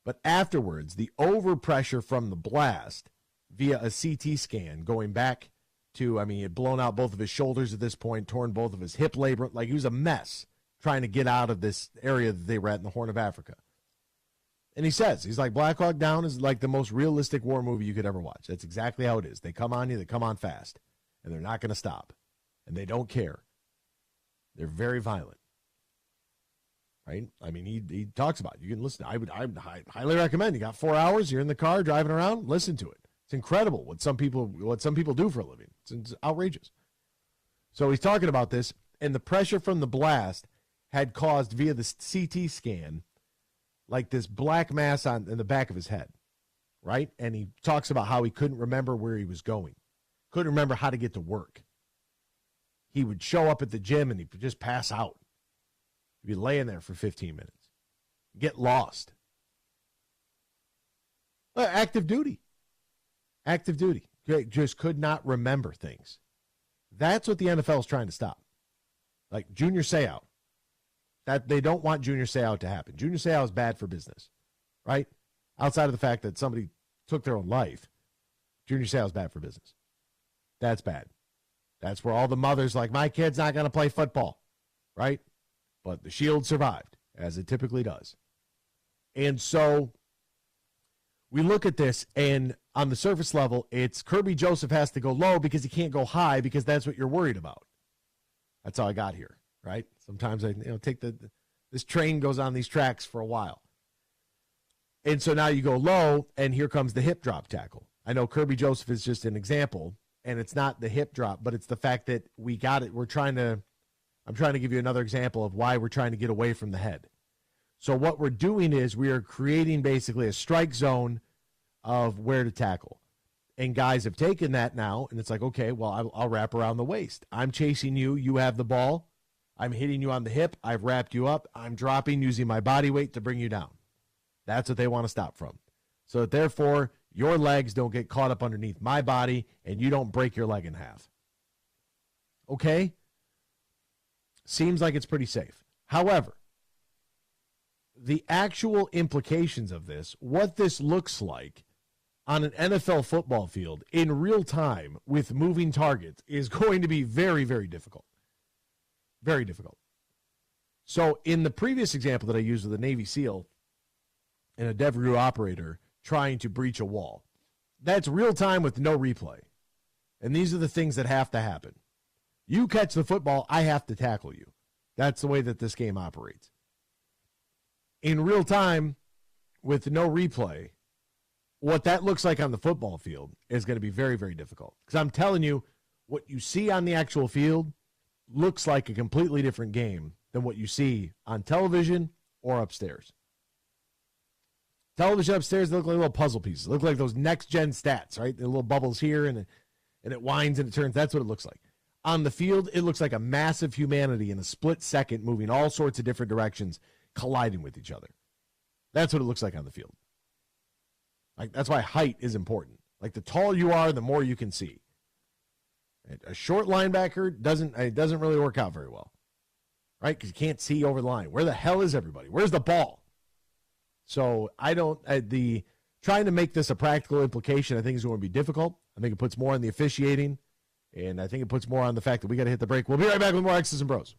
But afterwards, the overpressure from the blast via a CT scan going back to, he had blown out both of his shoulders at this point, torn both of his hip labrum. Like he was a mess trying to get out of this area that they were at in the Horn of Africa. And he says, he's like, Black Hawk Down is like the most realistic war movie you could ever watch. That's exactly how it is. They come on you, they come on fast, and they're not going to stop. And they don't care. They're very violent. Right? He talks about it. You can listen. I highly recommend. You got 4 hours, you're in the car driving around, listen to it. It's incredible what some people do for a living. It's outrageous. So he's talking about this, and the pressure from the blast had caused, via the CT scan, like this black mass in the back of his head, right? And he talks about how he couldn't remember where he was going, couldn't remember how to get to work. He would show up at the gym and he'd just pass out. He'd be laying there for 15 minutes, get lost. Active duty. Just could not remember things. That's what the NFL is trying to stop. Like Junior Seau. That they don't want Junior Seau to happen. Junior Seau is bad for business, right? Outside of the fact that somebody took their own life, Junior Seau is bad for business. That's bad. That's where all the mothers like, my kid's not going to play football, right? But the Shield survived, as it typically does. And so we look at this, and on the surface level, it's Kirby Joseph has to go low because he can't go high because that's what you're worried about. That's how I got here, right? Sometimes I take this train goes on these tracks for a while. And so now you go low, and here comes the hip drop tackle. I know Kirby Joseph is just an example, and it's not the hip drop, but it's the fact that we got it. I'm trying to give you another example of why we're trying to get away from the head. So what we're doing is we are creating basically a strike zone of where to tackle. And guys have taken that now, and it's like, okay, well, I'll wrap around the waist. I'm chasing you. You have the ball. I'm hitting you on the hip. I've wrapped you up. I'm dropping using my body weight to bring you down. That's what they want to stop from. So that therefore, your legs don't get caught up underneath my body, and you don't break your leg in half. Okay? Seems like it's pretty safe. However, the actual implications of this, what this looks like on an NFL football field in real time with moving targets, is going to be very, very difficult. Very difficult. So in the previous example that I used with a Navy SEAL and a DevRU operator trying to breach a wall, that's real time with no replay. And these are the things that have to happen. You catch the football, I have to tackle you. That's the way that this game operates. In real time, with no replay, what that looks like on the football field is going to be very, very difficult. Because I'm telling you, what you see on the actual field looks like a completely different game than what you see on television or upstairs. Television upstairs, they look like little puzzle pieces. They look like those next-gen stats, right? The little bubbles here, and it winds and it turns. That's what it looks like. On the field, it looks like a massive humanity in a split second moving all sorts of different directions, colliding with each other. That's what it looks like on the field. Like, that's why height is important. Like, the taller you are, the more you can see. A short linebacker doesn't really work out very well, right? Because you can't see over the line. Where the hell is everybody? Where's the ball? So trying to make this a practical implication, I think is going to be difficult. I think it puts more on the officiating, and I think it puts more on the fact that we got to hit the break. We'll be right back with more X's and Bros.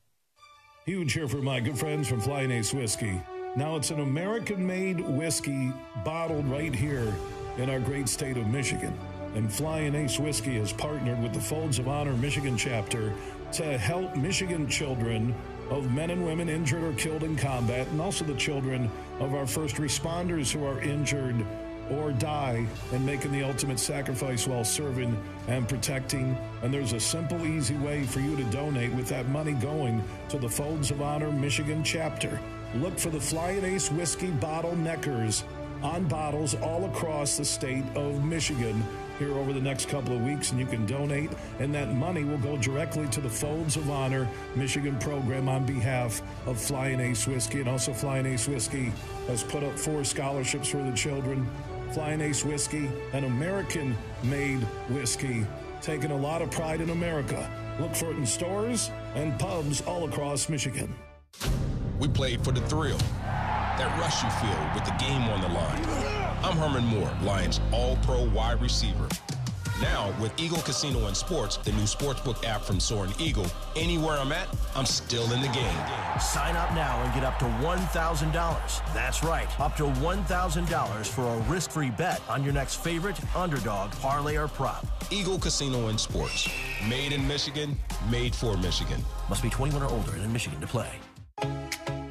Huge here for my good friends from Flying Ace Whiskey. Now, it's an American-made whiskey bottled right here in our great state of Michigan. And Flying Ace Whiskey has partnered with the Folds of Honor Michigan chapter to help Michigan children of men and women injured or killed in combat, and also the children of our first responders who are injured or die and making the ultimate sacrifice while serving and protecting. And there's a simple, easy way for you to donate with that money going to the Folds of Honor Michigan chapter. Look for the Flying Ace Whiskey bottleneckers on bottles all across the state of Michigan here over the next couple of weeks, and you can donate, and that money will go directly to the Folds of Honor Michigan program on behalf of Flying Ace Whiskey. And also Flying Ace Whiskey has put up 4 scholarships for the children. Flying Ace Whiskey, an American-made whiskey, taking a lot of pride in America. Look for it in stores and pubs all across Michigan. We played for the thrill, that rush you feel with the game on the line. I'm Herman Moore, Lions All-Pro wide receiver. Now, with Eagle Casino and Sports, the new sportsbook app from Soaring Eagle, anywhere I'm at, I'm still in the game. Sign up now and get up to $1,000. That's right, up to $1,000 for a risk-free bet on your next favorite underdog, parlay, or prop. Eagle Casino and Sports. Made in Michigan, made for Michigan. Must be 21 or older and in Michigan to play.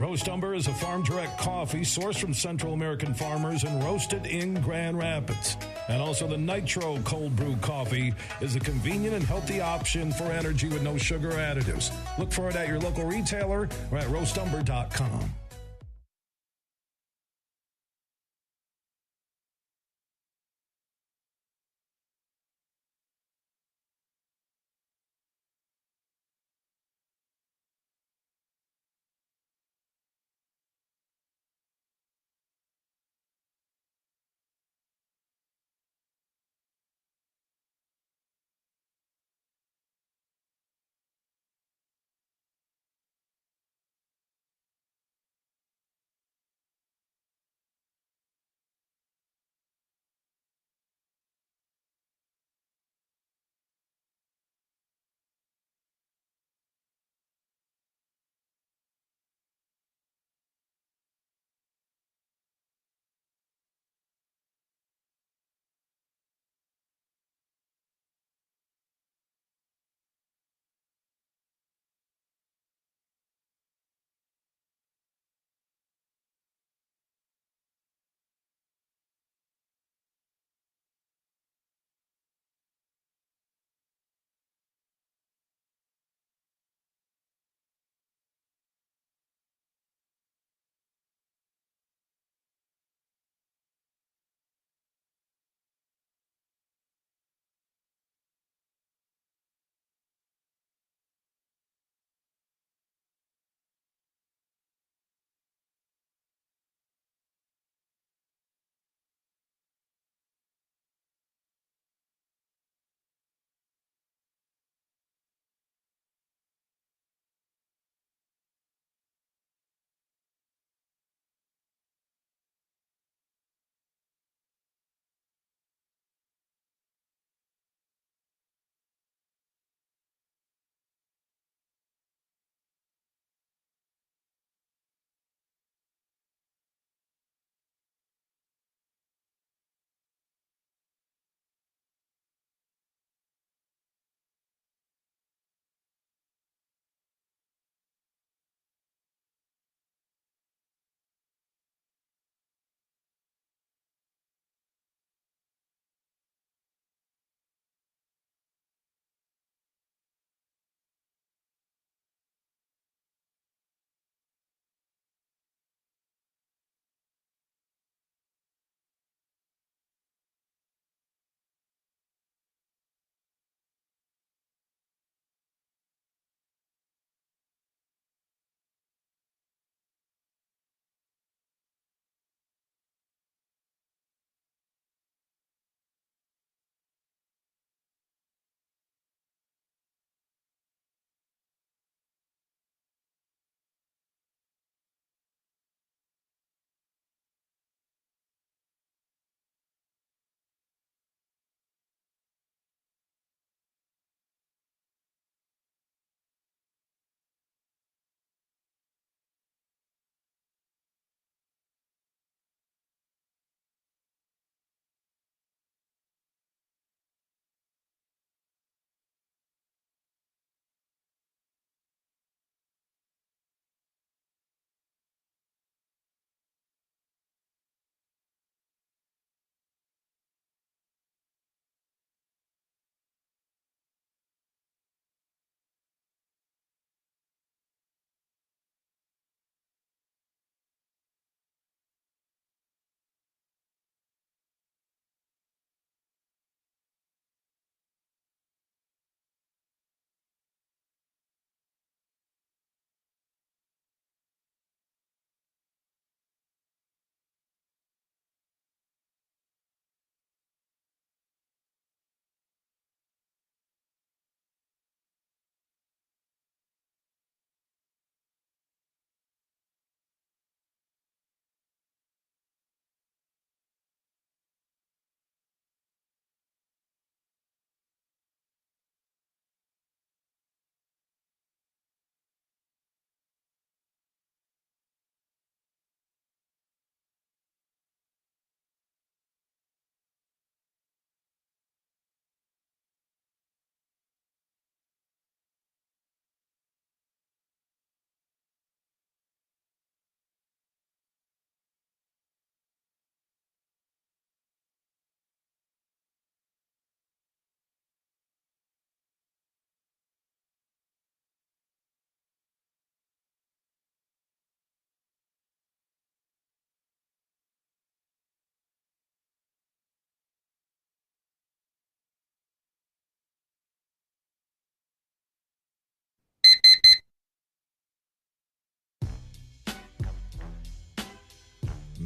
Roast Umber is a farm-direct coffee sourced from Central American farmers and roasted in Grand Rapids. And also the Nitro Cold Brew Coffee is a convenient and healthy option for energy with no sugar additives. Look for it at your local retailer or at roastumber.com.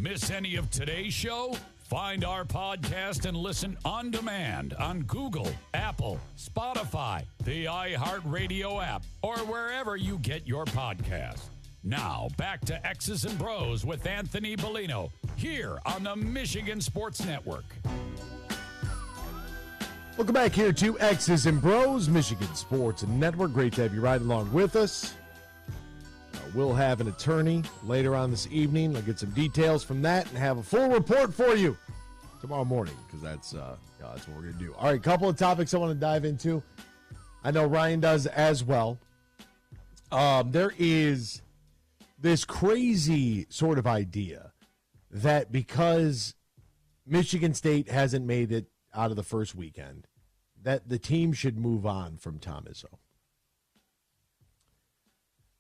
Miss any of today's show? Find our podcast and listen on demand on Google, Apple, Spotify, the iHeartRadio app, or wherever you get your podcast. Now, back to X's and Bros with Anthony Bellino here on the Michigan Sports Network. Welcome back here to X's and Bros, Michigan Sports Network. Great to have you right along with us. We'll have an attorney later on this evening. I'll get some details from that and have a full report for you tomorrow morning, because that's what we're going to do. All right, a couple of topics I want to dive into. I know Ryan does as well. There is this crazy sort of idea that because Michigan State hasn't made it out of the first weekend, that the team should move on from Tom Izzo.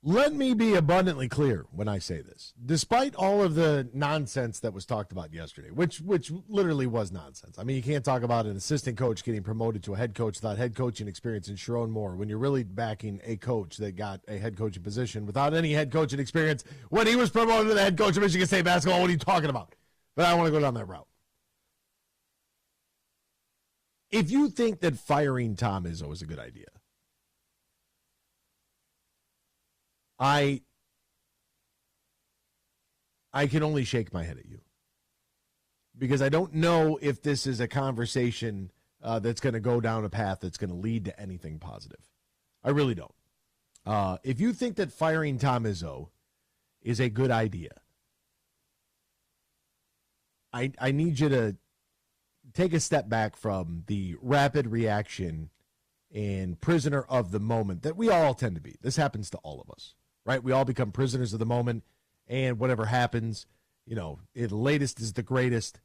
Let me be abundantly clear when I say this. Despite all of the nonsense that was talked about yesterday, which literally was nonsense. I mean, you can't talk about an assistant coach getting promoted to a head coach without head coaching experience in Sharon Moore when you're really backing a coach that got a head coaching position without any head coaching experience when he was promoted to the head coach of Michigan State basketball. What are you talking about? But I don't want to go down that route. If you think that firing Tom Izzo is a good idea, I can only shake my head at you, because I don't know if this is a conversation that's going to go down a path that's going to lead to anything positive. I really don't. If you think that firing Tom Izzo is a good idea, I need you to take a step back from the rapid reaction and prisoner of the moment that we all tend to be. This happens to all of us. Right? We all become prisoners of the moment, and whatever happens, the latest is the greatest,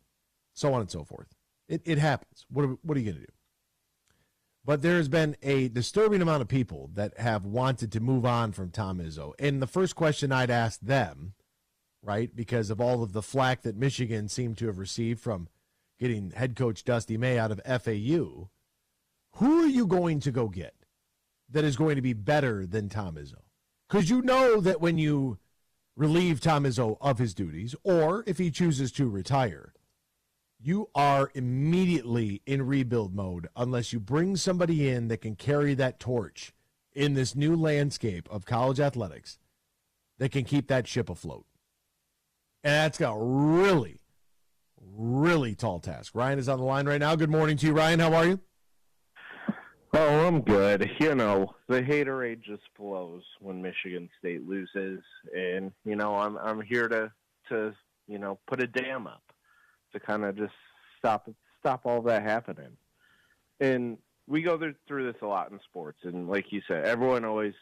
so on and so forth. It happens. What are you going to do? But there's been a disturbing amount of people that have wanted to move on from Tom Izzo. And the first question I'd ask them, right, because of all of the flack that Michigan seemed to have received from getting head coach Dusty May out of FAU, who are you going to go get that is going to be better than Tom Izzo? Because you know that when you relieve Tom Izzo of his duties, or if he chooses to retire, you are immediately in rebuild mode unless you bring somebody in that can carry that torch in this new landscape of college athletics that can keep that ship afloat. And that's got a really, really tall task. Ryan is on the line right now. Good morning to you, Ryan. How are you? Oh, I'm good. The haterade just flows when Michigan State loses, and I'm here to put a dam up to kind of just stop all that happening. And we go through this a lot in sports, and like you said, everyone always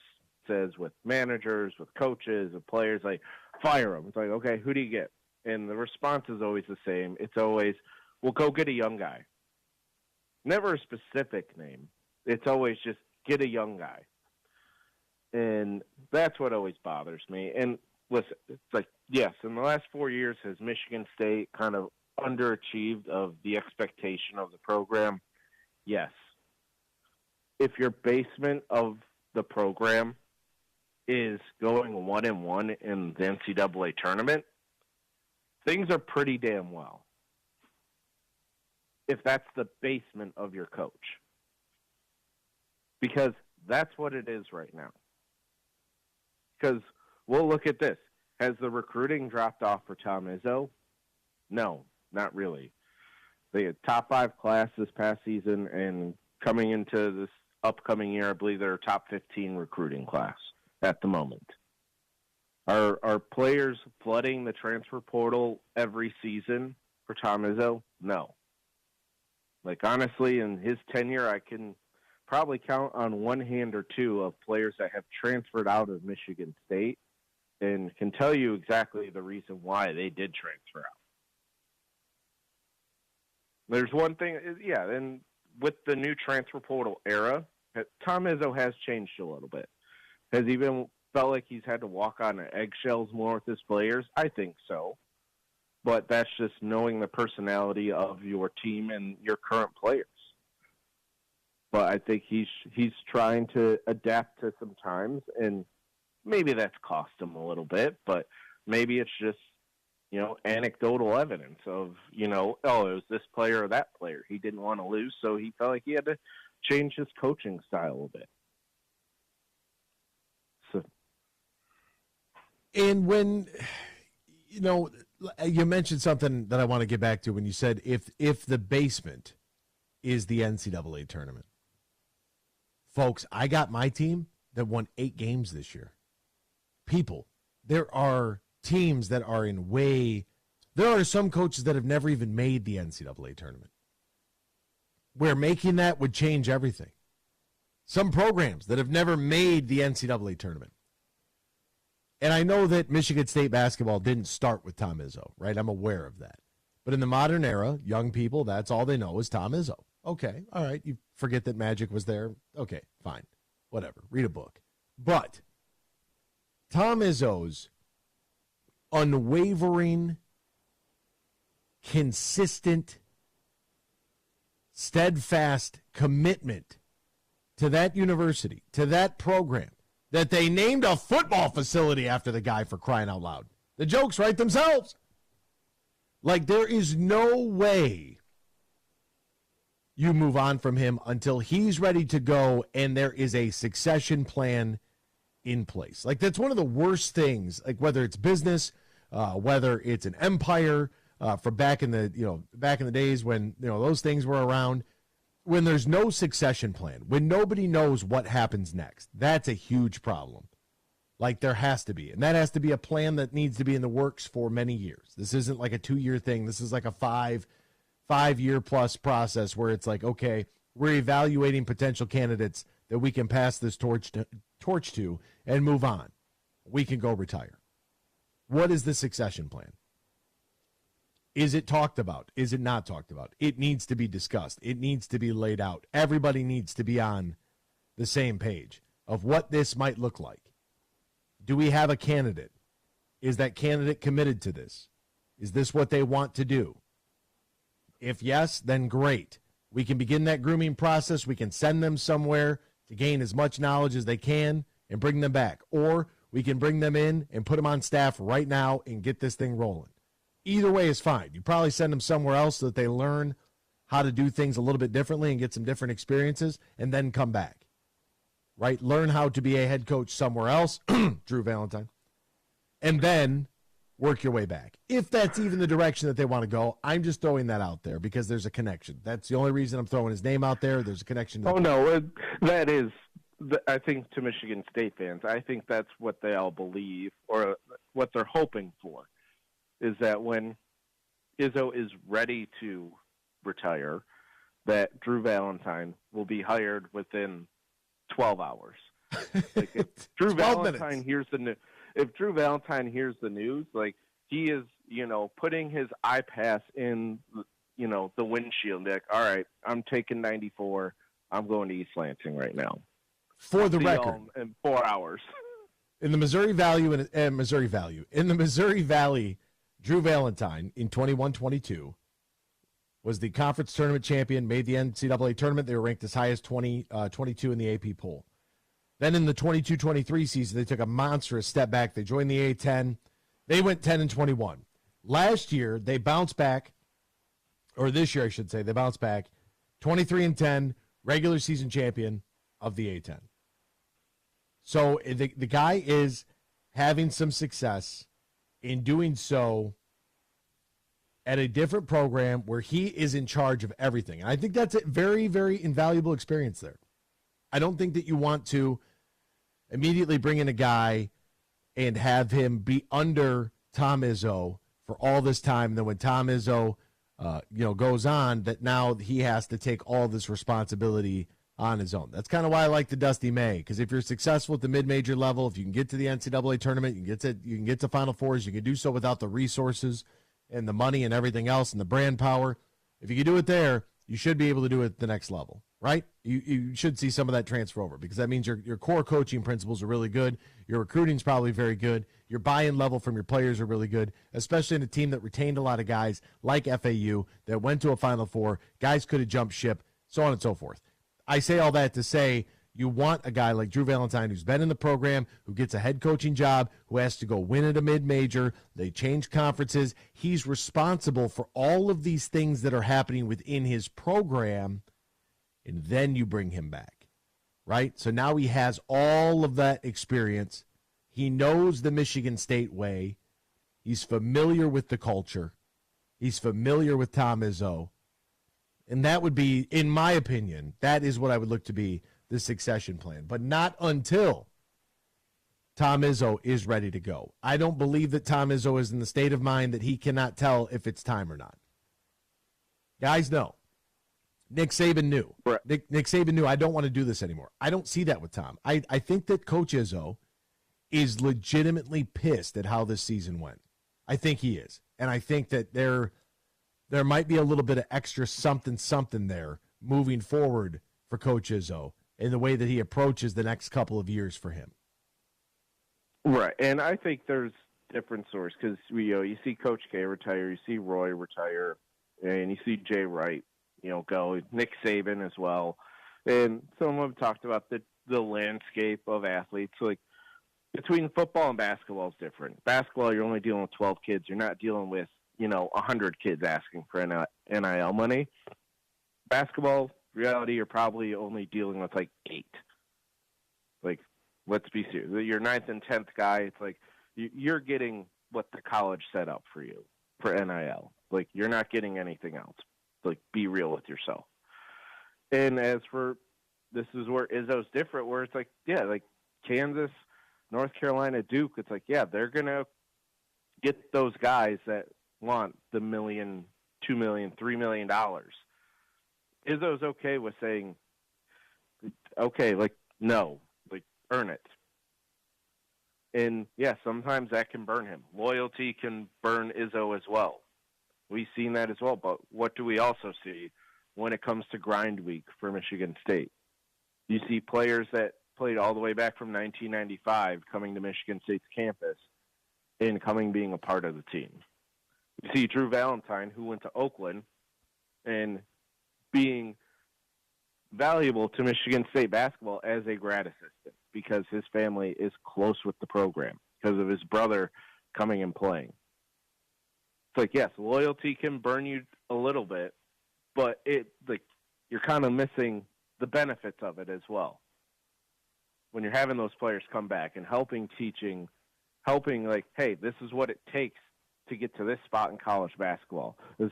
says with managers, with coaches, with players, like, fire them. It's like, okay, who do you get? And the response is always the same. It's always, well, go get a young guy. Never a specific name. It's always just get a young guy. And that's what always bothers me. And listen, it's like, yes, in the last 4 years, has Michigan State kind of underachieved of the expectation of the program? Yes. If your basement of the program is going 1-1 in the NCAA tournament, things are pretty damn well. If that's the basement of your coach. Because that's what it is right now. Because we'll look at this. Has the recruiting dropped off for Tom Izzo? No, not really. They had top 5 class this past season, and coming into this upcoming year, I believe they're a top 15 recruiting class at the moment. Are players flooding the transfer portal every season for Tom Izzo? No. Like, honestly, in his tenure, I can probably count on one hand or two of players that have transferred out of Michigan State and can tell you exactly the reason why they did transfer out. There's one thing, and with the new transfer portal era, Tom Izzo has changed a little bit. Has he felt like he's had to walk on eggshells more with his players? I think so. But that's just knowing the personality of your team and your current players. But I think he's trying to adapt to some times, and maybe that's cost him a little bit, but maybe it's just anecdotal evidence of, it was this player or that player. He didn't want to lose, so he felt like he had to change his coaching style a bit. So, and when, you mentioned something that I want to get back to when you said if the basement is the NCAA tournament. Folks, I got my team that won 8 games this year. People, there are teams that are there are some coaches that have never even made the NCAA tournament, where making that would change everything. Some programs that have never made the NCAA tournament. And I know that Michigan State basketball didn't start with Tom Izzo, right? I'm aware of that. But in the modern era, young people, that's all they know is Tom Izzo. Okay, all right, you forget that Magic was there. Okay, fine, whatever, read a book. But Tom Izzo's unwavering, consistent, steadfast commitment to that university, to that program, that they named a football facility after the guy, for crying out loud. The jokes write themselves. Like, there is no way you move on from him until he's ready to go and there is a succession plan in place. Like, that's one of the worst things, like whether it's business, whether it's an empire, from back in the days when, those things were around. When there's no succession plan, when nobody knows what happens next, that's a huge problem. Like, there has to be. And that has to be a plan that needs to be in the works for many years. This isn't like a 2-year thing. This is like a 5-year plus process where it's like, okay, we're evaluating potential candidates that we can pass this torch to and move on. We can go retire. What is the succession plan? Is it talked about? Is it not talked about? It needs to be discussed. It needs to be laid out. Everybody needs to be on the same page of what this might look like. Do we have a candidate? Is that candidate committed to this? Is this what they want to do? If yes, then great. We can begin that grooming process. We can send them somewhere to gain as much knowledge as they can and bring them back. Or we can bring them in and put them on staff right now and get this thing rolling. Either way is fine. You probably send them somewhere else so that they learn how to do things a little bit differently and get some different experiences and then come back. Right? Learn how to be a head coach somewhere else, Drew Valentine, and then work your way back. If that's even the direction that they want to go, I'm just throwing that out there because there's a connection. That's the only reason I'm throwing his name out there. There's a connection. That is, I think, to Michigan State fans, I think that's what they all believe or what they're hoping for, is that when Izzo is ready to retire, that Drew Valentine will be hired within 12 hours. Like, if Drew Valentine hears the news, like, he is, putting his iPass in, the windshield. Like, all right, I'm taking 94. I'm going to East Lansing right now. For the record, in 4 hours. In the Missouri Valley, Drew Valentine in 21-22 was the conference tournament champion, made the NCAA tournament. They were ranked as high as 22 in the AP poll. Then in the 22-23 season, they took a monstrous step back. They joined the A10. They went 10-21. Last year, they bounced back, or this year, I should say, they bounced back, 23-10, regular season champion of the A10. So the guy is having some success in doing so at a different program where he is in charge of everything. And I think that's a very, very invaluable experience there. I don't think that you want to immediately bring in a guy and have him be under Tom Izzo for all this time. And then when Tom Izzo, goes on, that now he has to take all this responsibility on his own. That's kind of why I like the Dusty May, because if you're successful at the mid-major level, if you can get to the NCAA tournament, you can get to Final Fours, you can do so without the resources and the money and everything else and the brand power. If you can do it there, you should be able to do it at the next level, right? You should see some of that transfer over, because that means your core coaching principles are really good. Your recruiting's probably very good. Your buy-in level from your players are really good, especially in a team that retained a lot of guys like FAU that went to a Final Four. Guys could have jumped ship, so on and so forth. I say all that to say You want a guy like Drew Valentine who's been in the program, who gets a head coaching job, who has to go win at a mid-major. They change conferences. He's responsible for all of these things that are happening within his program, and then you bring him back, right? So now he has all of that experience. He knows the Michigan State way. He's familiar with the culture. He's familiar with Tom Izzo. And that would be, in my opinion, that is what I would look to be the succession plan, but not until Tom Izzo is ready to go. I don't believe that Tom Izzo is in the state of mind that he cannot tell if it's time or not. Guys know. Nick Saban knew. Nick Saban knew, I don't want to do this anymore. I don't see that with Tom. I think that Coach Izzo is legitimately pissed at how this season went. I think he is. And I think that there might be a little bit of extra something there moving forward for Coach Izzo in the way that he approaches the next couple of years for him. Right, and I think there's different sources because you see Coach K retire, you see Roy retire, and you see Jay Wright, go, Nick Saban as well, and some have talked about the landscape of athletes. Like between football and basketball is different. Basketball, you're only dealing with 12 kids. You're not dealing with 100 kids asking for NIL money. Basketball, reality, you're probably only dealing with like 8. Like, let's be serious. Your 9th and 10th guy, it's like you're getting what the college set up for you for NIL. Like, you're not getting anything else. Like, be real with yourself. And as for this is where Izzo's different, where it's like, yeah, like Kansas, North Carolina, Duke, it's like, yeah, they're going to get those guys that want the $1 million, $2 million, $3 million. Izzo's okay with saying, okay, like, no, like, earn it. And, yeah, sometimes that can burn him. Loyalty can burn Izzo as well. We've seen that as well. But what do we also see when it comes to grind week for Michigan State? You see players that played all the way back from 1995 coming to Michigan State's campus and being a part of the team. You see Drew Valentine, who went to Oakland, and being valuable to Michigan State basketball as a grad assistant because his family is close with the program because of his brother coming and playing. It's like, yes, loyalty can burn you a little bit, but you're kind of missing the benefits of it as well. When you're having those players come back and helping like, hey, this is what it takes to get to this spot in college basketball. Is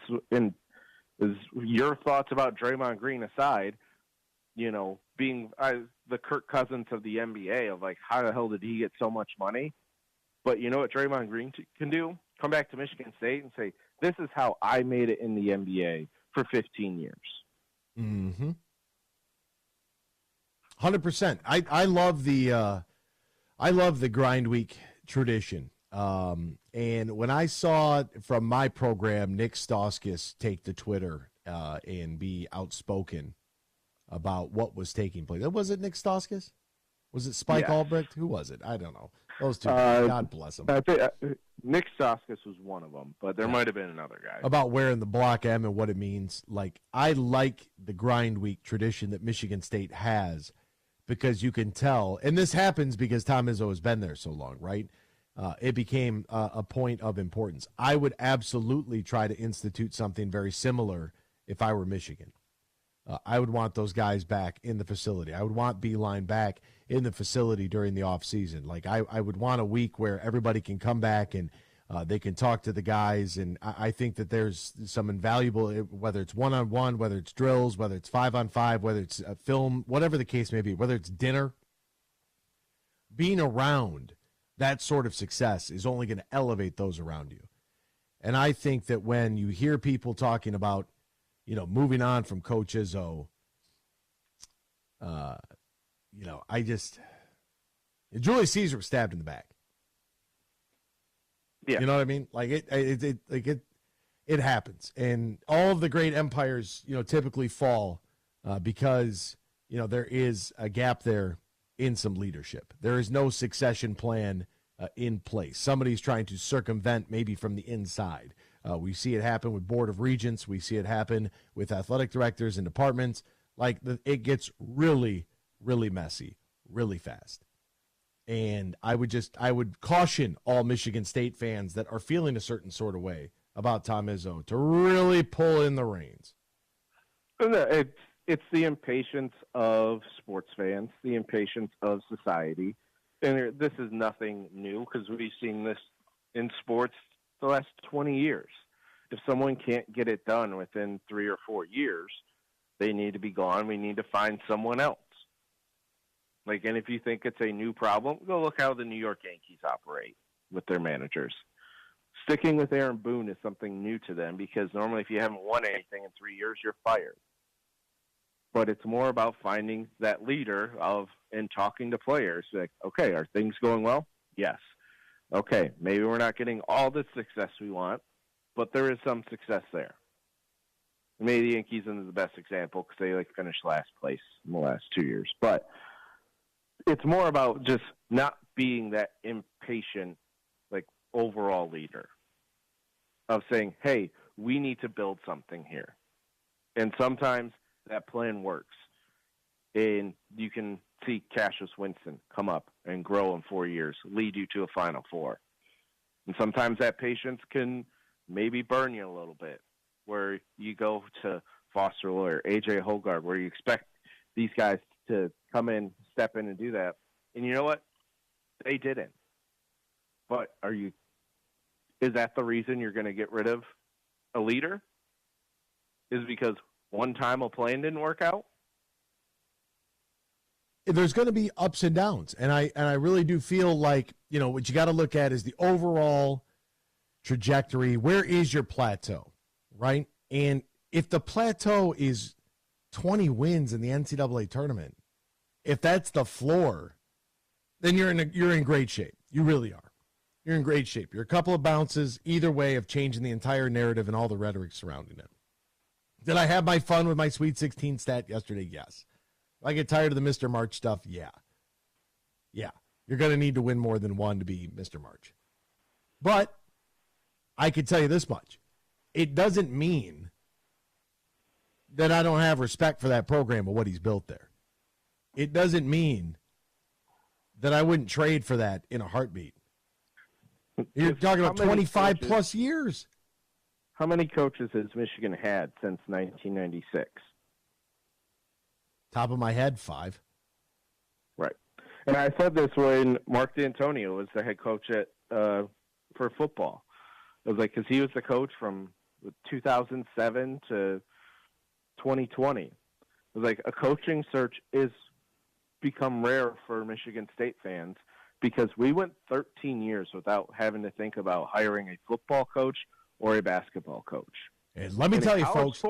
your thoughts about Draymond Green aside, being the Kirk Cousins of the NBA of like, how the hell did he get so much money? But you know what Draymond Green can do? Come back to Michigan State and say, this is how I made it in the NBA for 15 years. Mm-hmm. 100%. I love the grind week tradition. And when I saw from my program, Nick Stauskas take to Twitter and be outspoken about what was taking place. Was it Nick Stauskas? Was it Spike Albrecht? Who was it? I don't know. Those two. God bless them. I think, Nick Stauskas was one of them, but there might have been another guy. About wearing the Block M and what it means. Like, I like the grind week tradition that Michigan State has because you can tell, and this happens because Tom Izzo has been there so long, right? It became a point of importance. I would absolutely try to institute something very similar if I were Michigan. I would want those guys back in the facility. I would want Beeline back in the facility during the offseason. Like, I would want a week where everybody can come back and they can talk to the guys. And I think that there's some invaluable, whether it's one-on-one, whether it's drills, whether it's 5-on-5, whether it's film, whatever the case may be, whether it's dinner, being around that sort of success is only going to elevate those around you. And I think that when you hear people talking about, moving on from Coach Izzo, Julius Caesar was stabbed in the back. Yeah. You know what I mean? Like it happens. And all of the great empires, typically fall because, there is a gap there in some leadership. There is no succession plan in place. Somebody's trying to circumvent maybe from the inside. We see it happen with Board of Regents. We see it happen with athletic directors and departments. Like, it gets really, really messy, really fast. And I would caution all Michigan State fans that are feeling a certain sort of way about Tom Izzo to really pull in the reins. It's the impatience of sports fans, the impatience of society. And this is nothing new because we've seen this in sports the last 20 years. If someone can't get it done within 3 or 4 years, they need to be gone. We need to find someone else. And if you think it's a new problem, go look how the New York Yankees operate with their managers. Sticking with Aaron Boone is something new to them because normally if you haven't won anything in 3 years, you're fired. But it's more about finding that leader and talking to players. Okay, are things going well? Yes. Okay, maybe we're not getting all the success we want, but there is some success there. Maybe the Yankees are the best example because they finished last place in the last 2 years. But it's more about just not being that impatient, overall leader of saying, hey, we need to build something here. And sometimes that plan works. And you can see Cassius Winston come up and grow in 4 years, lead you to a Final Four. And sometimes that patience can maybe burn you a little bit, where you go to Foster Loyer, A.J. Hoggard, where you expect these guys to come in, step in, and do that. And you know what? They didn't. But is that the reason you're going to get rid of a leader? Is because one time a plan didn't work out? There's going to be ups and downs. And I really do feel like, what you got to look at is the overall trajectory. Where is your plateau, right? And if the plateau is 20 wins in the NCAA tournament, if that's the floor, then you're in great shape. You really are. You're in great shape. You're a couple of bounces either way of changing the entire narrative and all the rhetoric surrounding it. Did I have my fun with my Sweet 16 stat yesterday? Yes. I get tired of the Mr. March stuff? Yeah. You're going to need to win more than one to be Mr. March. But I can tell you this much. It doesn't mean that I don't have respect for that program or what he's built there. It doesn't mean that I wouldn't trade for that in a heartbeat. You're talking about 25-plus years. How many coaches has Michigan had since 1996? Top of my head, 5. Right. And I said this when Mark D'Antonio was the head coach for football. It was because he was the coach from 2007 to 2020. It was a coaching search is become rare for Michigan State fans because we went 13 years without having to think about hiring a football coach or a basketball coach. And let me tell you, folks,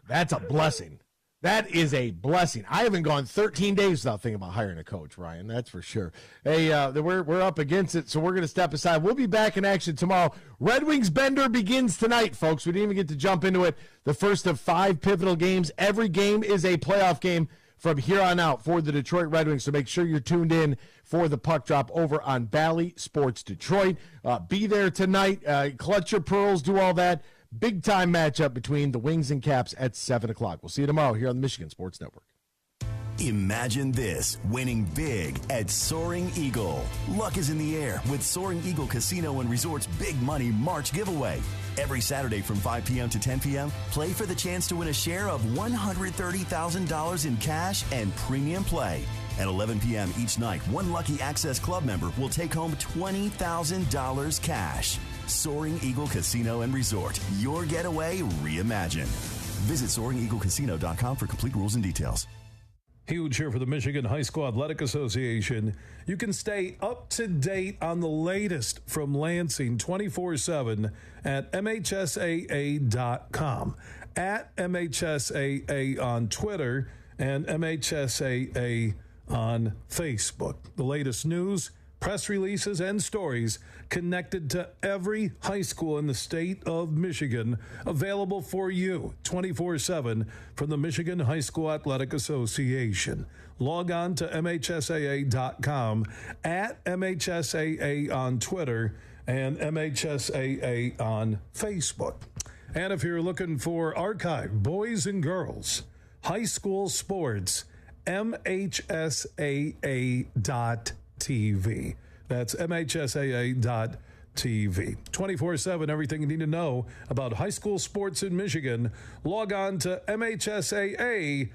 that's a blessing. That is a blessing. I haven't gone 13 days without thinking about hiring a coach, Ryan. That's for sure. Hey, we're up against it, so we're going to step aside. We'll be back in action tomorrow. Red Wings Bender begins tonight, folks. We didn't even get to jump into it. The first of 5 pivotal games. Every game is a playoff game from here on out for the Detroit Red Wings, so make sure you're tuned in for the puck drop over on Bally Sports Detroit. Be there tonight. Clutch your pearls, do all that. Big-time matchup between the Wings and Caps at 7 o'clock. We'll see you tomorrow here on the Michigan Sports Network. Imagine this, winning big at Soaring Eagle. Luck is in the air with Soaring Eagle Casino and Resort's Big Money March giveaway. Every Saturday from 5 p.m. to 10 p.m., play for the chance to win a share of $130,000 in cash and premium play. At 11 p.m. each night, one lucky Access Club member will take home $20,000 cash. Soaring Eagle Casino and Resort, your getaway reimagined. Visit SoaringEagleCasino.com for complete rules and details. Huge here for the Michigan High School Athletic Association. You can stay up to date on the latest from Lansing 24/7 at MHSAA.com, at MHSAA on Twitter, and MHSAA on Facebook. The latest news, press releases, and stories connected to every high school in the state of Michigan, available for you 24/7 from the Michigan High School Athletic Association. Log on to MHSAA.com, at MHSAA on Twitter, and MHSAA on Facebook. And if you're looking for archived boys and girls, high school sports, MHSAA.TV. That's MHSAA.TV. 24/7, everything you need to know about high school sports in Michigan. Log on to MHSAA.com.